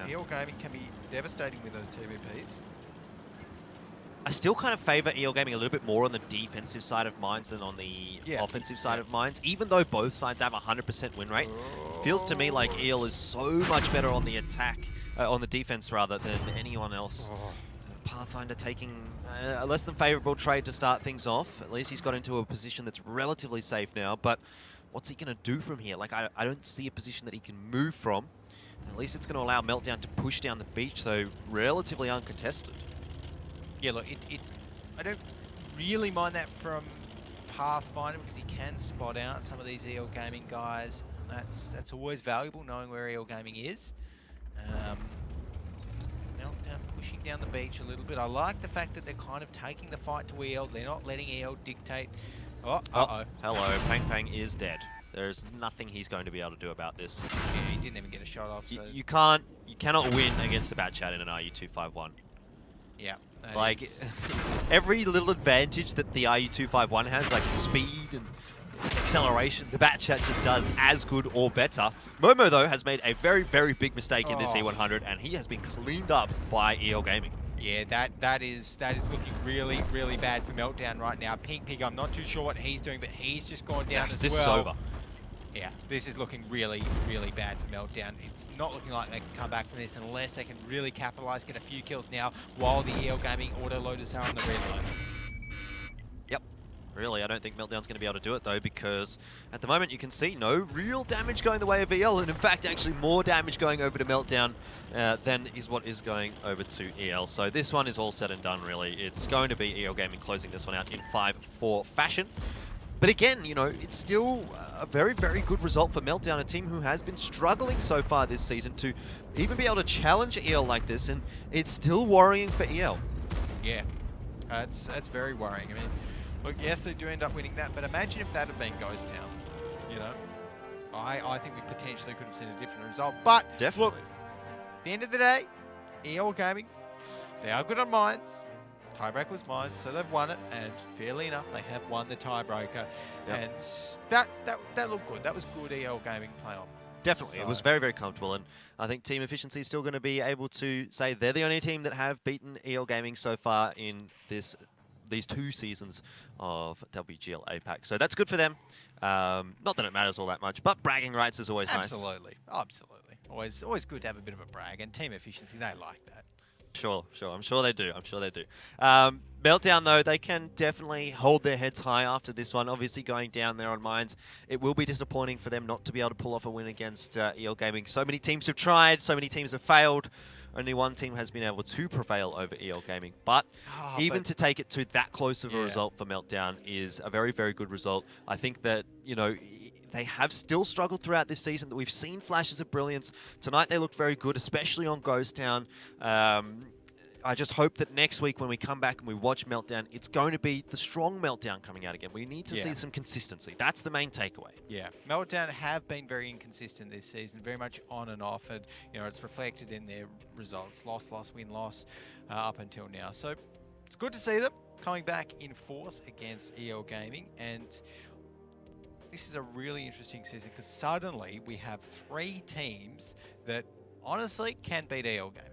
EL Gaming can be devastating with those TVPs. I still kind of favour EL Gaming a little bit more on the defensive side of Mines than on the offensive side of Mines, even though both sides have a 100% win rate. Feels to me like EL is so much better on the attack, on the defense rather, than anyone else. Pathfinder taking a less than favourable trade to start things off. At least he's got into a position that's relatively safe now, but what's he going to do from here? Like, I don't see a position that he can move from. At least it's going to allow Meltdown to push down the beach, though relatively uncontested. Yeah, look, I don't really mind that from Pathfinder, because he can spot out some of these EL Gaming guys. And that's always valuable, knowing where EL Gaming is. Meltdown pushing down the beach a little bit. I like the fact that they're kind of taking the fight to EL. They're not letting EL dictate. Oh, hello. Pang Pang is dead. There's nothing he's going to be able to do about this. Yeah, he didn't even get a shot off. So. You cannot win against the Bat Chat in an RU251. Yeah. Like, every little advantage that the RU251 has, like speed and acceleration, the Bat Chat just does as good or better. Momo, though, has made a very, very big mistake in this E100, and he has been cleaned up by EL Gaming. Yeah, that is looking really, really bad for Meltdown right now. Pink Pig, I'm not too sure what he's doing, but he's just gone down as this well. is over. Yeah, this is looking really, really bad for Meltdown. It's not looking like they can come back from this unless they can really capitalize, get a few kills now while the EL Gaming auto-loaders are on the red line. Yep. Really, I don't think Meltdown's going to be able to do it, though, because at the moment you can see no real damage going the way of EL, and in fact, actually more damage going over to Meltdown than is what is going over to EL. So this one is all said and done, really. It's going to be EL Gaming closing this one out in 5-4 fashion. But again, you know, it's still a very, very good result for Meltdown, a team who has been struggling so far this season to even be able to challenge EL like this, and it's still worrying for EL. Yeah, that's very worrying. I mean, look, yes, they do end up winning that, but imagine if that had been Ghost Town, you know? I think we potentially could have seen a different result, but Definitely. look, at the end of the day, EL Gaming, they are good on mines. Tiebreaker was mine, so they've won it, and fairly enough, they have won the tiebreaker, and that looked good. That was good EL Gaming play on. Definitely, it was very, very comfortable, and I think Team Efficiency is still going to be able to say they're the only team that have beaten EL Gaming so far in these 2 seasons of WGL APAC. So that's good for them. Not that it matters all that much, but bragging rights is always nice. Absolutely, absolutely. Always good to have a bit of a brag, and Team Efficiency, they like that. Sure. I'm sure they do. Meltdown, though, they can definitely hold their heads high after this one. Obviously, going down there on mines, it will be disappointing for them not to be able to pull off a win against EL Gaming. So many teams have tried, so many teams have failed. Only one team has been able to prevail over EL Gaming. But even to take it to that close of a result for Meltdown is a very, very good result. I think that, you know, they have still struggled throughout this season. That we've seen flashes of brilliance. Tonight they looked very good, especially on Ghost Town. I just hope that next week when we come back and we watch Meltdown, it's going to be the strong Meltdown coming out again. We need to see some consistency. That's the main takeaway. Yeah, Meltdown have been very inconsistent this season, very much on and off, and you know it's reflected in their results: loss, win, loss, up until now. So it's good to see them coming back in force against EL Gaming, and this is a really interesting season because suddenly we have 3 teams that honestly can beat EL Gaming.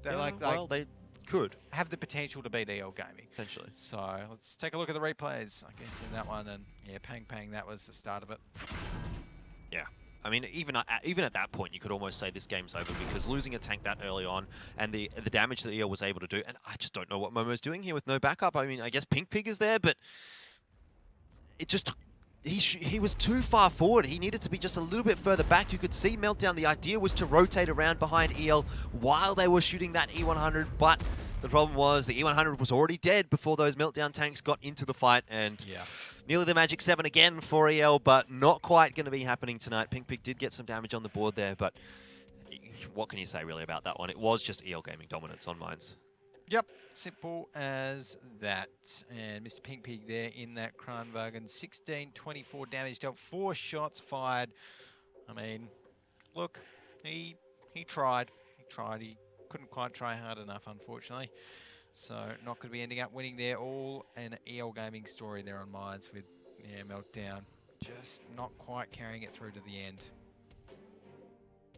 They're Well, they could have the potential to beat EL Gaming. potentially. So let's take a look at the replays, I guess, in that one. And yeah, Pang, that was the start of it. Yeah. I mean, even at that point, you could almost say this game's over because losing a tank that early on and the damage that EL was able to do, and I just don't know what Momo's doing here with no backup. I mean, I guess Pink Pig is there, but it just he was too far forward. He needed to be just a little bit further back. You could see Meltdown. The idea was to rotate around behind EL while they were shooting that E100, but the problem was the E100 was already dead before those Meltdown tanks got into the fight, and nearly the Magic 7 again for EL, but not quite going to be happening tonight. Pink Pig did get some damage on the board there, but what can you say really about that one? It was just EL Gaming dominance on mines. Yep, simple as that. And Mr. Pink Pig there in that Kranwagen. 16-24 damage dealt, 4 shots fired. I mean, look, he tried. He couldn't quite try hard enough, unfortunately. So not going to be ending up winning there. All an EL Gaming story there on mines with Meltdown. Just not quite carrying it through to the end.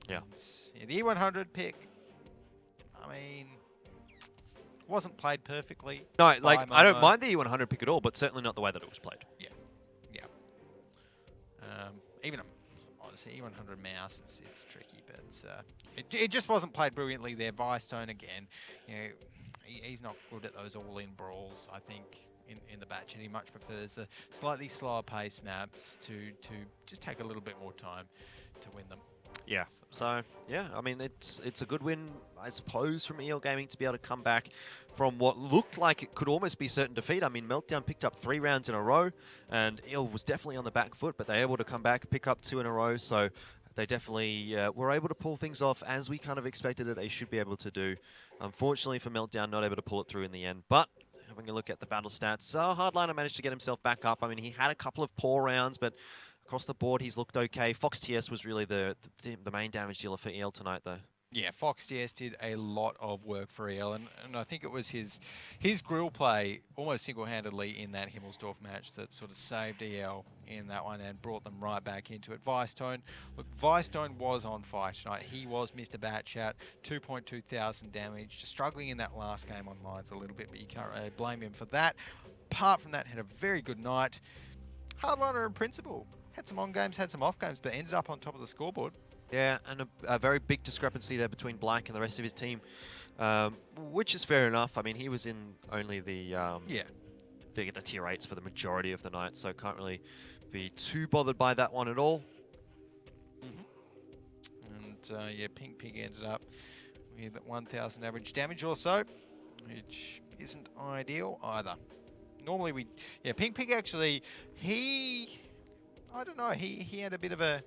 Yeah. And, the E100 pick, I mean, wasn't played perfectly. No, like, I don't mind the E100 pick at all, but certainly not the way that it was played. Yeah. Even honestly, E100 mouse, it's tricky, but it just wasn't played brilliantly there. Vicestone again, you know, he's not good at those all-in brawls, I think, in the batch, and he much prefers the slightly slower pace maps to just take a little bit more time to win them. Yeah, so, yeah, I mean, it's a good win, I suppose, from EL Gaming to be able to come back from what looked like it could almost be certain defeat. I mean, Meltdown picked up 3 rounds in a row, and EL was definitely on the back foot, but they were able to come back, pick up 2 in a row, so they definitely were able to pull things off as we kind of expected that they should be able to do. Unfortunately for Meltdown, not able to pull it through in the end, but having a look at the battle stats, Hardliner managed to get himself back up. I mean, he had a couple of poor rounds, but across the board, he's looked okay. Fox TS was really the main damage dealer for EL tonight, though. Yeah, Fox DS did a lot of work for EL, and I think it was his grill play almost single-handedly in that Himmelsdorf match that sort of saved EL in that one and brought them right back into it. Vicetone, look, Vicetone was on fire tonight. He was Mr. Batchat, 2.2 thousand damage, just struggling in that last game on mines a little bit, but you can't really blame him for that. Apart from that, had a very good night. Hardliner in principle, had some on games, had some off games, but ended up on top of the scoreboard. Yeah, and a very big discrepancy there between Black and the rest of his team, which is fair enough. I mean, he was in only the tier 8s for the majority of the night, so can't really be too bothered by that one at all. And yeah, Pink Pig ended up with 1,000 average damage or so, which isn't ideal either. Normally Pink Pig actually, I don't know, he had a bit of a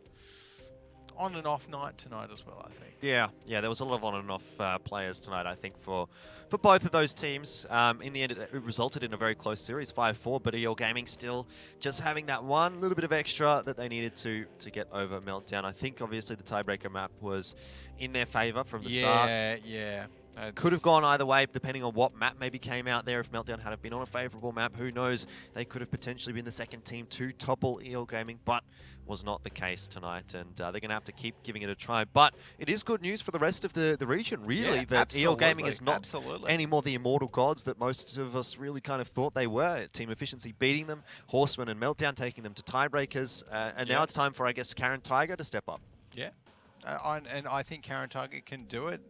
on and off night tonight as well, I think. Yeah, there was a lot of on and off players tonight, I think, for both of those teams. In the end, it resulted in a very close series, 5-4, but EL Gaming still just having that one little bit of extra that they needed to get over Meltdown. I think, obviously, the tiebreaker map was in their favor from the start. Yeah. Could have gone either way, depending on what map maybe came out there. If Meltdown had been on a favorable map, who knows? They could have potentially been the second team to topple EL Gaming, but was not the case tonight, and they're going to have to keep giving it a try. But it is good news for the rest of the region, really, that EL Gaming is not anymore the immortal gods that most of us really kind of thought they were. Team Efficiency beating them, Horseman and Meltdown taking them to tiebreakers, and now it's time for, I guess, Karen Tiger to step up. Yeah. And I think Karen Tiger can do it.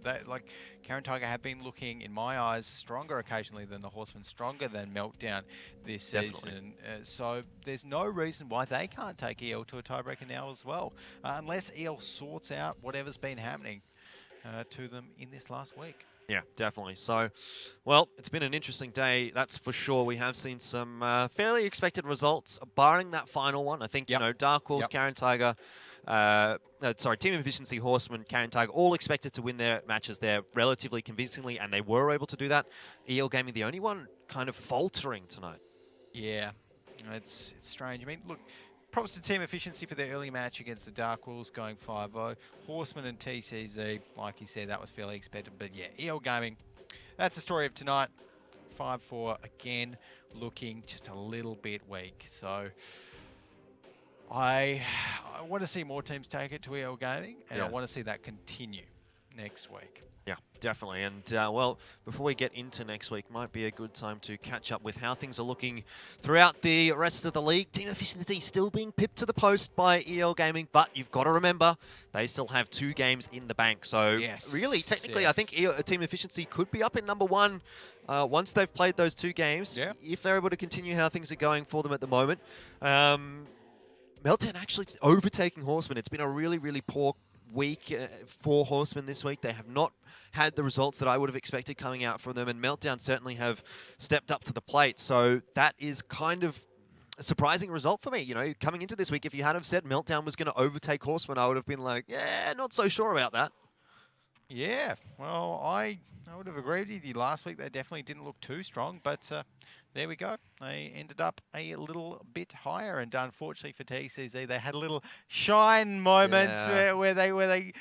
Karen Tiger have been looking, in my eyes, stronger occasionally than the Horsemen, stronger than Meltdown this season. So there's no reason why they can't take EL to a tiebreaker now as well, unless EL sorts out whatever's been happening to them in this last week. Yeah, definitely. So, well, it's been an interesting day, that's for sure. We have seen some fairly expected results, barring that final one. I think, you know, Dark Horse, Karen Tiger, Team Efficiency, Horseman, Karen Tiger, all expected to win their matches there relatively convincingly, and they were able to do that. EL Gaming, the only one kind of faltering tonight. Yeah, it's strange. I mean, look, props to Team Efficiency for their early match against the Dark Wolves going 5-0. Horseman and TCZ, like you said, that was fairly expected. But yeah, EL Gaming, that's the story of tonight. 5-4 again, looking just a little bit weak. So I want to see more teams take it to EL Gaming, and I want to see that continue next week. Yeah, definitely. And, well, before we get into next week, might be a good time to catch up with how things are looking throughout the rest of the league. Team Efficiency still being pipped to the post by EL Gaming, but you've got to remember, they still have 2 games in the bank. So, really, technically, I think Team Efficiency could be up in number 1 once they've played those 2 games, if they're able to continue how things are going for them at the moment. Meltdown actually overtaking Horseman. It's been a really, really poor week for Horseman this week. They have not had the results that I would have expected coming out from them, and Meltdown certainly have stepped up to the plate. So that is kind of a surprising result for me. You know, coming into this week, if you had have said Meltdown was going to overtake Horseman, I would have been like, yeah, not so sure about that. Yeah, well, I would have agreed with you last week. They definitely didn't look too strong, but there we go. They ended up a little bit higher, and unfortunately for TCZ, they had a little shine moment where they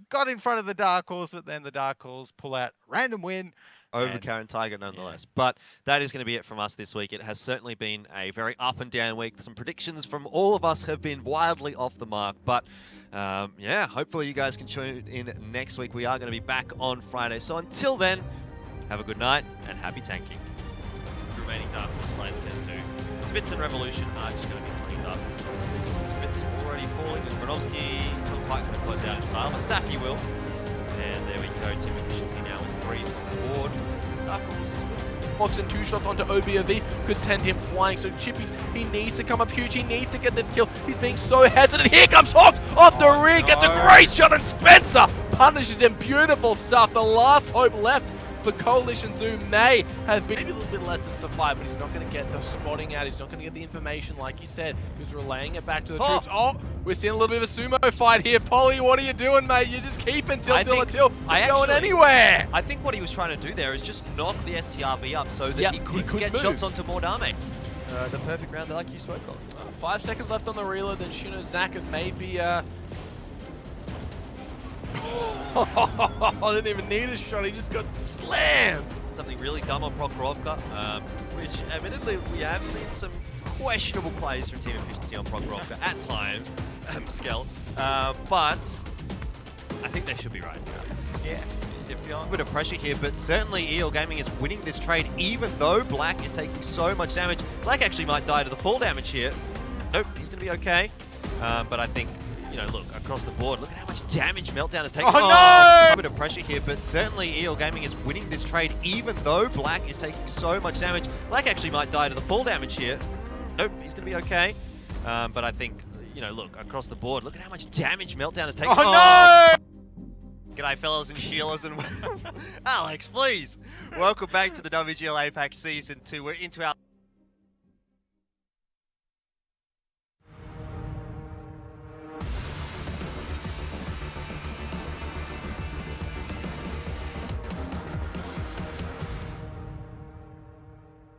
got in front of the Dark Horse, but then the Dark Horse pull out random win. Over Karen Tiger, nonetheless. But that is going to be it from us this week. It has certainly been a very up and down week. Some predictions from all of us have been wildly off the mark. But, yeah, hopefully you guys can tune in next week. We are going to be back on Friday. So until then, have a good night and happy tanking. The remaining Dark Horse players can do. Spitz and Revolution are just going to be cleaned up. Spitz already falling, and Granovsky not quite going to close out in style, but Safi will. And there we go, Team Efficiency now with 3 on the board. Dark Horse. Fox and 2 shots onto OBOV could send him flying. So Chippies, he needs to come up huge. He needs to get this kill. He's being so hesitant. Here comes Hawks off the rig. Gets a great shot, and Spencer punishes him. Beautiful stuff. The last hope left for Coalition Zoo may have been maybe a little bit less than Supply, but he's not going to get the spotting out. He's not going to get the information, like you said. He's relaying it back to the troops. Oh, we're seeing a little bit of a sumo fight here. Polly, what are you doing, mate? You just keep until going anywhere. I think what he was trying to do there is just knock the STRV up so that he could get shots onto more damage. The perfect round like you spoke of. 5 seconds left on the reload, then Shino Zaka maybe Didn't even need a shot, he just got slammed. Something really dumb on Prokhorovka, which admittedly we have seen some questionable plays from team efficiency on Prokhorovka at times, Skell, but I think they should be right. Yeah. If you're A bit of pressure here, but certainly EL Gaming is winning this trade even though Black is taking so much damage. Black actually might die to the fall damage here. Nope, he's going to be okay. But I think, you know, look, across the board, look at how much damage Meltdown has taken. Oh, no! A bit of pressure here, but certainly EL Gaming is winning this trade even though Black is taking so much damage. Black actually might die to the fall damage here. Nope, he's going to be okay. But I think, you know, look, across the board, look at how much damage Meltdown has taken. Oh, no! G'day fellas and Sheilas and Alex, please. Welcome back to the WGL APAC Season 2. We're into our